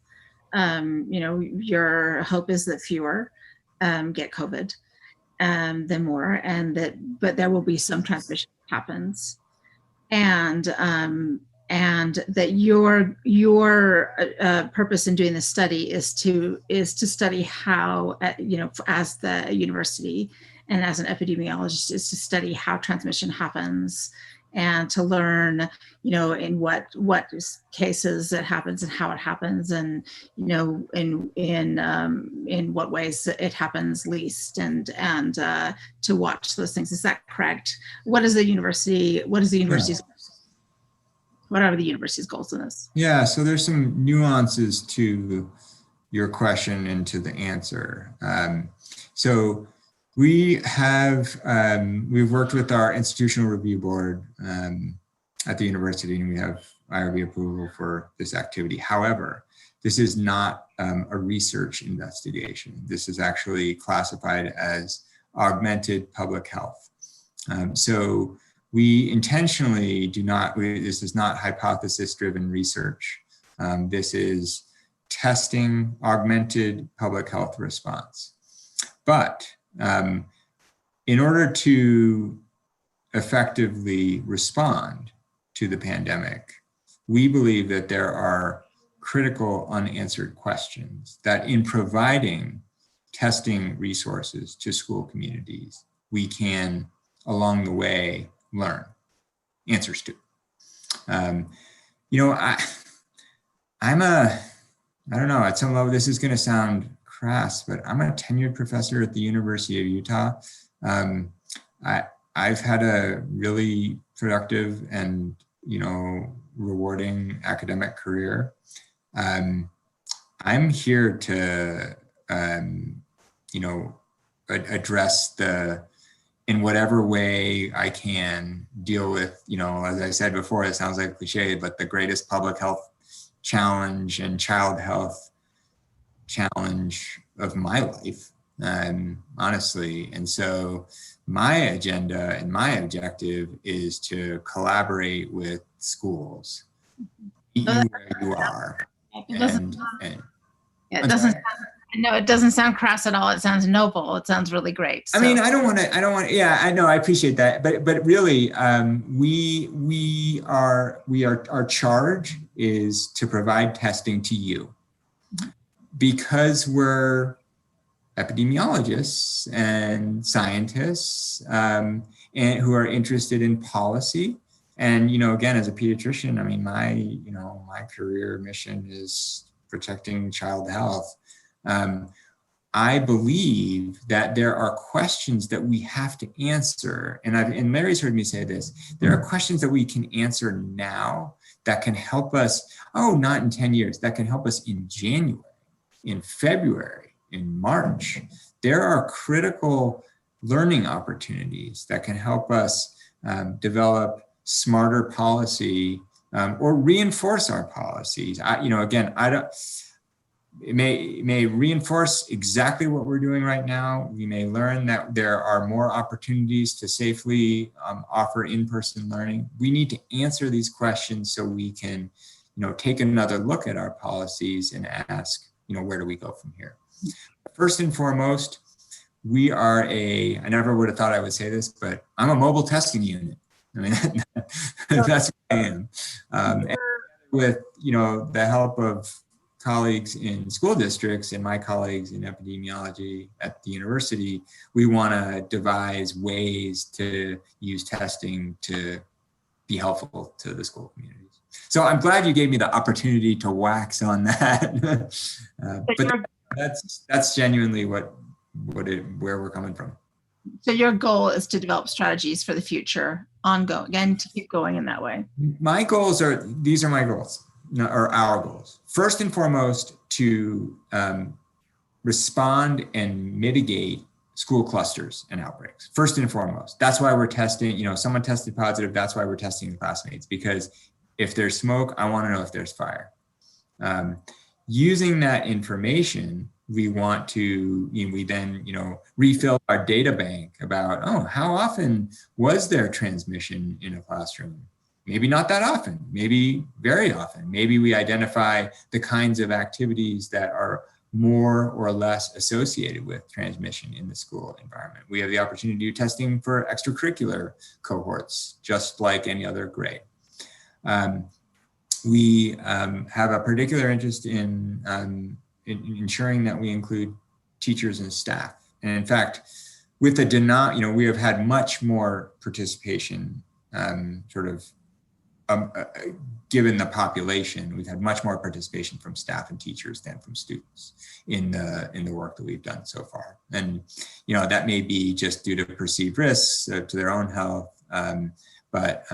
Your hope is that fewer get COVID than more, but there will be some transmission that happens, and that your purpose in doing this study is to study how, as the university and as an epidemiologist, is to study how transmission happens and to learn, in what cases it happens and how it happens, and in what ways it happens least, and to watch those things. Is that correct? What are the university's goals in this? Yeah, so there's some nuances to your question and to the answer. So we've worked with our institutional review board at the university, and we have IRB approval for this activity. However, this is not a research investigation. This is actually classified as augmented public health. So we intentionally this is not hypothesis-driven research. This is testing augmented public health response. But in order to effectively respond to the pandemic, we believe that there are critical unanswered questions that, in providing testing resources to school communities, we can, along the way, learn answers to. I'm I don't know, at some level, this is going to sound crass, but I'm a tenured professor at the University of Utah. I've had a really productive and, rewarding academic career. I'm here to, address in whatever way I can, deal with, as I said before, it sounds like cliche, but the greatest public health challenge and child health challenge of my life, honestly. And so my agenda and my objective is to collaborate with schools, meet you where you are. It doesn't sound crass at all. It sounds noble. It sounds really great. So. I mean, yeah, I know, I appreciate that. But really, our charge is to provide testing to you, because we're epidemiologists and scientists and who are interested in policy. And, again, as a pediatrician, I mean, my career mission is protecting child health. I believe that there are questions that we have to answer. And Larry's heard me say this, there are questions that we can answer now that can help us, not in 10 years, that can help us in January, in February, in March. There are critical learning opportunities that can help us develop smarter policy or reinforce our policies. It may reinforce exactly what we're doing right now. We may learn that there are more opportunities to safely offer in-person learning. We need to answer these questions so we can, take another look at our policies and ask, where do we go from here? First and foremost, we are I never would have thought I would say this, but I'm a mobile testing unit. I mean, that's what I am. And with, the help of colleagues in school districts and my colleagues in epidemiology at the university, we want to devise ways to use testing to be helpful to the school communities. So I'm glad you gave me the opportunity to wax on that. But that's genuinely where we're coming from. So your goal is to develop strategies for the future, ongoing, and to keep going in that way. My goals these are my goals. Or our goals. First and foremost, to respond and mitigate school clusters and outbreaks. First and foremost, that's why we're testing, someone tested positive, that's why we're testing classmates, because if there's smoke, I want to know if there's fire. Using that information, we want to, we then, refill our data bank about, how often was there transmission in a classroom? Maybe not that often, maybe very often. Maybe we identify the kinds of activities that are more or less associated with transmission in the school environment. We have the opportunity to do testing for extracurricular cohorts, just like any other grade. We have a particular interest in ensuring that we include teachers and staff. And in fact, with the we have had much more participation given the population, we've had much more participation from staff and teachers than from students in the work that we've done so far. And that may be just due to perceived risks to their own health, but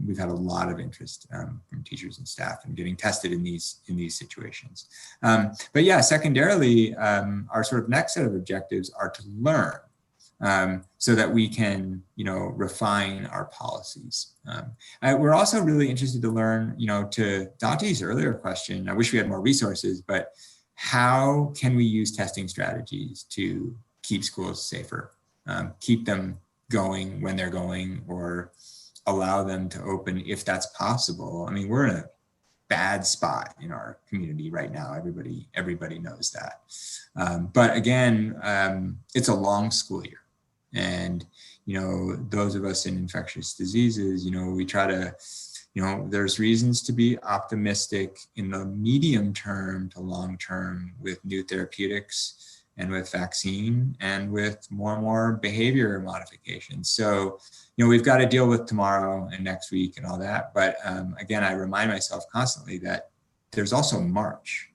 we've had a lot of interest from teachers and staff in getting tested in these situations. But yeah, secondarily, our sort of next set of objectives are to learn. So that we can, refine our policies. We're also really interested to learn, to Dante's earlier question, I wish we had more resources, but how can we use testing strategies to keep schools safer, keep them going when they're going, or allow them to open if that's possible? I mean, we're in a bad spot in our community right now. Everybody knows that. But again, it's a long school year. And, those of us in infectious diseases, we try to, there's reasons to be optimistic in the medium term to long term with new therapeutics and with vaccine and with more and more behavior modifications. So, we've got to deal with tomorrow and next week and all that. But again, I remind myself constantly that there's also March.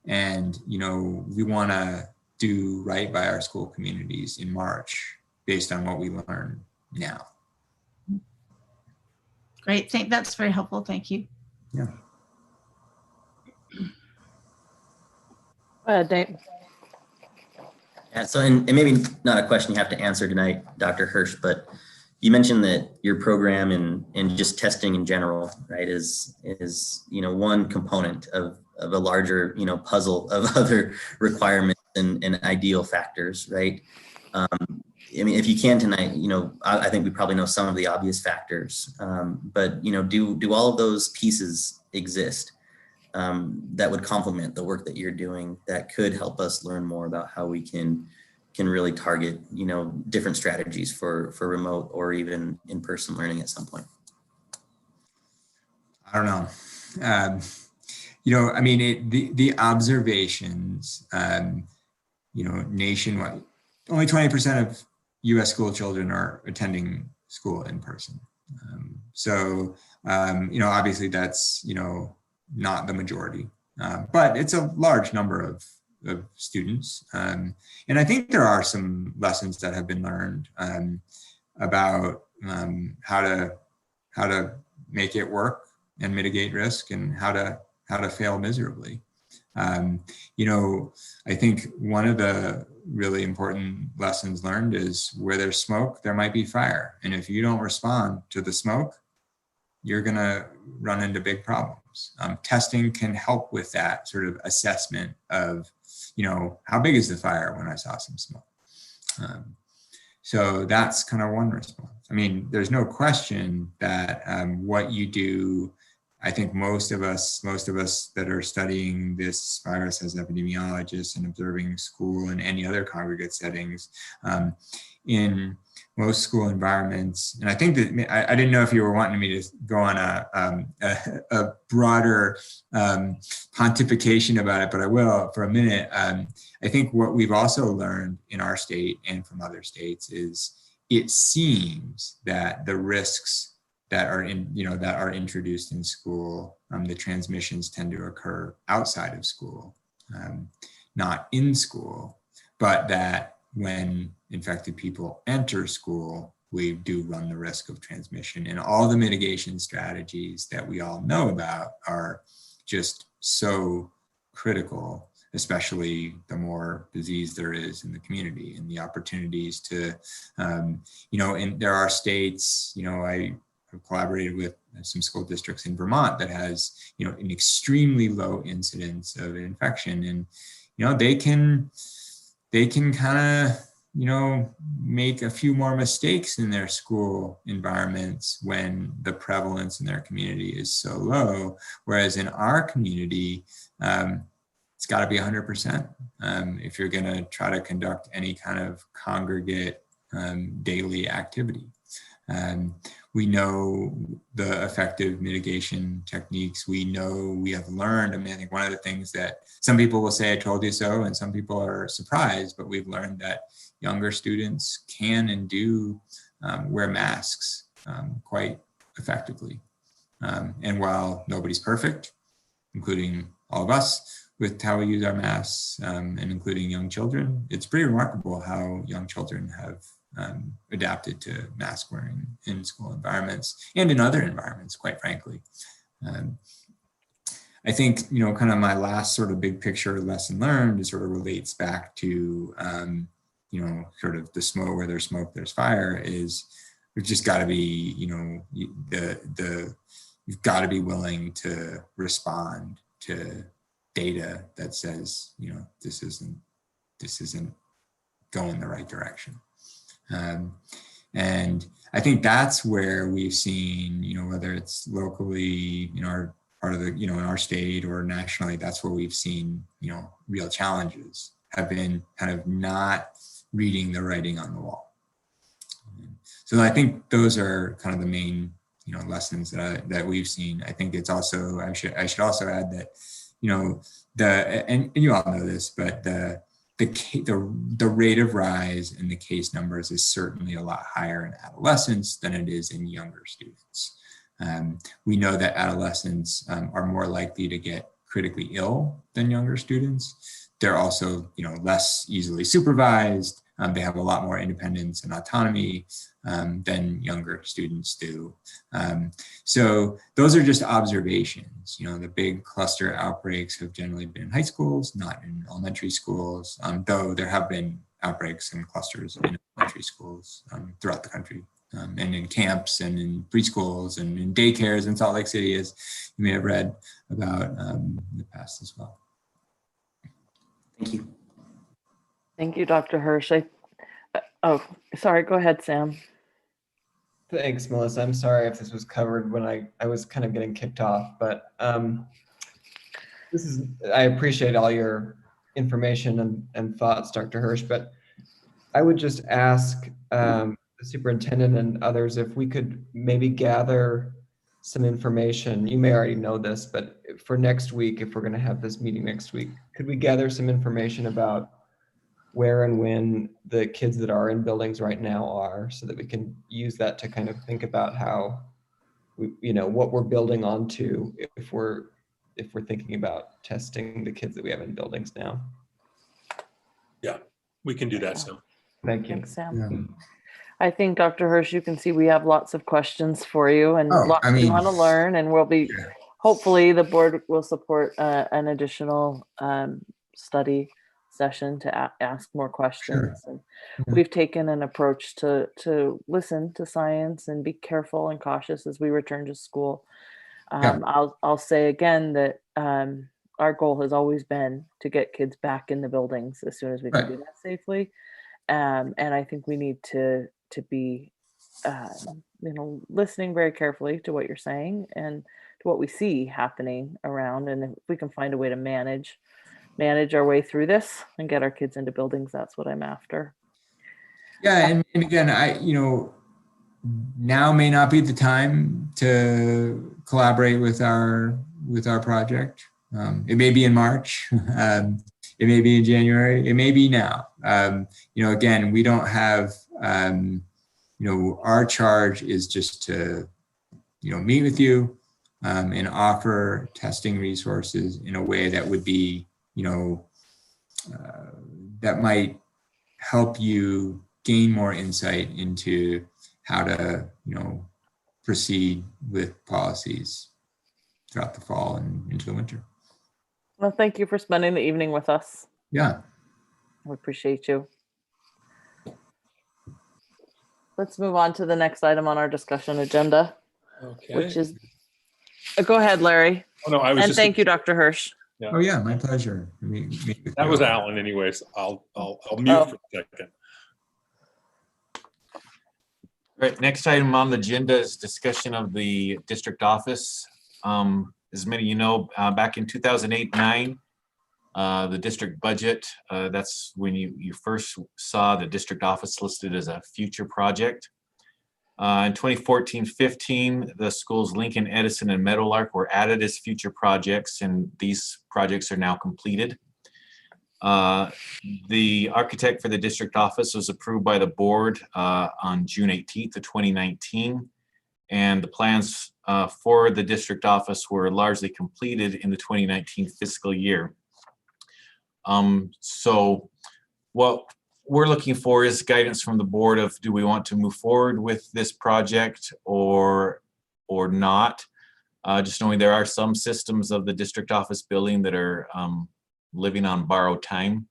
And, we want to do right by our school communities in March based on what we learn now. Great. That's very helpful. Thank you. Yeah. Dave. Yeah, so, and maybe not a question you have to answer tonight, Dr. Hirsch, but you mentioned that your program and just testing in general, right, is one component of a larger, puzzle of other requirements and ideal factors, right? I mean, if you can tonight, I think we probably know some of the obvious factors, but do all of those pieces exist that would complement the work that you're doing that could help us learn more about how we can really target, different strategies for remote or even in-person learning at some point? I don't know. I mean, the observations, nationwide, only 20% of U.S. school children are attending school in person. Obviously that's, not the majority, but it's a large number of students. And I think there are some lessons that have been learned about how to make it work and mitigate risk, and how to fail miserably. I think one of the really important lessons learned is where there's smoke, there might be fire. And if you don't respond to the smoke, you're going to run into big problems. Testing can help with that sort of assessment of, how big is the fire when I saw some smoke? So that's kind of one response. I mean, there's no question that what you do, I think most of us that are studying this virus as epidemiologists and observing school and any other congregate settings, in most school environments, and I think that I didn't know if you were wanting me to go on a broader pontification about it, but I will for a minute. I think what we've also learned in our state and from other states is it seems that the risks that are introduced in school, the transmissions tend to occur outside of school, not in school, but that when infected people enter school, we do run the risk of transmission. And all the mitigation strategies that we all know about are just so critical, especially the more disease there is in the community, and the opportunities to, and there are states, I have collaborated with some school districts in Vermont that has, an extremely low incidence of infection, and, they can kind of, make a few more mistakes in their school environments when the prevalence in their community is so low. Whereas in our community, it's got to be 100%. If you're going to try to conduct any kind of congregate daily activity. We know the effective mitigation techniques. We know we have learned. I mean, I think one of the things that some people will say, I told you so, and some people are surprised, but we've learned that younger students can and do wear masks quite effectively. And while nobody's perfect, including all of us, with how we use our masks and including young children, it's pretty remarkable how young children have adapted to mask wearing in school environments and in other environments, quite frankly. I think, kind of my last sort of big picture lesson learned is sort of relates back to, sort of the smoke, where there's smoke, there's fire, is we've just got to be, you've got to be willing to respond to data that says, this isn't going the right direction. And I think that's where we've seen, whether it's locally, our part of the, in our state or nationally, that's where we've seen, real challenges have been kind of not reading the writing on the wall. So I think those are kind of the main, lessons that we've seen. I think it's also, I should also add that, and you all know this, but the rate of rise in the case numbers is certainly a lot higher in adolescents than it is in younger students. We know that adolescents are more likely to get critically ill than younger students. They're also, less easily supervised. They have a lot more independence and autonomy than younger students do. So those are just observations. The big cluster outbreaks have generally been in high schools, not in elementary schools, though there have been outbreaks and clusters in elementary schools throughout the country, and in camps and in preschools and in daycares in Salt Lake City, as you may have read about in the past as well. Thank you. Thank you, Dr. Hirsch. Oh, sorry, go ahead, Sam. Thanks, Melissa. I'm sorry if this was covered when I was kind of getting kicked off, but I appreciate all your information and thoughts, Dr. Hirsch, but I would just ask the superintendent and others if we could maybe gather some information. You may already know this, but for next week, if we're going to have this meeting next week, could we gather some information about where and when the kids that are in buildings right now are, so that we can use that to kind of think about how what we're building onto if we're thinking about testing the kids that we have in buildings now. Yeah, we can do that, Sam. Thank you. Thanks, Sam. I think, Dr. Hirsch, you can see we have lots of questions for you and lots we want to learn, and we'll be, hopefully the board will support an additional study session to ask more questions. Sure. And we've taken an approach to listen to science and be careful and cautious as we return to school. I'll say again that our goal has always been to get kids back in the buildings as soon as we can do that safely. And I think we need to be listening very carefully to what you're saying and to what we see happening around. And if we can find a way to manage our way through this and get our kids into buildings, that's what I'm after. Yeah, and again, now may not be the time to collaborate with our project. It may be in March, it may be in January, it may be now. Again, we don't have, our charge is just to, meet with you and offer testing resources in a way that would be, that might help you gain more insight into how to, proceed with policies throughout the fall and into the winter. Well, thank you for spending the evening with us. Yeah. We appreciate you. Let's move on to the next item on our discussion agenda, which is, go ahead, Larry. Oh, no, I was and thank you, Dr. Hirsch. Yeah. Oh yeah, my pleasure. That was Alan anyways. I'll mute for a second. Right, next item on the agenda is discussion of the district office. As many of you know, back in 2008-9, the district budget, that's when you first saw the district office listed as a future project. In 2014-15, the schools Lincoln, Edison, and Meadowlark were added as future projects, and these projects are now completed. The architect for the district office was approved by the board on June 18th of 2019, and the plans for the district office were largely completed in the 2019 fiscal year. So what we're looking for is guidance from the board of, do we want to move forward with this project or not? Just knowing there are some systems of the district office building that are living on borrowed time.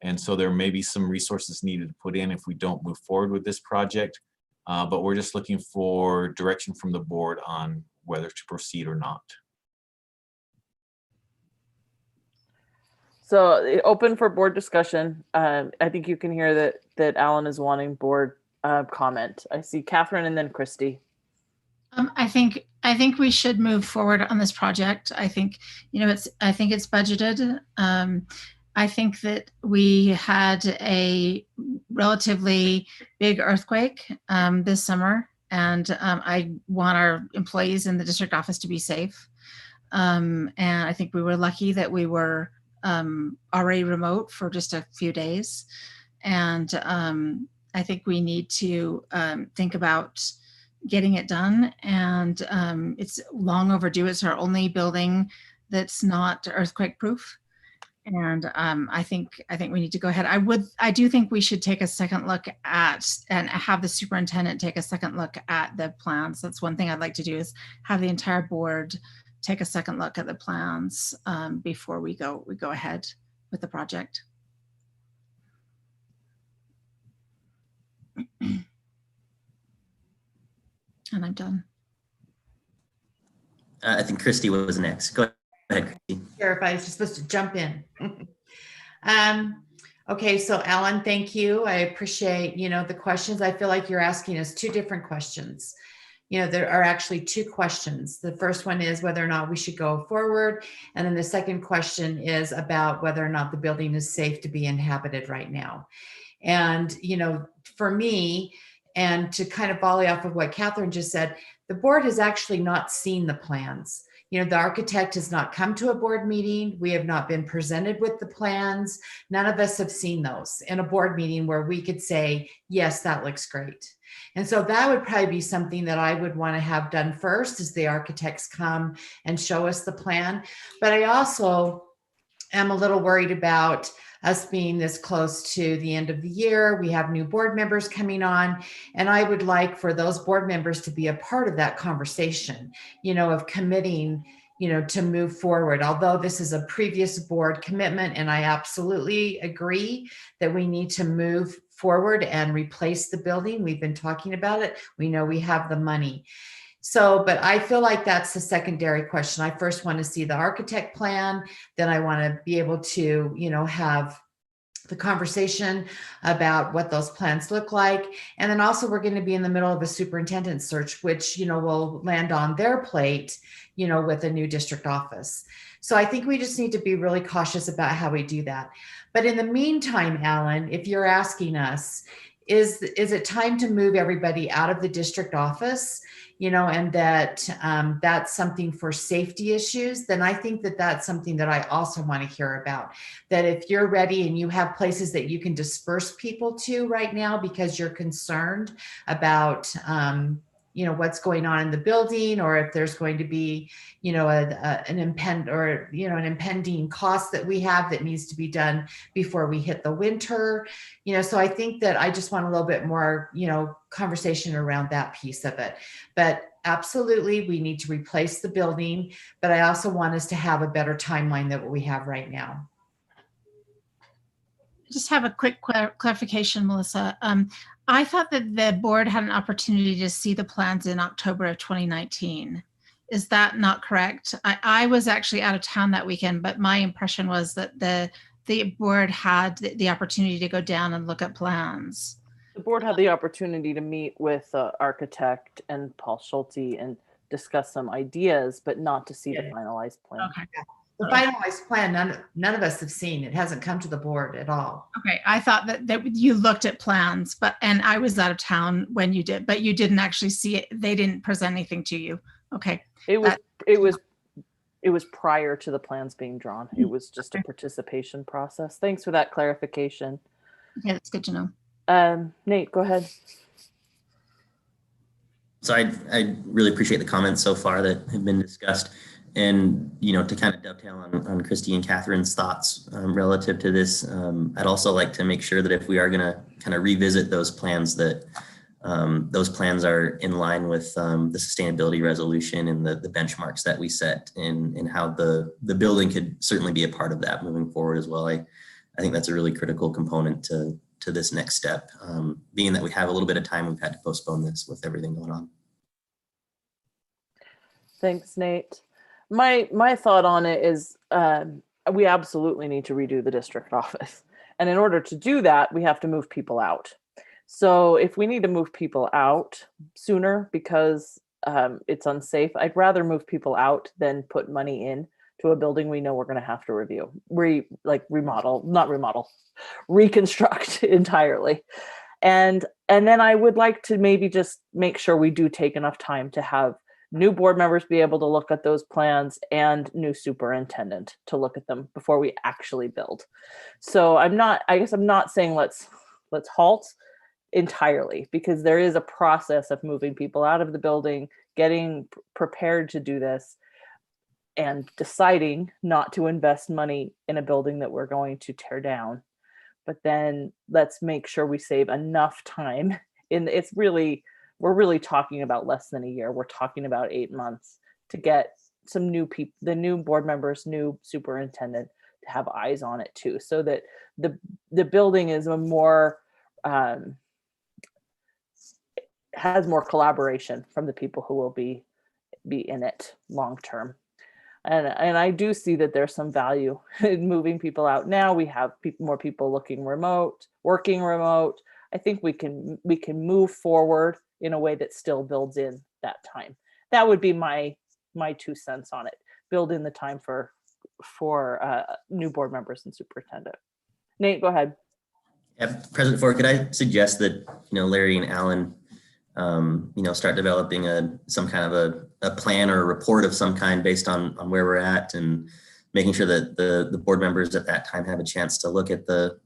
And so there may be some resources needed to put in if we don't move forward with this project. But we're just looking for direction from the board on whether to proceed or not. So open for board discussion. I think you can hear that Alan is wanting board comment. I see Catherine and then Christy. I think we should move forward on this project. I think I think it's budgeted. I think that we had a relatively big earthquake this summer, and I want our employees in the district office to be safe. And I think we were lucky that we were already remote for just a few days. And I think we need to think about getting it done. And it's long overdue. It's our only building that's not earthquake proof. And I think we need to go ahead. I do think we should take a second look at and have the superintendent take a second look at the plans. That's one thing I'd like to do, is have the entire board take a second look at the plans before we go ahead with the project. And I'm done. I think Christy was next. Go ahead, Christy. Sure, if I was supposed to jump in. Okay, so Alan, thank you. I appreciate, the questions. I feel like you're asking us two different questions. There are actually two questions. The first one is whether or not we should go forward. And then the second question is about whether or not the building is safe to be inhabited right now. And, for me, and to kind of volley off of what Catherine just said, the board has actually not seen the plans. The architect has not come to a board meeting. We have not been presented with the plans. None of us have seen those in a board meeting where we could say, yes, that looks great. And so that would probably be something that I would want to have done first, is the architects come and show us the plan. But I also am a little worried about us being this close to the end of the year. We have new board members coming on, and I would like for those board members to be a part of that conversation, of committing, to move forward. Although this is a previous board commitment, and I absolutely agree that we need to move forward and replace the building. We've been talking about it. We know we have the money. So, but I feel like that's the secondary question. I first want to see the architect plan, then I want to be able to, have the conversation about what those plans look like. And then also we're going to be in the middle of a superintendent search, which, will land on their plate, with a new district office. So I think we just need to be really cautious about how we do that. But in the meantime, Alan, if you're asking us, is it time to move everybody out of the district office? And that that's something for safety issues, then I think that that's something that I also want to hear about. That if you're ready and you have places that you can disperse people to right now because you're concerned about, what's going on in the building, or if there's going to be, an impending cost that we have that needs to be done before we hit the winter. So I think that I just want a little bit more, conversation around that piece of it. But absolutely, we need to replace the building, but I also want us to have a better timeline than what we have right now. Just have a quick clarification, Melissa. I thought that the board had an opportunity to see the plans in October of 2019. Is that not correct? I was actually out of town that weekend, but my impression was that the board had the opportunity to go down and look at plans. The board had the opportunity to meet with the architect and Paul Schulte and discuss some ideas, but not to see the finalized plan. Okay. The finalized plan, none of us have seen. It hasn't come to the board at all. Okay, I thought that you looked at plans, and I was out of town when you did, but you didn't actually see it. They didn't present anything to you. Okay. It was prior to the plans being drawn. It was just a participation process. Thanks for that clarification. Okay, that's good to know. Nate, go ahead. So I really appreciate the comments so far that have been discussed. And, to kind of dovetail on Christy and Catherine's thoughts relative to this, I'd also like to make sure that if we are going to kind of revisit those plans, that those plans are in line with the sustainability resolution and the benchmarks that we set, and how the building could certainly be a part of that moving forward as well. I think that's a really critical component to this next step, being that we have a little bit of time. We've had to postpone this with everything going on. Thanks, Nate. My thought on it is we absolutely need to redo the district office. And in order to do that, we have to move people out. So if we need to move people out sooner because it's unsafe, I'd rather move people out than put money in to a building we know we're going to have to reconstruct entirely. And then I would like to maybe just make sure we do take enough time to have new board members be able to look at those plans and new superintendent to look at them before we actually build. So I guess I'm not saying let's halt entirely, because there is a process of moving people out of the building, getting prepared to do this. and deciding not to invest money in a building that we're going to tear down. But then let's make sure we save enough time. We're really talking about less than a year. We're talking about 8 months to get some new people, the new board members, new superintendent, to have eyes on it too, so that the building is a more has more collaboration from the people who will be in it long term. And I do see that there's some value in moving people out. Now we have more people working remote. I think we can move forward in a way that still builds in that time. That would be my 2 cents on it. Build in the time for new board members and superintendent. Nate, go ahead. Yeah, President Ford, could I suggest that Larry and Alan start developing some kind of a plan or a report of some kind based on where we're at, and making sure that the board members at that time have a chance to look at the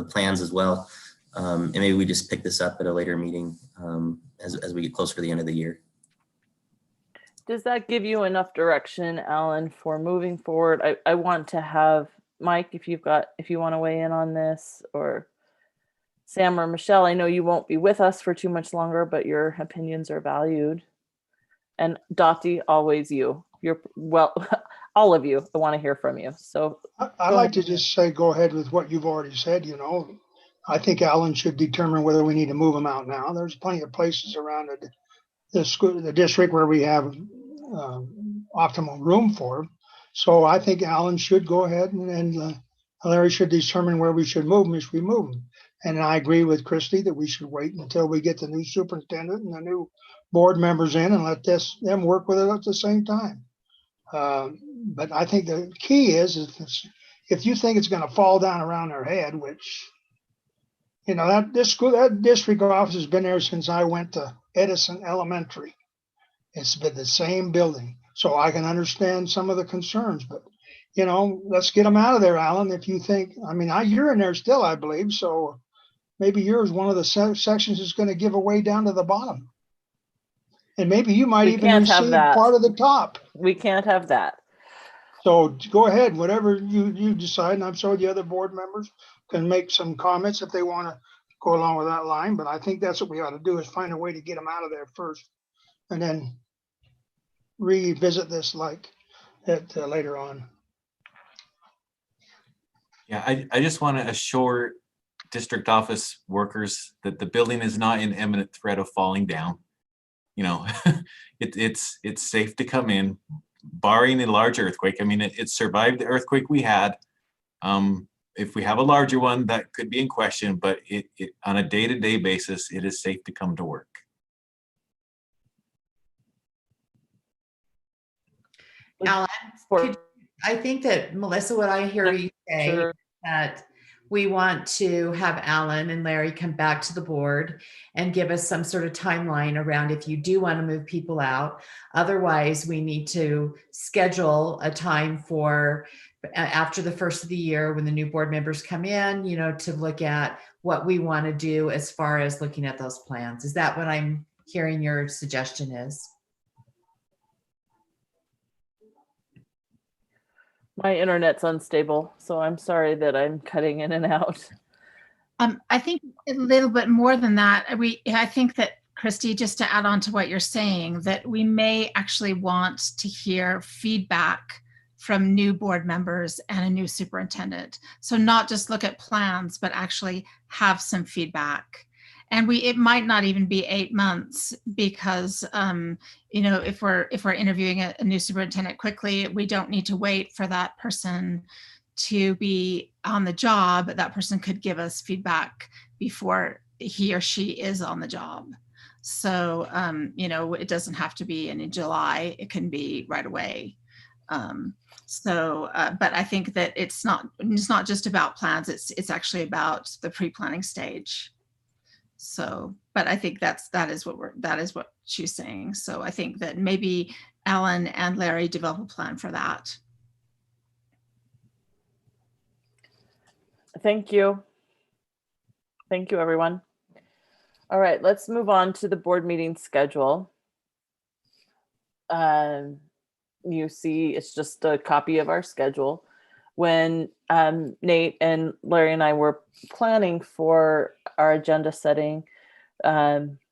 plans as well. And maybe we just pick this up at a later meeting as we get closer to the end of the year. Does that give you enough direction, Alan, for moving forward? I want to have Mike, if you want to weigh in on this, or Sam or Michelle. I know you won't be with us for too much longer, but your opinions are valued. And Dottie, always you. All of you. I want to hear from you. So I'd like to just say, go ahead with what you've already said. I think Alan should determine whether we need to move them out now. There's plenty of places around the district where we have optimal room for them. So I think Alan should go ahead and Larry should determine where we should move them if we move them. And I agree with Christy that we should wait until we get the new superintendent and the new board members in and let them work with it at the same time. But I think the key is if you think it's going to fall down around their head, which, that district office has been there since I went to Edison Elementary. It's been the same building. So I can understand some of the concerns, but let's get them out of there, Alan. If you think, you're in there still, I believe. So maybe yours, one of the sections is going to give away down to the bottom. And maybe you might even receive part of the top. We can't have that. So go ahead, whatever you decide. And I'm sure the other board members can make some comments if they want to go along with that line. But I think that's what we ought to do, is find a way to get them out of there first, and then revisit this later on. Yeah, I just want to assure district office workers that the building is not in imminent threat of falling down. It's safe to come in, barring a large earthquake. It survived the earthquake we had. If we have a larger one, that could be in question, but it on a day-to-day basis, it is safe to come to work. Alan, I think that, Melissa, what I hear you say, that we want to have Alan and Larry come back to the board and give us some sort of timeline around if you do want to move people out. Otherwise, we need to schedule a time for after the first of the year when the new board members come in, to look at what we want to do as far as looking at those plans. Is that what I'm hearing your suggestion is? My internet's unstable, so I'm sorry that I'm cutting in and out. I think a little bit more than that. I think that, Christy, just to add on to what you're saying, that we may actually want to hear feedback from new board members and a new superintendent. So not just look at plans, but actually have some feedback. And it might not even be 8 months, because if we're interviewing a new superintendent quickly, we don't need to wait for that person to be on the job. That person could give us feedback before he or she is on the job. So it doesn't have to be in July. It can be right away. But I think that it's not just about plans. It's actually about the pre-planning stage. So, but I think that is what she's saying. So I think that maybe Alan and Larry develop a plan for that. Thank you. Thank you, everyone. All right, let's move on to the board meeting schedule. you see, it's just a copy of our schedule. When Nate and Larry and I were planning for our agenda setting,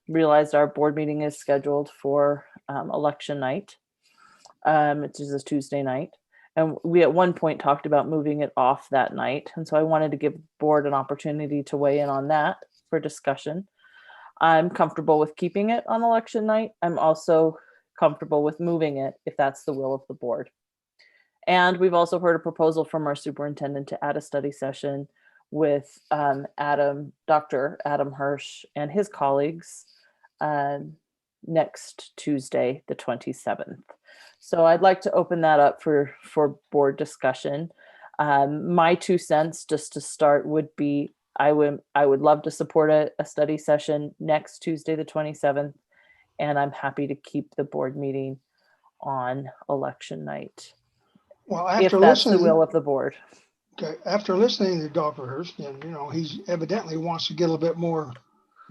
realized our board meeting is scheduled for election night, which is a Tuesday night. And we at one point talked about moving it off that night. And so I wanted to give the board an opportunity to weigh in on that for discussion. I'm comfortable with keeping it on election night. I'm also comfortable with moving it if that's the will of the board. And we've also heard a proposal from our superintendent to add a study session with Dr. Adam Hirsch and his colleagues next Tuesday, the 27th. So I'd like to open that up for board discussion. My 2 cents just to start would be, I would love to support a study session next Tuesday, the 27th, and I'm happy to keep the board meeting on election night. Well, if that's the will of the board. Okay, after listening to Dr. Hurst, and he's evidently wants to get a little bit more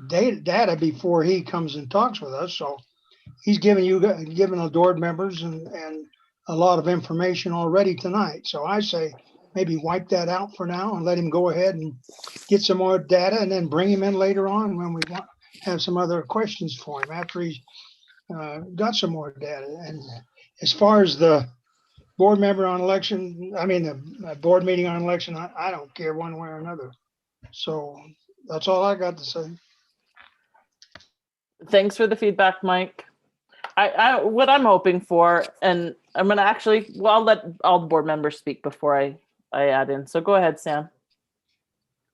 data before he comes and talks with us. So he's giving the board members and a lot of information already tonight. So I say maybe wipe that out for now and let him go ahead and get some more data, and then bring him in later on when we have some other questions for him after he's got some more data. And as far as the board member on election, the board meeting on election, I don't care one way or another. So that's all I got to say. Thanks for the feedback, Mike. What I'm hoping for, and I'm going to I'll let all the board members speak before I add in. So go ahead, Sam.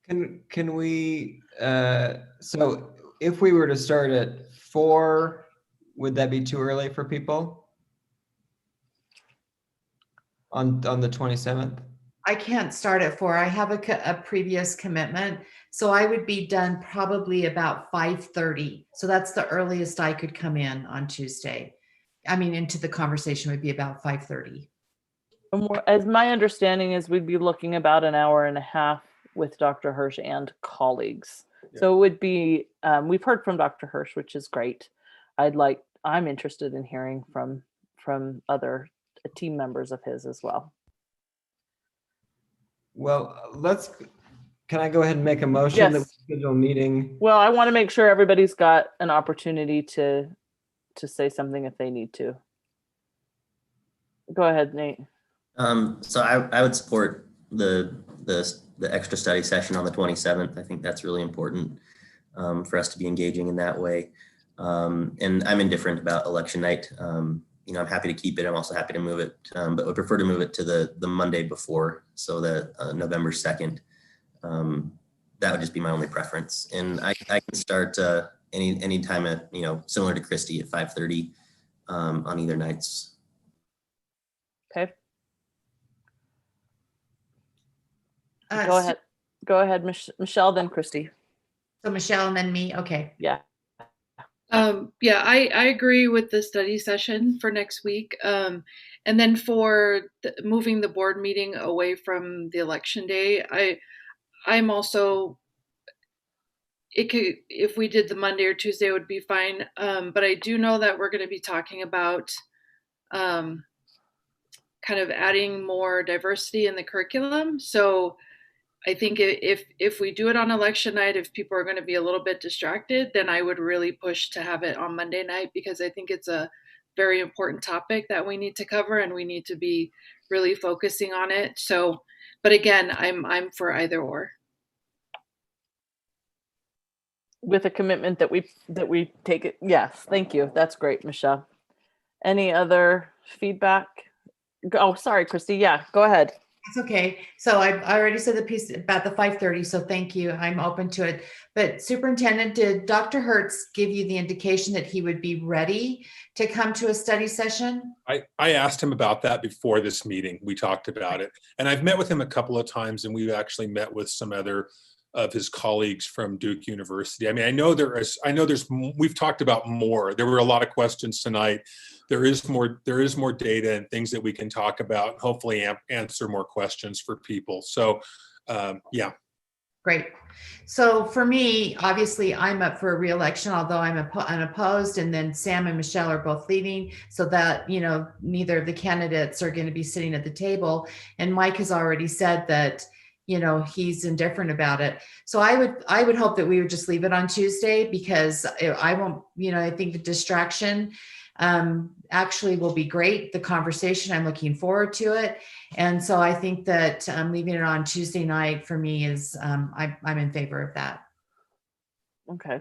Can we, so if we were to start at 4, would that be too early for people on the 27th? I can't start at 4. I have a previous commitment. So I would be done probably about 5:30. So that's the earliest I could come in on Tuesday. Into the conversation would be about 5:30. As my understanding is, we'd be looking about an hour and a half with Dr. Hirsch and colleagues. Yeah. So it would be, we've heard from Dr. Hirsch, which is great. I'm interested in hearing from other team members of his as well. Well, can I go ahead and make a motion? Yes. That we schedule a meeting? Well, I want to make sure everybody's got an opportunity to say something if they need to. Go ahead, Nate. So I would support the extra study session on the 27th. I think that's really important for us to be engaging in that way. And I'm indifferent about election night. I'm happy to keep it. I'm also happy to move it, but would prefer to move it to the Monday before, so the November 2nd. That would just be my only preference. And I can start any time at, similar to Christy at 5:30 on either nights. Okay. Go ahead, Michelle, then Christy. So Michelle and then me. Okay. Yeah. I agree with the study session for next week. And then for moving the board meeting away from the election day, I'm also, if we did the Monday or Tuesday, it would be fine. But I do know that we're going to be talking about kind of adding more diversity in the curriculum. So I think if we do it on election night, if people are going to be a little bit distracted, then I would really push to have it on Monday night, because I think it's a very important topic that we need to cover and we need to be really focusing on it. So, but again, I'm for either or. With a commitment that we take it. Yes, thank you. That's great, Michelle. Any other feedback? Oh, sorry, Christy. Yeah, go ahead. It's okay. So I already said the piece about the 5:30. So thank you. I'm open to it. But Superintendent, did Dr. Hertz give you the indication that he would be ready to come to a study session? I asked him about that before this meeting. We talked about it, and I've met with him a couple of times, and we've actually met with some other of his colleagues from Duke University. I know we've talked about more. There were a lot of questions tonight. There is more data and things that we can talk about, and hopefully answer more questions for people. So yeah. Great. So for me, obviously, I'm up for a re-election, although I'm unopposed, and then Sam and Michelle are both leaving, so that, you know, neither of the candidates are going to be sitting at the table. And Mike has already said that, you know, he's indifferent about it. So I would hope that we would just leave it on Tuesday, because I won't, you know, I think the distraction actually will be great. The conversation, I'm looking forward to it. And so I think that leaving it on Tuesday night for me is, I'm in favor of that. Okay.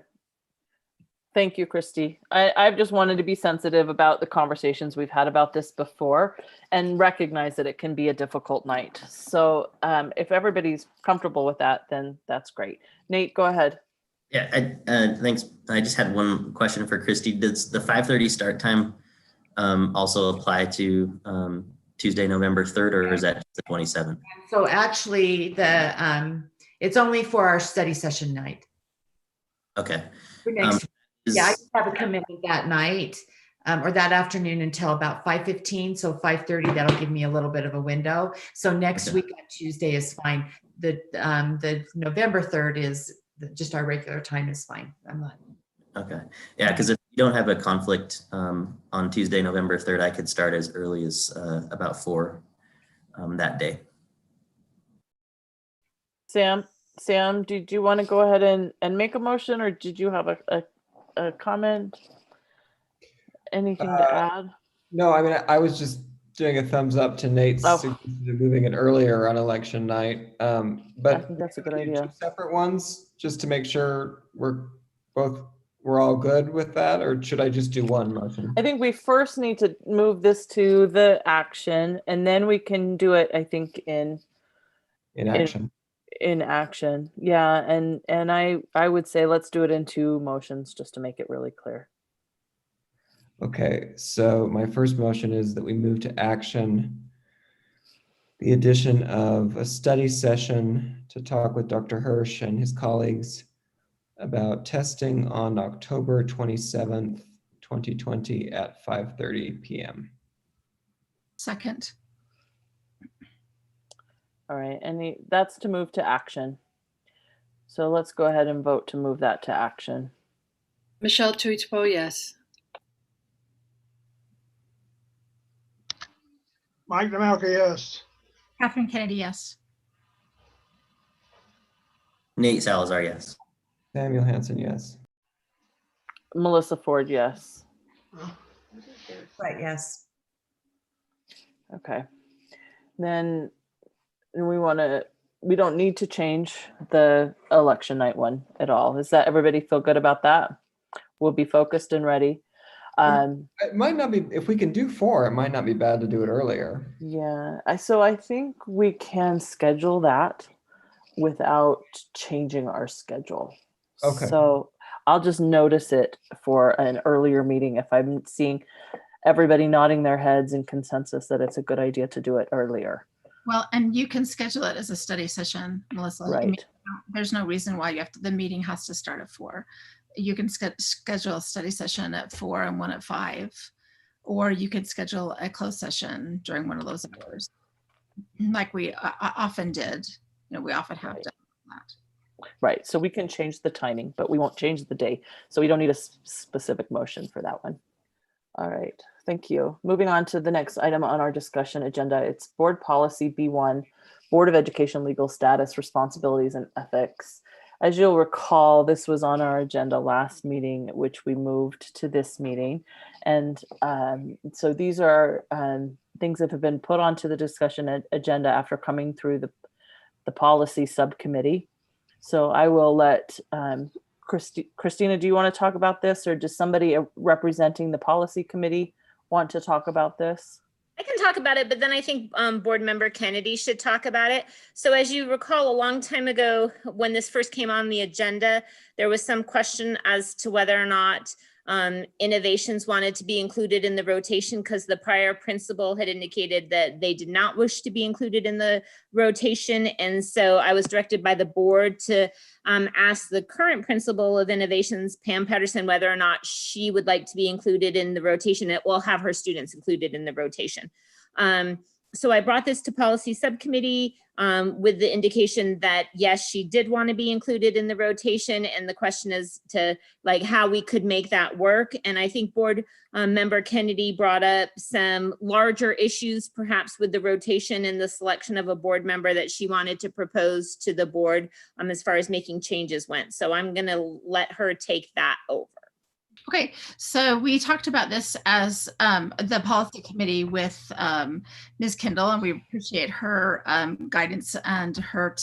Thank you, Christy. I've just wanted to be sensitive about the conversations we've had about this before and recognize that it can be a difficult night. So if everybody's comfortable with that, then that's great. Nate, go ahead. Yeah, thanks. I just had one question for Christy. Does the 5:30 start time also apply to Tuesday, November 3rd, or is that the 27th? So actually, it's only for our study session night. Okay. Yeah, I just have a commitment that night or that afternoon until about 5:15. So 5:30, that'll give me a little bit of a window. So next week on Tuesday is fine. The November 3rd is just our regular time is fine. I'm not. Okay. Yeah, because if you don't have a conflict on Tuesday, November 3rd, I could start as early as about 4 that day. Sam, did you want to go ahead and make a motion, or did you have a comment? Anything to add? No, I mean, I was just doing a thumbs up to Nate's suggestion of moving it earlier on election night. But I think that's a good idea. 2 separate ones, just to make sure we're all good with that, or should I just do one motion? I think we first need to move this to the action, and then we can do it, I think, in action. In action. Yeah. And I would say let's do it in 2 motions just to make it really clear. Okay, so my first motion is that we move to action the addition of a study session to talk with Dr. Hirsch and his colleagues about testing on October 27th, 2020 at 5:30 p.m. Second. All right, that's to move to action. So let's go ahead and vote to move that to action. Michelle Tuitpo, yes. Mike DeMalca, yes. Catherine Kennedy, yes. Nate Salazar, yes. Samuel Hansen, yes. Melissa Ford, yes. Right, yes. Okay. Then we don't need to change the election night one at all. Is that everybody feel good about that? We'll be focused and ready. It might not be, if we can do 4, it might not be bad to do it earlier. Yeah, so I think we can schedule that without changing our schedule. Okay. So I'll just notice it for an earlier meeting if I'm seeing everybody nodding their heads in consensus that it's a good idea to do it earlier. Well, and you can schedule it as a study session, Melissa. Right. I mean, there's no reason why the meeting has to start at 4. You can schedule a study session at 4 and one at 5, or you could schedule a closed session during one of those hours, like we often did. You know, we often have done that. Right. So we can change the timing, but we won't change the day. So we don't need a specific motion for that one. All right. Thank you. Moving on to the next item on our discussion agenda. It's Board Policy B1, Board of Education Legal Status, Responsibilities, and Ethics. As you'll recall, this was on our agenda last meeting, which we moved to this meeting. And so these are things that have been put onto the discussion agenda after coming through the policy subcommittee. So I will let Christina, do you want to talk about this, or does somebody representing the policy committee want to talk about this? I can talk about it, but then I think Board Member Kennedy should talk about it. So as you recall, a long time ago, when this first came on the agenda, there was some question as to whether or not innovations wanted to be included in the rotation, because the prior principal had indicated that they did not wish to be included in the rotation. And so I was directed by the board to ask the current principal of innovations, Pam Patterson, whether or not she would like to be included in the rotation. It will have her students included in the rotation. So I brought this to policy subcommittee with the indication that, yes, she did want to be included in the rotation. And the question is to like how we could make that work. And I think board member Kennedy brought up some larger issues, perhaps with the rotation and the selection of a board member that she wanted to propose to the board as far as making changes went. So I'm going to let her take that over. Okay, so we talked about this as the policy committee with Ms. Kendall, and we appreciate her guidance and her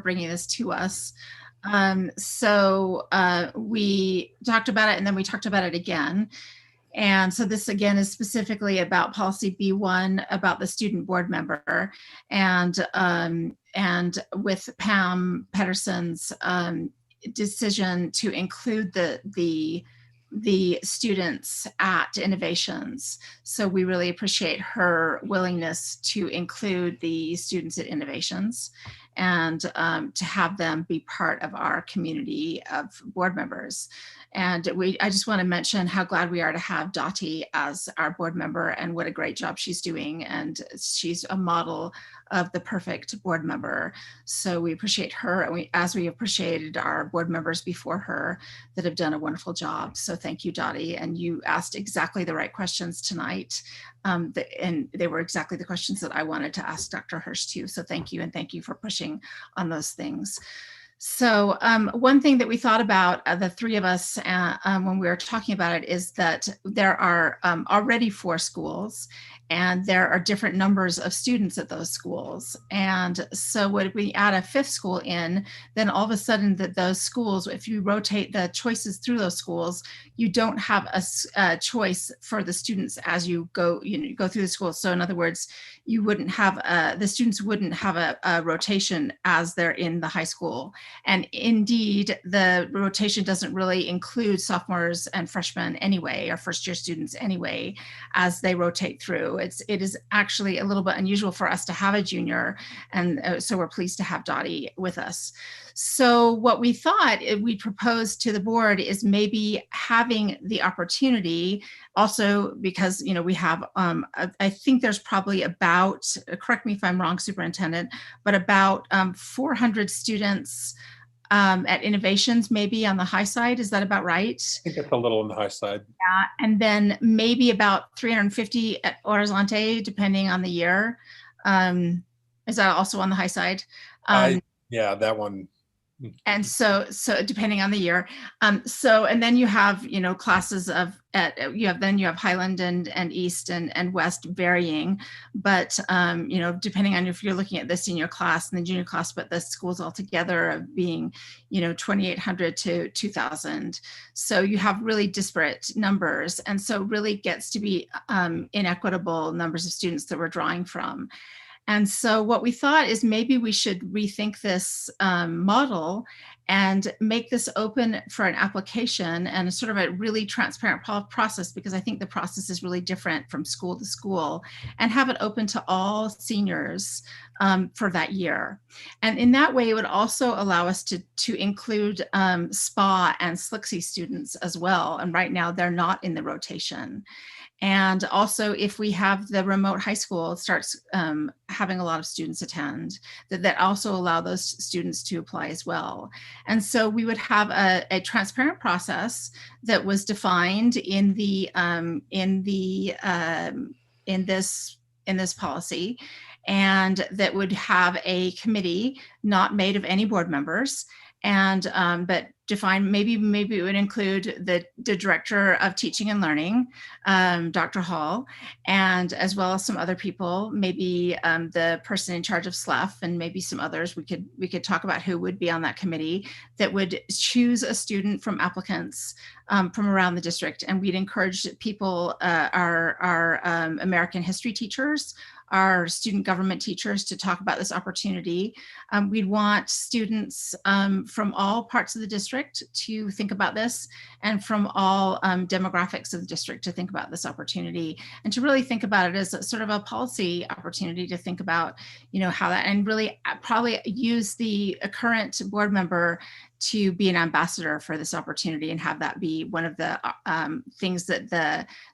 bringing this to us. So we talked about it, and then we talked about it again. And so this again is specifically about policy B1 about the student board member, and with Pam Pedersen's decision to include the students at Innovations. So we really appreciate her willingness to include the students at Innovations and to have them be part of our community of board members. And I just want to mention how glad we are to have Dottie as our board member and what a great job she's doing. And she's a model of the perfect board member. So we appreciate her, and as we appreciated our board members before her that have done a wonderful job. So thank you, Dottie. And you asked exactly the right questions tonight. And they were exactly the questions that I wanted to ask Dr. Hirsch too. So thank you, and thank you for pushing on those things. So one thing that we thought about, the three of us, when we were talking about it, is that there are already 4 schools, and there are different numbers of students at those schools. And so when we add a 5th school in, then all of a sudden that those schools, if you rotate the choices through those schools, you don't have a choice for the students as you go through the school. So in other words, you wouldn't have the students wouldn't have a rotation as they're in the high school. And indeed, the rotation doesn't really include sophomores and freshmen anyway, or first year students anyway, as they rotate through. It is actually a little bit unusual for us to have a junior. And so we're pleased to have Dottie with us. So what we thought we proposed to the board is maybe having the opportunity also, because we have I think there's probably about, correct me if I'm wrong, Superintendent, but about 400 students at Innovations, maybe on the high side. Is that about right? I think it's a little on the high side. Yeah, and then maybe about 350 at Horizonte, depending on the year. Is that also on the high side? Yeah, that one. And so depending on the year, and then you have classes of you have Highland and East and West varying, but depending on if you're looking at the senior class and the junior class, but the schools altogether of being 2,800 to 2,000. So you have really disparate numbers, and so really gets to be inequitable numbers of students that we're drawing from. And so what we thought is maybe we should rethink this model and make this open for an application and a sort of a really transparent process, because I think the process is really different from school to school, and have it open to all seniors for that year. And in that way, it would also allow us to include SPA and SLCSD students as well. And right now they're not in the rotation. And also, if we have the remote high school starts having a lot of students attend, that also allow those students to apply as well. And so we would have a transparent process that was defined in this policy, and that would have a committee not made of any board members, and but define, maybe it would include the director of teaching and learning, Dr. Hall, and as well as some other people, maybe the person in charge of SLEF, and maybe some others. We could talk about who would be on that committee that would choose a student from applicants from around the district. And we'd encourage people, our American history teachers, our student government teachers, to talk about this opportunity. We'd want students from all parts of the district. district to think about this, and from all demographics of the district to think about this opportunity, and to really think about it as a sort of a policy opportunity to think about, how that, and really probably use the current board member to be an ambassador for this opportunity, and have that be one of the things that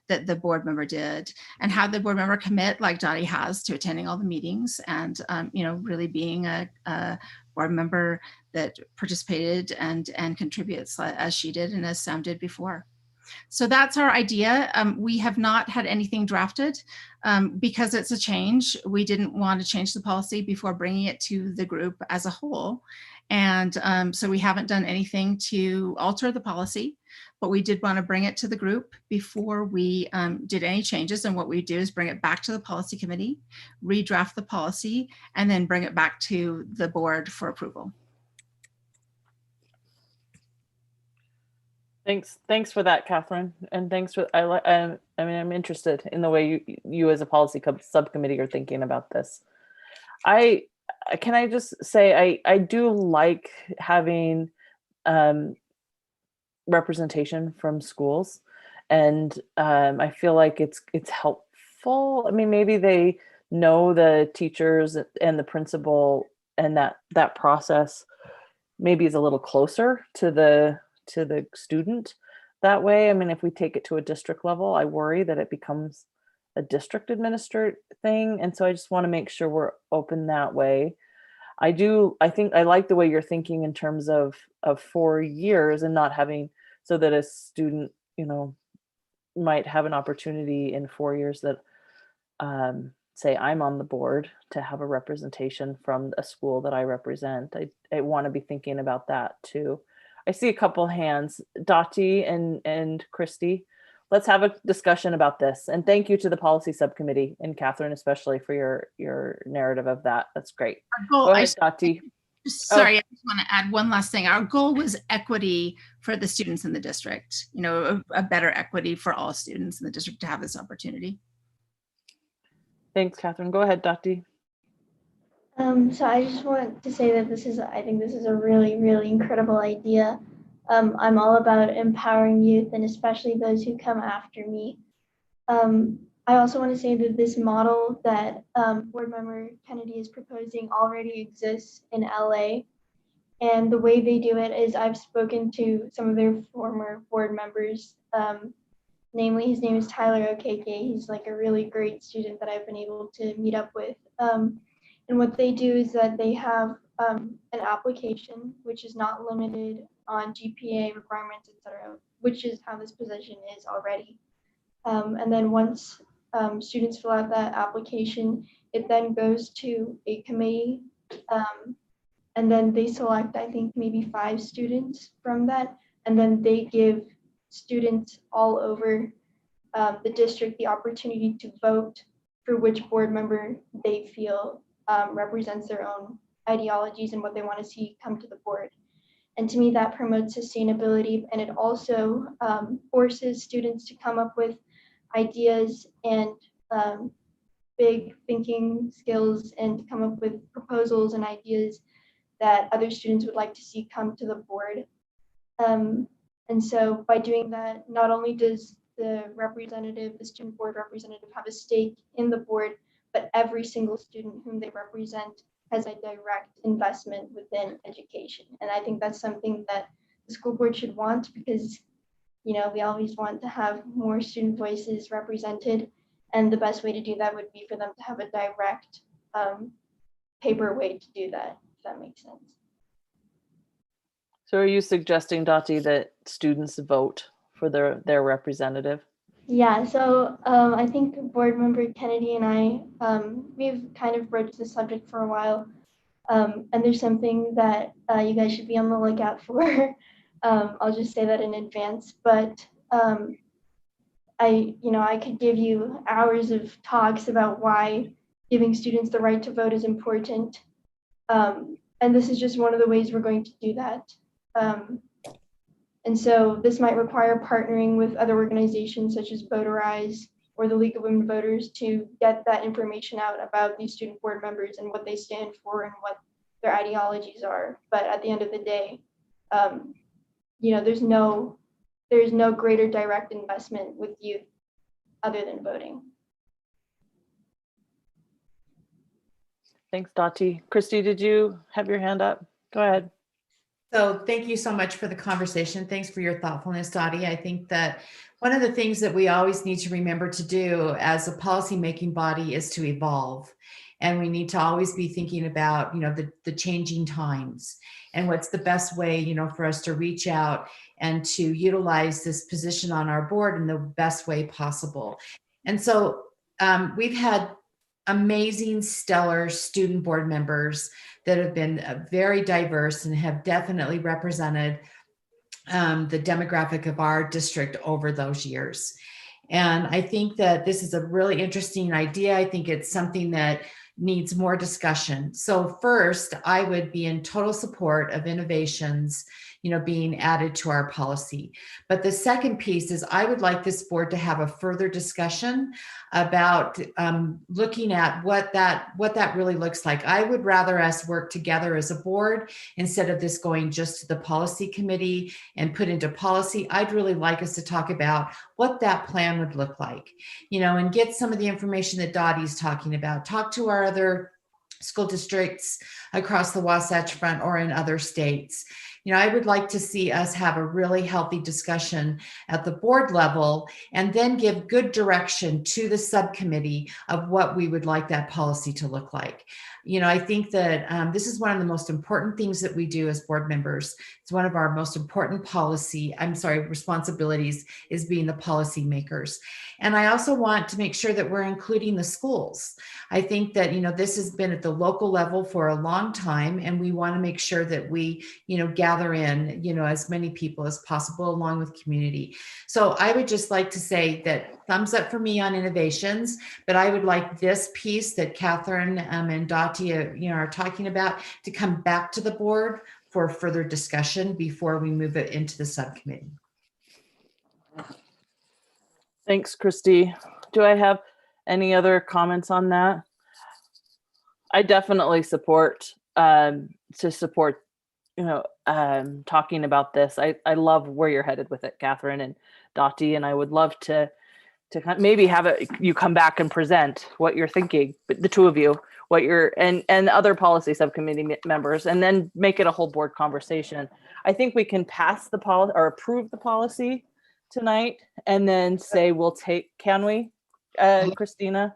the board member did, and have the board member commit, like Dottie has, to attending all the meetings, and really being a board member that participated and contributes as she did and as Sam did before. So that's our idea. We have not had anything drafted because it's a change. We didn't want to change the policy before bringing it to the group as a whole. And so we haven't done anything to alter the policy, but we did want to bring it to the group before we did any changes. And what we do is bring it back to the policy committee, redraft the policy, and then bring it back to the board for approval. Thanks for that, Catherine. And thanks for, I'm interested in the way you as a policy subcommittee are thinking about this. Can I just say, I do like having representation from schools, and I feel like it's helpful. I mean, maybe they know the teachers and the principal, and that process maybe is a little closer to the student that way. I mean, if we take it to a district level, I worry that it becomes a district administered thing. And so I just want to make sure we're open that way. I think I like the way you're thinking in terms of 4 years, and not having, so that a student, might have an opportunity in 4 years that, say I'm on the board, to have a representation from a school that I represent. I want to be thinking about that too. I see a couple hands, Dottie and Christy. Let's have a discussion about this. And thank you to the policy subcommittee, and Catherine especially, for your narrative of that. That's great. Go ahead, Dottie. Sorry, I just want to add one last thing. Our goal was equity for the students in the district, a better equity for all students in the district to have this opportunity. Thanks, Catherine. Go ahead, Dottie. So I just want to say that I think this is a really, really incredible idea. I'm all about empowering youth, and especially those who come after me. I also want to say that this model that board member Kennedy is proposing already exists in LA. And the way they do it is, I've spoken to some of their former board members, namely his name is Tyler Okeke. He's like a really great student that I've been able to meet up with. And what they do is that they have an application which is not limited on GPA requirements, etc., which is how this position is already. And then once students fill out that application, it then goes to a committee, and then they select, I think, maybe 5 students from that, and then they give students all over the district the opportunity to vote for which board member they feel represents their own ideologies and what they want to see come to the board. And to me, that promotes sustainability, and it also forces students to come up with ideas and big thinking skills, and come up with proposals and ideas that other students would like to see come to the board. And so by doing that, not only does the student board representative, have a stake in the board, but every single student whom they represent has a direct investment within education. And I think that's something that the school board should want, because we always want to have more student voices represented, and the best way to do that would be for them to have a direct paper way to do that, if that makes sense. So are you suggesting, Dottie, that students vote for their representative? Yeah, so I think board member Kennedy and I, we've kind of broached this subject for a while, and there's something that you guys should be on the lookout for. I'll just say that in advance, but I could give you hours of talks about why giving students the right to vote is important, and this is just one of the ways we're going to do that. And so this might require partnering with other organizations such as Voterize or the League of Women Voters to get that information out about these student board members and what they stand for and what their ideologies are. But at the end of the day, there's no greater direct investment with youth other than voting. Thanks, Dottie. Christy, did you have your hand up? Go ahead. So thank you so much for the conversation. Thanks for your thoughtfulness, Dottie. I think that one of the things that we always need to remember to do as a policymaking body is to evolve. And we need to always be thinking about, the changing times and what's the best way, for us to reach out and to utilize this position on our board in the best way possible. And so we've had amazing, stellar student board members that have been very diverse and have definitely represented the demographic of our district over those years. And I think that this is a really interesting idea. I think it's something that needs more discussion. So first, I would be in total support of innovations, being added to our policy. But the second piece is I would like this board to have a further discussion about looking at what that really looks like. I would rather us work together as a board instead of this going just to the policy committee and put into policy. I'd really like us to talk about what that plan would look like, and get some of the information that Dottie's talking about. Talk to our other school districts across the Wasatch Front or in other states. I would like to see us have a really healthy discussion at the board level and then give good direction to the subcommittee of what we would like that policy to look like. I think that this is one of the most important things that we do as board members. It's one of our most important responsibilities is being the policy makers. And I also want to make sure that we're including the schools. I think that, this has been at the local level for a long time, and we want to make sure that we, gather in, as many people as possible along with community. So I would just like to say that thumbs up for me on innovations, but I would like this piece that Catherine and Dottie, are talking about to come back to the board for further discussion before we move it into the subcommittee. Thanks, Christy. Do I have any other comments on that? I definitely support talking about this. I love where you're headed with it, Catherine and Dottie, and I would love to maybe have you come back and present what you're thinking, the two of you, what you're and other policy subcommittee members, and then make it a whole board conversation. I think we can pass the policy or approve the policy tonight and then say can we, Christina?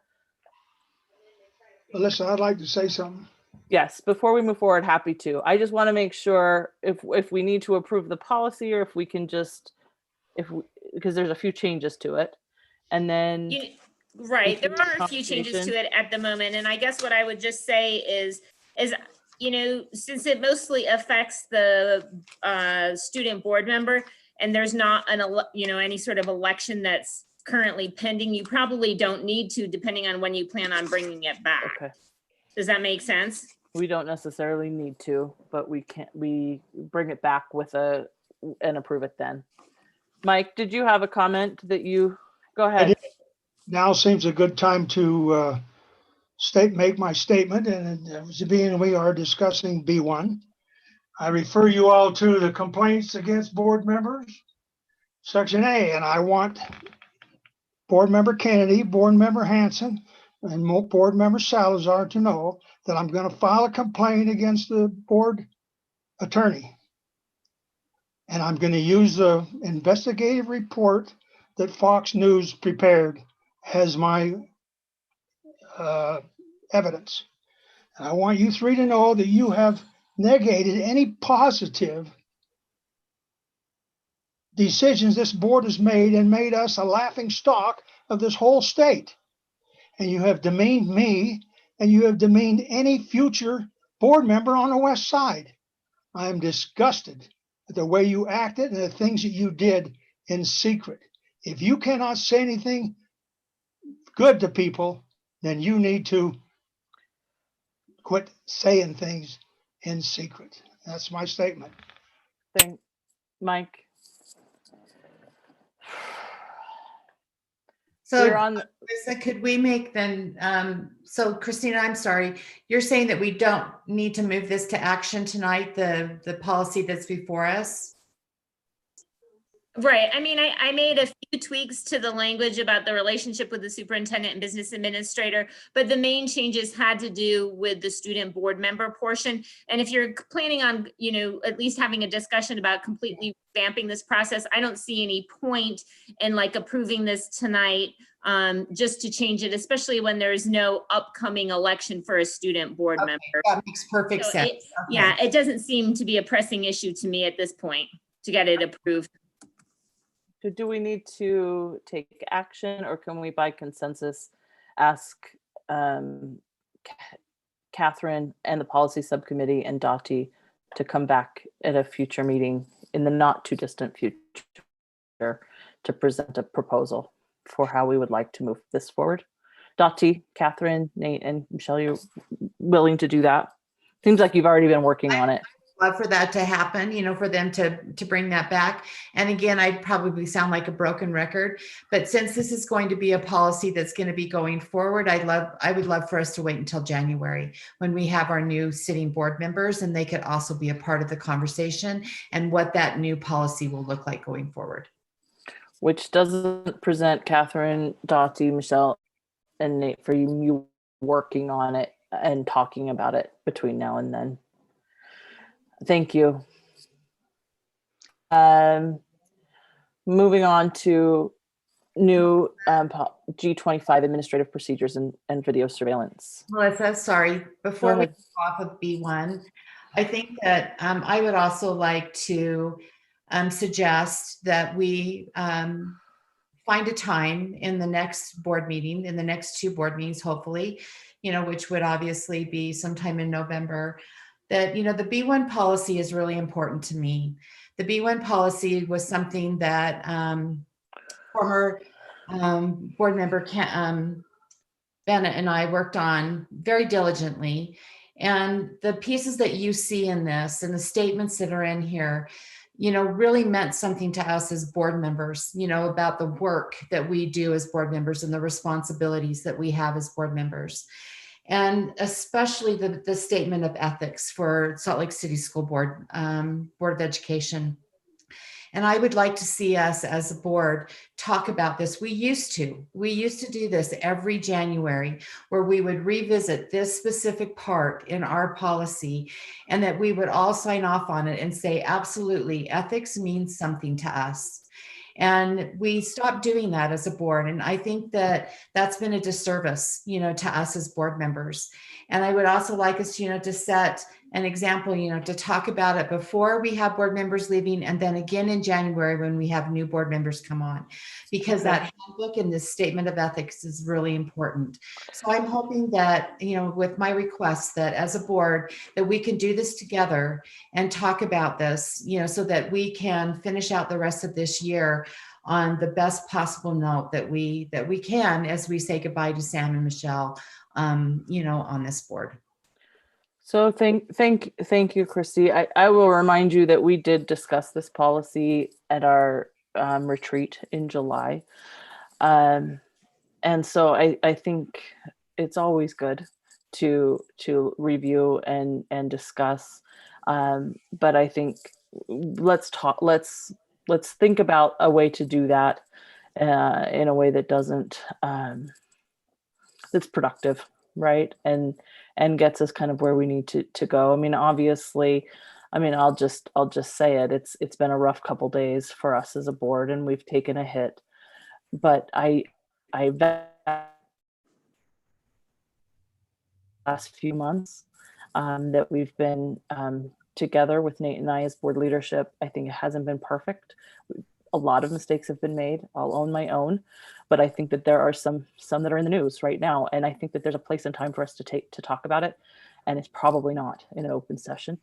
Alyssa, I'd like to say something. Yes, before we move forward, happy to. I just want to make sure if we need to approve the policy or if we can because there's a few changes to it. And then right, there are a few changes to it at the moment. And I guess what I would just say is since it mostly affects the student board member and there's not any sort of election that's currently pending, you probably don't need to, depending on when you plan on bringing it back. Okay. Does that make sense? We don't necessarily need to, but we bring it back and approve it then. Mike, did you have a comment that go ahead? Now seems a good time to make my statement, and being we are discussing B1, I refer you all to the complaints against board members, section A, and I want board member Kennedy, board member Hanson, and board member Salazar to know that I'm going to file a complaint against the board attorney. And I'm going to use the investigative report that Fox News prepared as my evidence. And I want you three to know that you have negated any positive decisions this board has made and made us a laughing stock of this whole state. And you have demeaned me, and you have demeaned any future board member on the West Side. I am disgusted at the way you acted and the things that you did in secret. If you cannot say anything good to people, then you need to quit saying things in secret. That's my statement. Thanks, Mike. So, Lisa, could we make then, so Christina, I'm sorry, you're saying that we don't need to move this to action tonight, the policy that's before us? Right. I mean, I made a few tweaks to the language about the relationship with the superintendent and business administrator, but the main changes had to do with the student board member portion. And if you're planning on, at least having a discussion about completely revamping this process, I don't see any point in like approving this tonight, just to change it, especially when there's no upcoming election for a student board member. That makes perfect sense. Yeah, it doesn't seem to be a pressing issue to me at this point to get it approved. So do we need to take action, or can we by consensus ask Catherine and the policy subcommittee and Dottie to come back at a future meeting in the not too distant future to present a proposal for how we would like to move this forward? Dottie, Catherine, Nate, and Michelle, you're willing to do that? Seems like you've already been working on it. Love for that to happen, for them to bring that back. And again, I'd probably sound like a broken record, but since this is going to be a policy that's going to be going forward, I would love for us to wait until January when we have our new sitting board members, and they could also be a part of the conversation and what that new policy will look like going forward. Which doesn't present Catherine, Dottie, Michelle, and Nate for you working on it and talking about it between now and then. Thank you. Moving on to new G25 administrative procedures and video surveillance. Melissa, sorry, before we go off of B1, I think that I would also like to suggest that we find a time in the next board meeting, in the next two board meetings, hopefully, which would obviously be sometime in November, that, the B1 policy is really important to me. The B1 policy was something that former board member Bennett and I worked on very diligently. And the pieces that you see in this and the statements that are in here, really meant something to us as board members, about the work that we do as board members and the responsibilities that we have as board members. And especially the statement of ethics for Salt Lake City School Board, Board of Education. And I would like to see us as a board talk about this. We used to do this every January, where we would revisit this specific part in our policy, and that we would all sign off on it and say, absolutely, ethics means something to us. And we stopped doing that as a board. And I think that that's been a disservice, to us as board members. And I would also like us, to set an example, to talk about it before we have board members leaving, and then again in January when we have new board members come on, because that handbook and this statement of ethics is really important. So I'm hoping that, with my request that as a board, that we can do this together and talk about this, so that we can finish out the rest of this year on the best possible note that we can, as we say goodbye to Sam and Michelle, on this board. So thank you, Christy. I will remind you that we did discuss this policy at our retreat in July. And so I think it's always good to review and discuss. But I think let's think about a way to do that in a way that doesn't that's productive, right? And gets us kind of where we need to go. I mean, obviously, I'll just say it. It's been a rough couple days for us as a board, and we've taken a hit. But I last few months that we've been together with Nate and I as board leadership, I think it hasn't been perfect. A lot of mistakes have been made. I'll own my own, but I think that there are some that are in the news right now, and I think that there's a place and time for us to talk about it, and it's probably not in an open session.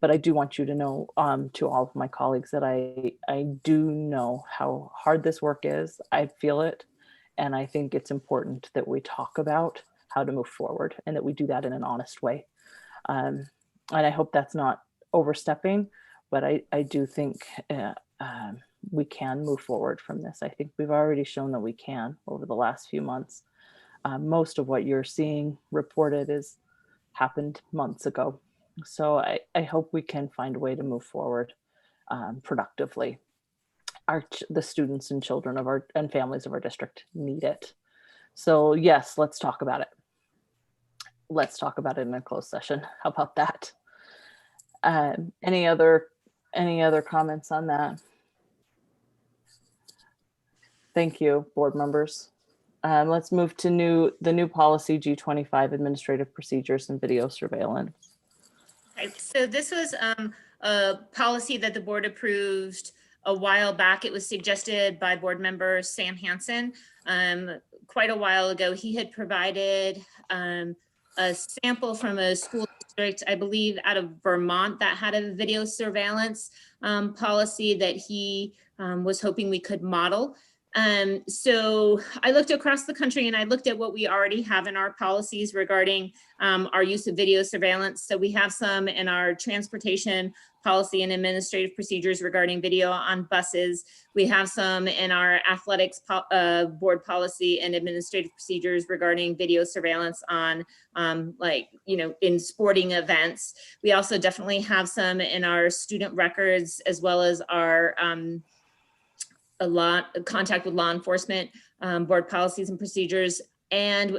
But I do want you to know, to all of my colleagues, that I do know how hard this work is. I feel it, and I think it's important that we talk about how to move forward and that we do that in an honest way. And I hope that's not overstepping, but I do think we can move forward from this. I think we've already shown that we can over the last few months. Most of what you're seeing reported is happened months ago. So I hope we can find a way to move forward productively. the students and children of our and families of our district need it. So yes, let's talk about it. Let's talk about it in a closed session. How about that? Any other comments on that? Thank you, board members. Let's move to the new policy G25, administrative procedures and video surveillance. Right. So this was a policy that the board approved a while back. It was suggested by board member Sam Hansen quite a while ago. He had provided a sample from a school district, I believe out of Vermont, that had a video surveillance policy that he was hoping we could model. So I looked across the country and I looked at what we already have in our policies regarding our use of video surveillance. So we have some in our transportation policy and administrative procedures regarding video on buses. We have some in our athletics board policy and administrative procedures regarding video surveillance on in sporting events. We also definitely have some in our student records, as well as our contact with law enforcement board policies and procedures. And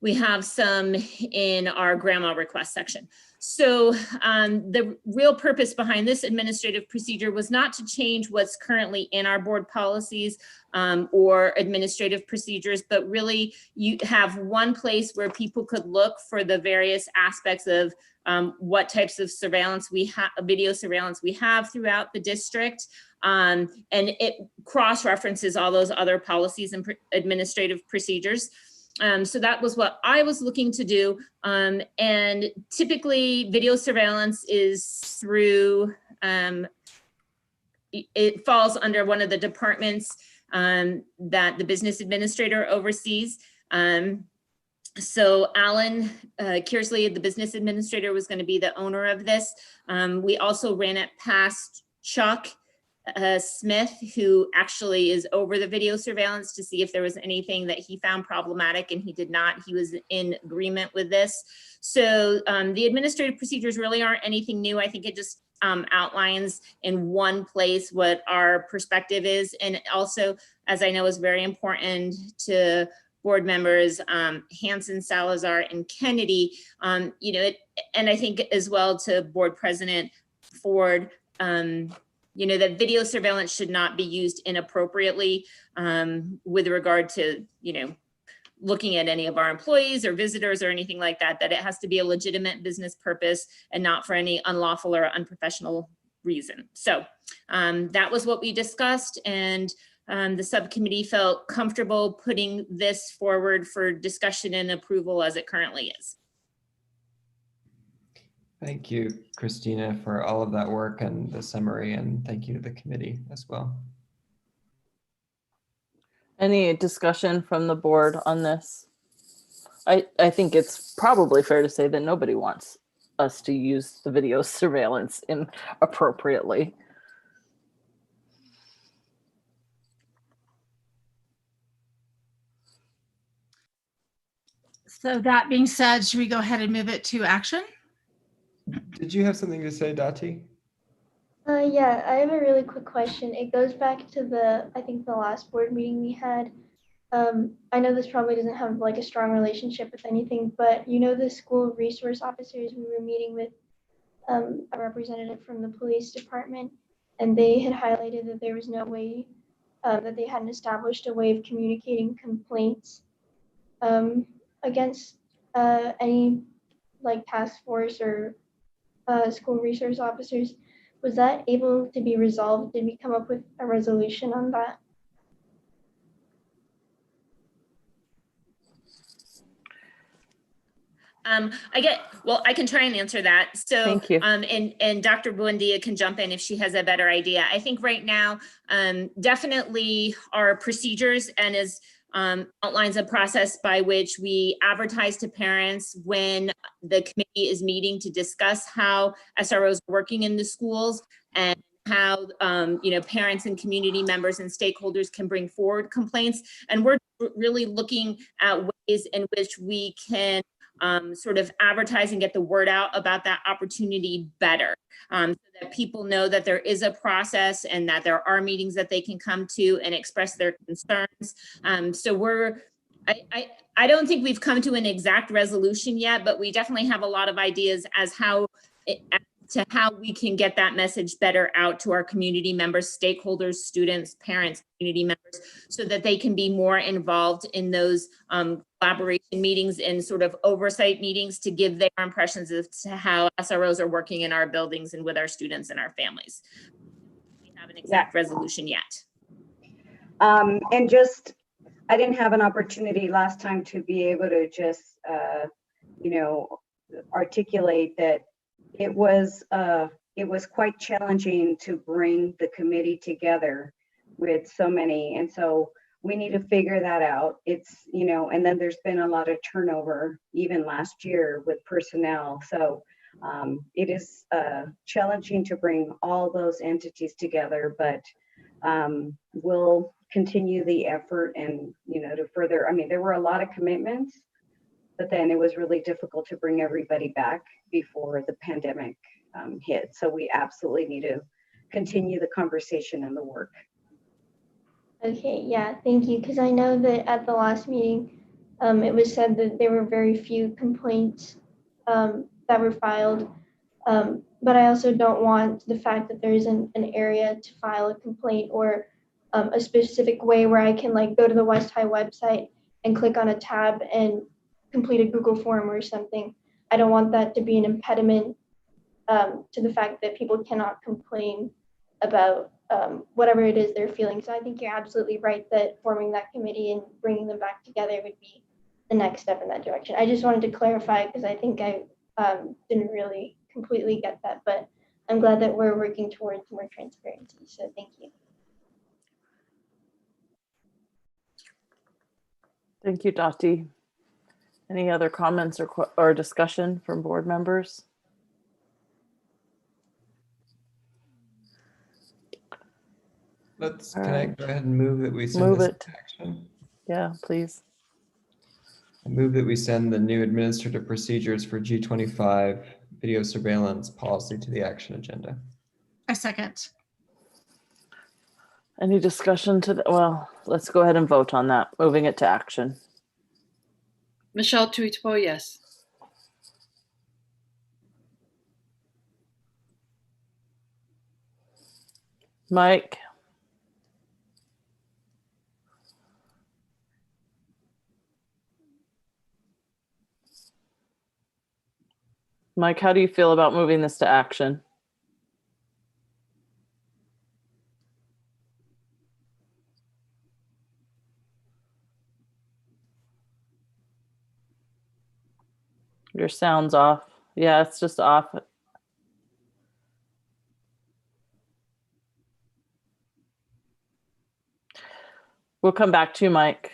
we have some in our grandma request section. So the real purpose behind this administrative procedure was not to change what's currently in our board policies or administrative procedures, but really you have one place where people could look for the various aspects of what types of surveillance we have, video surveillance we have throughout the district. And it cross-references all those other policies and administrative procedures. So that was what I was looking to do. And typically video surveillance is through, it falls under one of the departments that the business administrator oversees. So Alan Kearsley, the business administrator, was going to be the owner of this. We also ran it past Chuck Smith, who actually is over the video surveillance, to see if there was anything that he found problematic, and he did not. He was in agreement with this. So the administrative procedures really aren't anything new. I think it just outlines in one place what our perspective is. And also, as I know is very important to board members Hansen, Salazar, and Kennedy, and I think as well to board president Ford, that video surveillance should not be used inappropriately with regard to, looking at any of our employees or visitors or anything like that, that it has to be a legitimate business purpose and not for any unlawful or unprofessional reason. So that was what we discussed, and the subcommittee felt comfortable putting this forward for discussion and approval as it currently is. Thank you, Christina, for all of that work and the summary, and thank you to the committee as well. Any discussion from the board on this? I think it's probably fair to say that nobody wants us to use the video surveillance inappropriately. So that being said, should we go ahead and move it to action? Did you have something to say, Dati? Yeah, I have a really quick question. It goes back to I think the last board meeting we had. I know this probably doesn't have like a strong relationship with anything, but the school resource officers, we were meeting with a representative from the police department, and they had highlighted that there was no way, that they hadn't established a way of communicating complaints against any like task force or school resource officers. Was that able to be resolved? Did we come up with a resolution on that? I can try and answer that. So, thank you. And Dr. Buendia can jump in if she has a better idea. I think right now, definitely our procedures and as outlines a process by which we advertise to parents when the committee is meeting to discuss how SROs are working in the schools and how parents and community members and stakeholders can bring forward complaints. And we're really looking at ways in which we can sort of advertise and get the word out about that opportunity better, so that people know that there is a process and that there are meetings that they can come to and express their concerns. So I don't think we've come to an exact resolution yet, but we definitely have a lot of ideas as to how we can get that message better out to our community members, stakeholders, students, parents, community members, so that they can be more involved in those collaboration meetings and sort of oversight meetings to give their impressions as to how SROs are working in our buildings and with our students and our families. We have an exact resolution yet. And just, I didn't have an opportunity last time to be able to just, you know, articulate that it was quite challenging to bring the committee together with so many. And so we need to figure that out. It's, you know, and then there's been a lot of turnover even last year with personnel. So it is challenging to bring all those entities together, but we'll continue the effort and, you know, to further, I mean, there were a lot of commitments, but then it was really difficult to bring everybody back before the pandemic hit. So we absolutely need to continue the conversation and the work. Okay, yeah, thank you. Because I know that at the last meeting, it was said that there were very few complaints that were filed. But I also don't want the fact that there isn't an area to file a complaint or a specific way where I can like go to the West High website and click on a tab and complete a Google form or something. I don't want that to be an impediment to the fact that people cannot complain about whatever it is they're feeling. So I think you're absolutely right that forming that committee and bringing them back together would be the next step in that direction. I just wanted to clarify because I think I didn't really completely get that, but I'm glad that we're working towards more transparency. So thank you. Thank you, Dottie. Any other comments or discussion from board members? Can I go ahead and move that we send Move this it. to action? Yeah, please. I move that we send the new administrative procedures for G25 video surveillance policy to the action agenda. I second. Any discussion well, let's go ahead and vote on that, moving it to action. Michelle Tuitpo, yes. Mike? Mike, how do you feel about moving this to action? Your sound's off. Yeah, it's just off. We'll come back to you, Mike.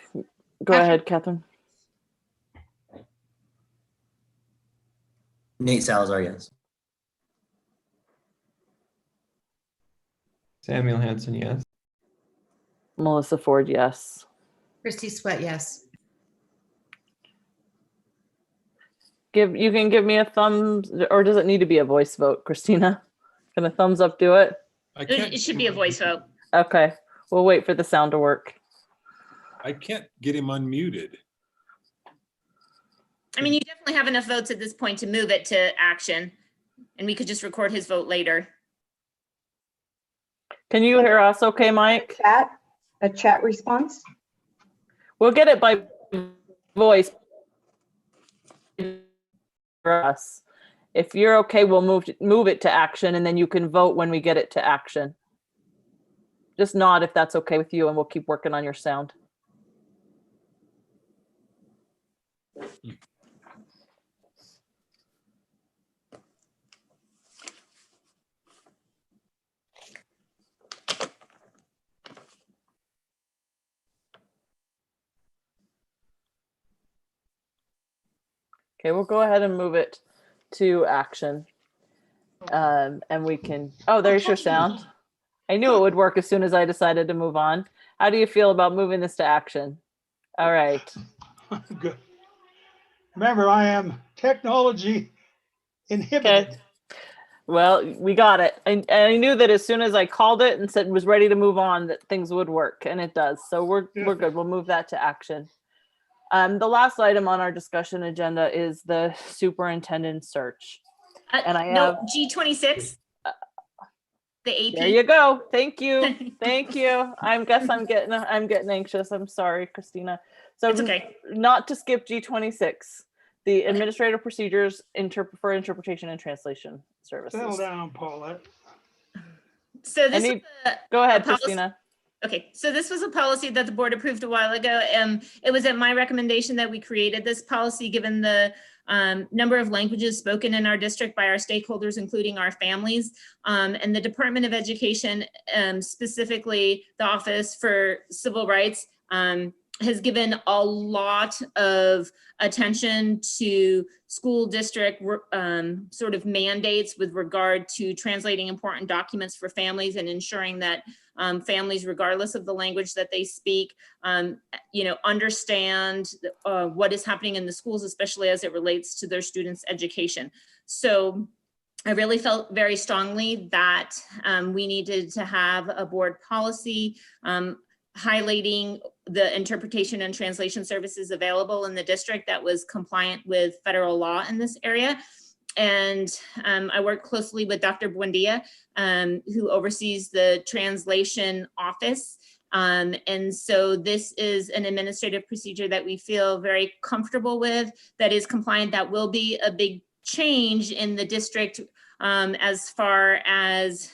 Go ahead, Catherine. Nate Salazar, yes. Samuel Hanson, yes. Melissa Ford, yes. Christy Sweat, yes. You can give me a thumbs, or does it need to be a voice vote, Christina? Can a thumbs up do it? It should be a voice vote. Okay, we'll wait for the sound to work. I can't get him unmuted. I mean, you definitely have enough votes at this point to move it to action, and we could just record his vote later. Can you hear us okay, Mike? A chat response? We'll get it by voice for us. If you're okay, we'll move it to action, and then you can vote when we get it to action. Just nod if that's okay with you, and we'll keep working on your sound. Okay, we'll go ahead and move it to action. And we can, oh, there's your sound. I knew it would work as soon as I decided to move on. How do you feel about moving this to action? All right. Good. Remember, I am technology inhibited. Okay. Well, we got it. I knew that as soon as I called it and said was ready to move on, that things would work, and it does. So we're good. We'll move that to action. The last item on our discussion agenda is the superintendent search. And I have G26. The AP. There you go. Thank you. Thank you. I'm getting anxious. I'm sorry, Christina. So it's okay. Not to skip G26, the administrative procedures for interpretation and translation services. Settle down, Paulette. So this go ahead, Christina. Okay, so this was a policy that the board approved a while ago. It was at my recommendation that we created this policy given the number of languages spoken in our district by our stakeholders, including our families. And the Department of Education, specifically the Office for Civil Rights, has given a lot of attention to school district sort of mandates with regard to translating important documents for families and ensuring that families, regardless of the language that they speak, understand what is happening in the schools, especially as it relates to their students' education. So I really felt very strongly that we needed to have a board policy highlighting the interpretation and translation services available in the district that was compliant with federal law in this area. And I work closely with Dr. Buendia, who oversees the translation office. And so this is an administrative procedure that we feel very comfortable with, that is compliant, that will be a big change in the district as far as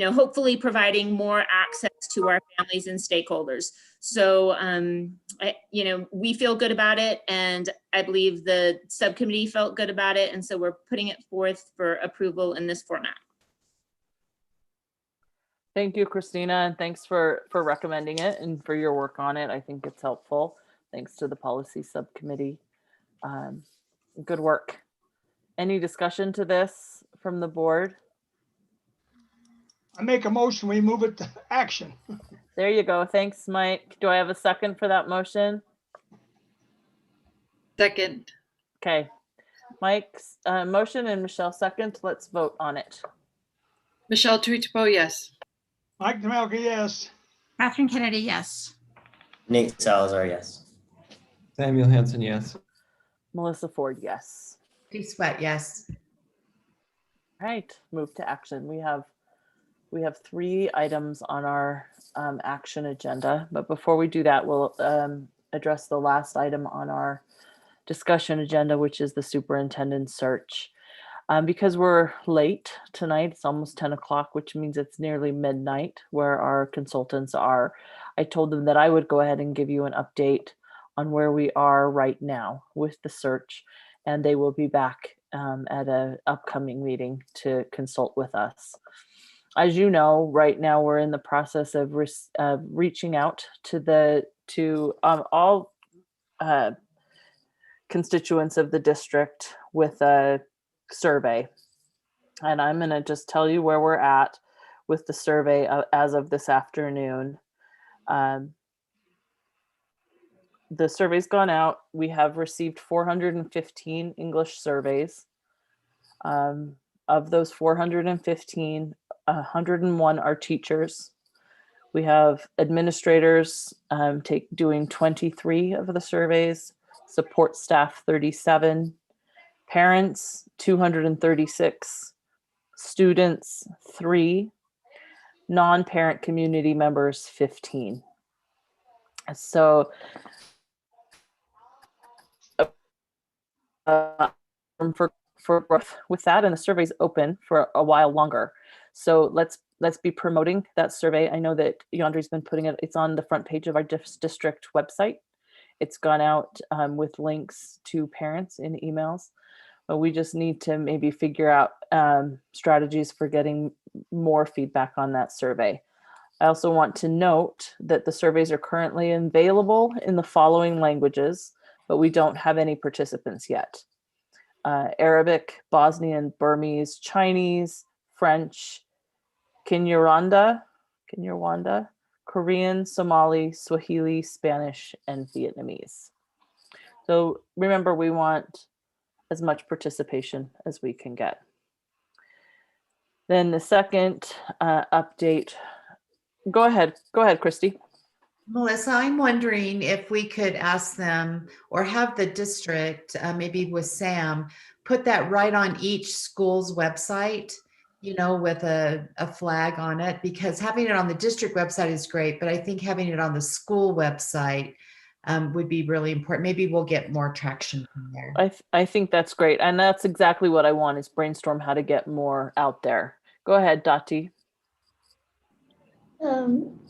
hopefully providing more access to our families and stakeholders. So, we feel good about it, and I believe the subcommittee felt good about it. And so we're putting it forth for approval in this format. Thank you, Christina, and thanks for recommending it and for your work on it. I think it's helpful. Thanks to the policy subcommittee. Good work. Any discussion to this from the board? I make a motion, we move it to action. There you go. Thanks, Mike. Do I have a second for that motion? Second. Okay. Mike's motion and Michelle second. Let's vote on it. Michelle Tuichbo, yes. Mike Demelka, yes. Catherine Kennedy, yes. Nate Salazar, yes. Samuel Hansen, yes. Melissa Ford, yes. Dee Sweat, yes. All right, move to action. We have 3 items on our action agenda, but before we do that, we'll address the last item on our discussion agenda, which is the superintendent search. Because we're late tonight, it's almost 10 o'clock, which means it's nearly midnight where our consultants are. I told them that I would go ahead and give you an update on where we are right now with the search, and they will be back at an upcoming meeting to consult with us. As you know, right now we're in the process of reaching out to all constituents of the district with a survey. And I'm going to just tell you where we're at with the survey as of this afternoon. The survey's gone out. We have received 415 English surveys. Of those 415, 101 are teachers. We have administrators doing 23 of the surveys, support staff 37, parents 236, students 3, non-parent community members 15. So for growth with that, and the survey's open for a while longer. So let's be promoting that survey. I know that Yandri's been putting it, it's on the front page of our district website. It's gone out with links to parents in emails, but we just need to maybe figure out strategies for getting more feedback on that survey. I also want to note that the surveys are currently available in the following languages, but we don't have any participants yet. Arabic, Bosnian, Burmese, Chinese, French, Kinyarwanda, Korean, Somali, Swahili, Spanish, and Vietnamese. So remember, we want as much participation as we can get. Then the second update, go ahead, Christy. Melissa, I'm wondering if we could ask them or have the district, maybe with Sam, put that right on each school's website, you know, with a flag on it, because having it on the district website is great, but I think having it on the school website would be really important. Maybe we'll get more traction from there. I think that's great. And that's exactly what I want, is brainstorm how to get more out there. Go ahead, Dati. I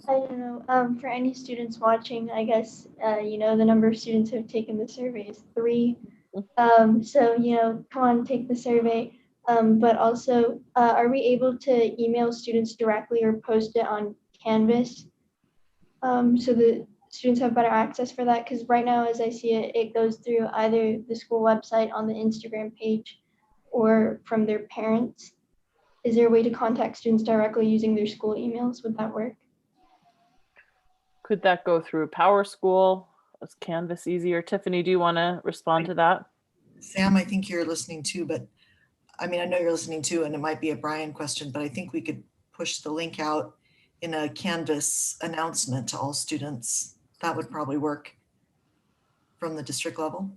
don't know. For any students watching, I guess, you know, the number of students who have taken the survey is 3. So, you know, come on, take the survey. But also, are we able to email students directly or post it on Canvas? So the students have better access for that? Because right now, as I see it, it goes through either the school website on the Instagram page or from their parents. Is there a way to contact students directly using their school emails? Would that work? Could that go through Power School? Is Canvas easier? Tiffany, do you want to respond to that? Sam, I think you're listening too, but I mean, I know you're listening too, and it might be a Brian question, but I think we could push the link out in a Canvas announcement to all students. That would probably work from the district level.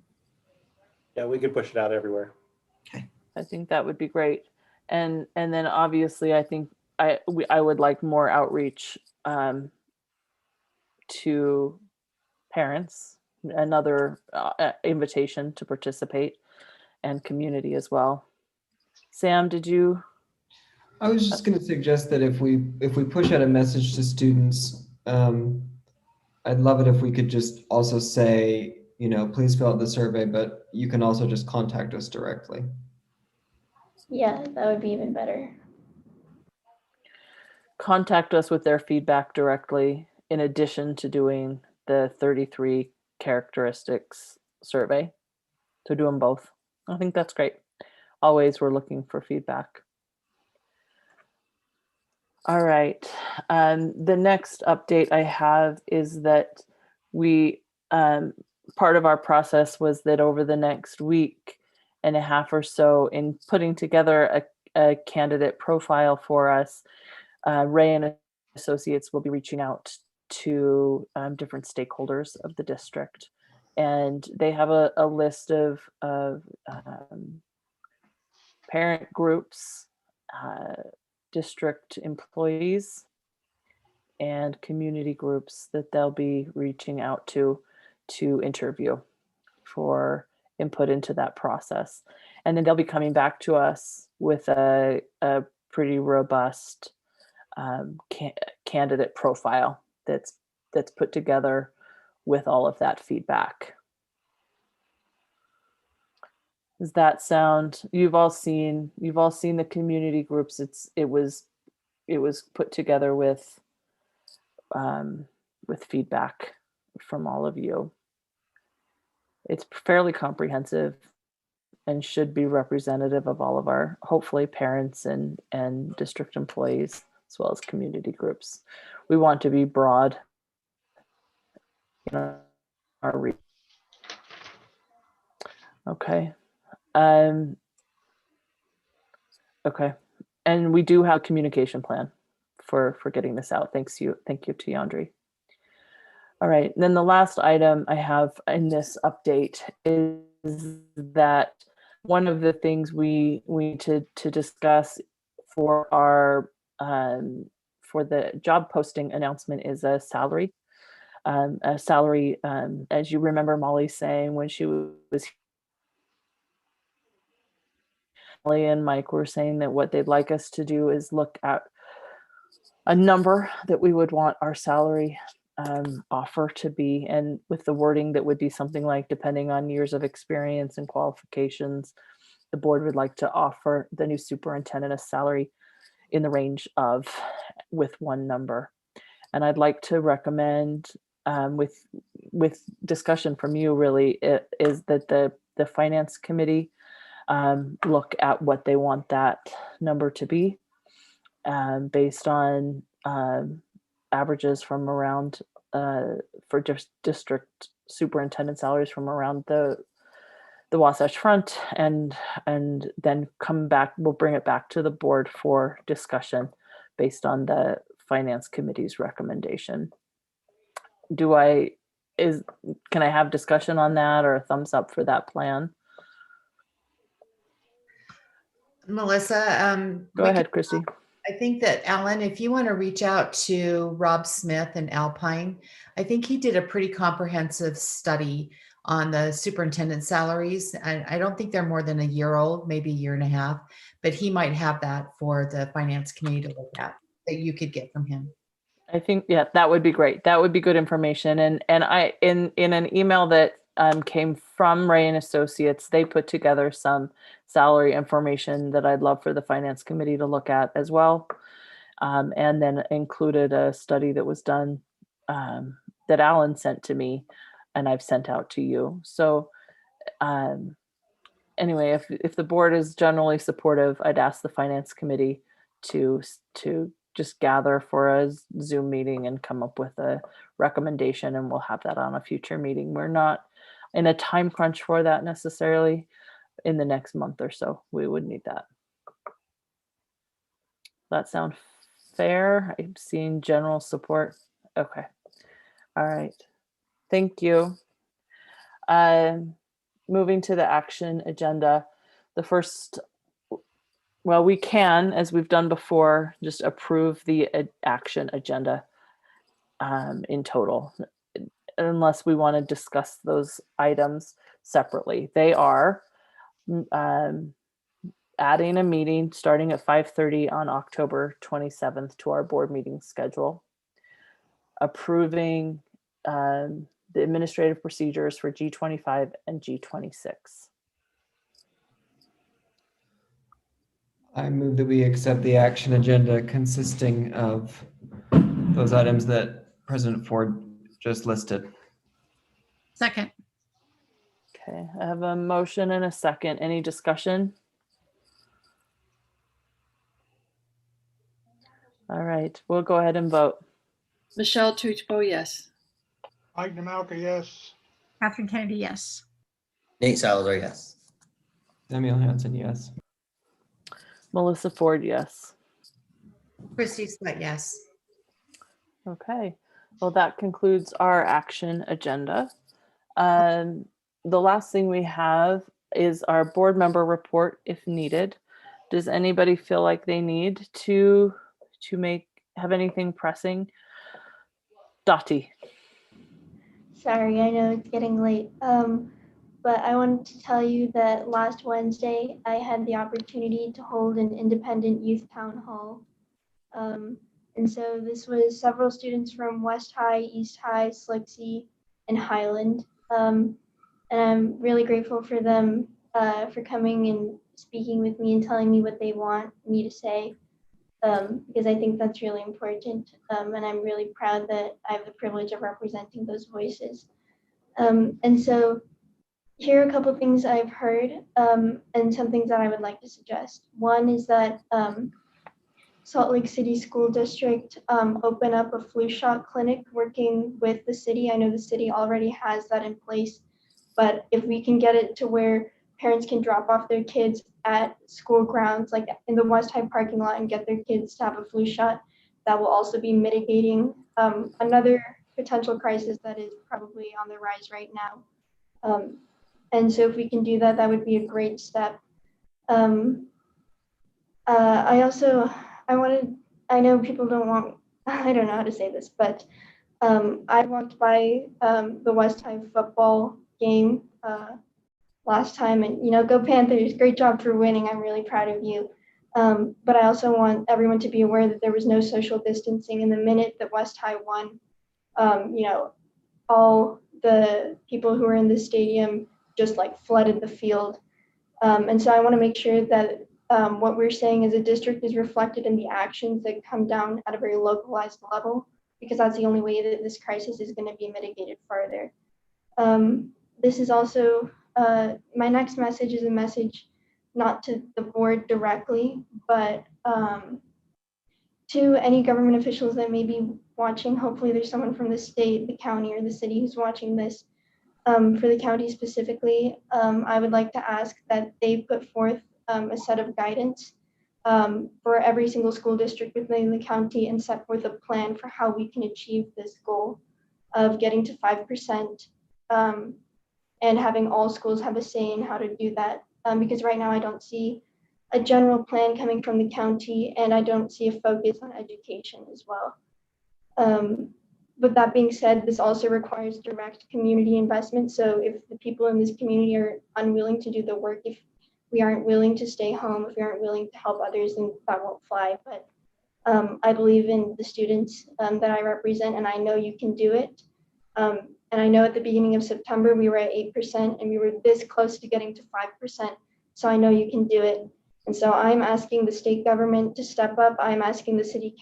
Yeah, we could push it out everywhere. Okay. I think that would be great. And then obviously, I think I would like more outreach to parents, another invitation to participate, and community as well. Sam, did you? I was just going to suggest that if we push out a message to students, I'd love it if we could just also say, you know, please fill out the survey, but you can also just contact us directly. Yeah, that would be even better. Contact us with their feedback directly, in addition to doing the 33 characteristics survey. So do them both. I think that's great. Always we're looking for feedback. All right. The next update I have is that we, part of our process was that over the next week and a half or so, in putting together a candidate profile for us, Ray and Associates will be reaching out to different stakeholders of the district. And they have a list of parent groups, district employees, and community groups that they'll be reaching out to interview for input into that process. And then they'll be coming back to us with a pretty robust candidate profile that's put together with all of that feedback. Does that sound? You've all seen the community groups. It was put together with feedback from all of you. It's fairly comprehensive and should be representative of all of our, hopefully, parents and district employees, as well as community groups. We want to be broad in our reach. Okay. Okay. And we do have a communication plan for getting this out. Thank you to Yandri. All right. And then the last item I have in this update is that one of the things we need to discuss for our for the job posting announcement is a salary. As you remember Molly saying when she was Molly and Mike were saying that what they'd like us to do is look at a number that we would want our salary offer to be, and with the wording that would be something like, depending on years of experience and qualifications, the board would like to offer the new superintendent a salary in the range of, with one number. And I'd like to recommend, with discussion from you really, is that the finance committee look at what they want that number to be, based on averages from around for just district superintendent salaries from around the Wasatch Front, and then come back. We'll bring it back to the board for discussion based on the Finance Committee's recommendation. Can I have discussion on that, or a thumbs up for that plan? Melissa, Go ahead, Christy. I think that Alan, if you want to reach out to Rob Smith in Alpine, I think he did a pretty comprehensive study on the superintendent salaries. And I don't think they're more than a year old, maybe a year and a half, but he might have that for the Finance Committee to look at that you could get from him. I think, yeah, that would be great. That would be good information. And I, in an email that came from Ray and Associates, they put together some salary information that I'd love for the Finance Committee to look at as well. And then included a study that was done that Alan sent to me and I've sent out to you. So anyway, if the board is generally supportive, I'd ask the Finance Committee to just gather for a Zoom meeting and come up with a recommendation, and we'll have that on a future meeting. We're not in a time crunch for that necessarily. In the next month or so, we would need that. That sound fair? I'm seeing general support. Okay. All right. Thank you. Moving to the action agenda. The first, well, we can, as we've done before, just approve the action agenda in total, unless we want to discuss those items separately. They are adding a meeting starting at 5:30 on October 27th to our board meeting schedule, approving the administrative procedures for G25 and G26. I move that we accept the action agenda consisting of those items that President Ford just listed. Second. Okay, I have a motion and a second. Any discussion? All right, we'll go ahead and vote. Michelle Tuchpo, yes. Mike Namalka, yes. Catherine Kennedy, yes. Nate Salazar, yes. Samuel Hanson, yes. Melissa Ford, yes. Christy Sweat, yes. Okay, well, that concludes our action agenda. The last thing we have is our board member report if needed. Does anybody feel like they need to have anything pressing? Dottie. Sorry, I know it's getting late. But I wanted to tell you that last Wednesday, I had the opportunity to hold an independent youth town hall. And so this was several students from West High, East High, SLCSD, and Highland. And I'm really grateful for them for coming and speaking with me and telling me what they want me to say, because I think that's really important. And I'm really proud that I have the privilege of representing those voices. And so here are a couple of things I've heard and some things that I would like to suggest. One is that Salt Lake City School District open up a flu shot clinic working with the city. I know the city already has that in place, but if we can get it to where parents can drop off their kids at school grounds, like in the West High parking lot, and get their kids to have a flu shot, that will also be mitigating another potential crisis that is probably on the rise right now. And so if we can do that, that would be a great step. I know people don't want, I don't know how to say this, but I walked by the West High football game last time, and go Panthers, great job for winning. I'm really proud of you. But I also want everyone to be aware that there was no social distancing. And the minute that West High won, all the people who were in the stadium just like flooded the field. And so I want to make sure that what we're saying as a district is reflected in the actions that come down at a very localized level, because that's the only way that this crisis is going to be mitigated further. This is also, my next message is a message not to the board directly, but to any government officials that may be watching, hopefully there's someone from the state, the county, or the city who's watching this. For the county specifically, I would like to ask that they put forth a set of guidance for every single school district within the county and set forth a plan for how we can achieve this goal of getting to 5% and having all schools have a say in how to do that. Because right now I don't see a general plan coming from the county, and I don't see a focus on education as well. But that being said, this also requires direct community investment. So if the people in this community are unwilling to do the work, if we aren't willing to stay home, if we aren't willing to help others, then that won't fly. But I believe in the students that I represent, and I know you can do it. And I know at the beginning of September, we were at 8% and we were this close to getting to 5%. So I know you can do it. And so I'm asking the state government to step up. I'm asking the city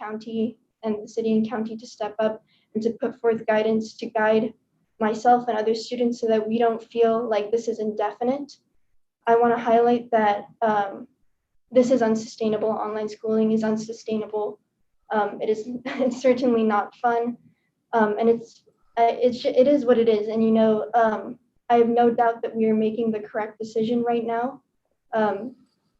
and county to step up and to put forth guidance to guide myself and other students so that we don't feel like this is indefinite. I want to highlight that this is unsustainable. Online schooling is unsustainable. It's certainly not fun, and it is what it is. And I have no doubt that we are making the correct decision right now,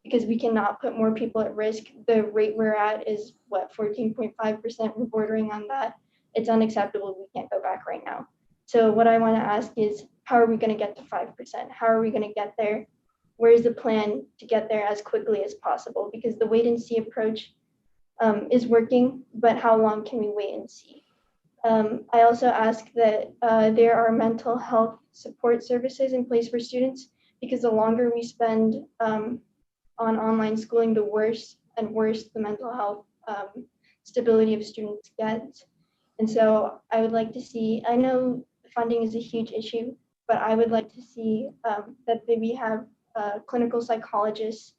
because we cannot put more people at risk. The rate we're at is what, 14.5%. We're bordering on that. It's unacceptable. We can't go back right now. So what I want to ask is, how are we going to get to 5%? How are we going to get there? Where's the plan to get there as quickly as possible? Because the wait and see approach is working, but how long can we wait and see? I also ask that there are mental health support services in place for students, because the longer we spend on online schooling, the worse and worse the mental health stability of students gets. And so I would like to see, I know funding is a huge issue, but I would like to see that we have clinical psychologists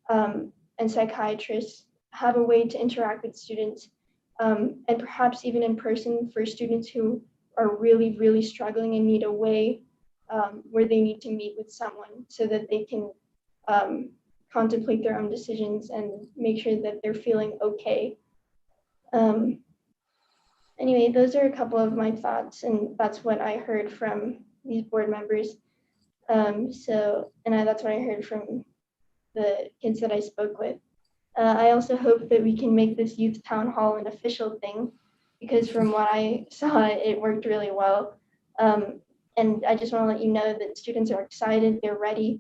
and psychiatrists have a way to interact with students, and perhaps even in person for students who are really, really struggling and need a way where they need to meet with someone so that they can contemplate their own decisions and make sure that they're feeling okay. Anyway, those are a couple of my thoughts, and that's what I heard from these board members. That's what I heard from the kids that I spoke with. I also hope that we can make this youth town hall an official thing, because from what I saw, it worked really well. And I just want to let you know that students are excited, they're ready.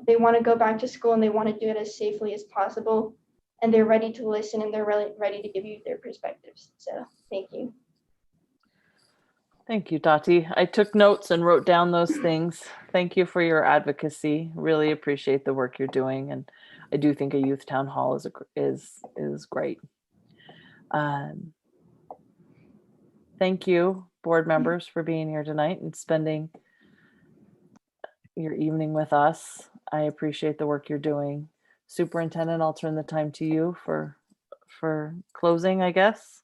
They want to go back to school and they want to do it as safely as possible. And they're ready to listen, and they're really ready to give you their perspectives. So thank you. Thank you, Dottie. I took notes and wrote down those things. Thank you for your advocacy. Really appreciate the work you're doing, and I do think a youth town hall is great. Thank you, board members, for being here tonight and spending your evening with us. I appreciate the work you're doing. Superintendent, I'll turn the time to you for closing, I guess.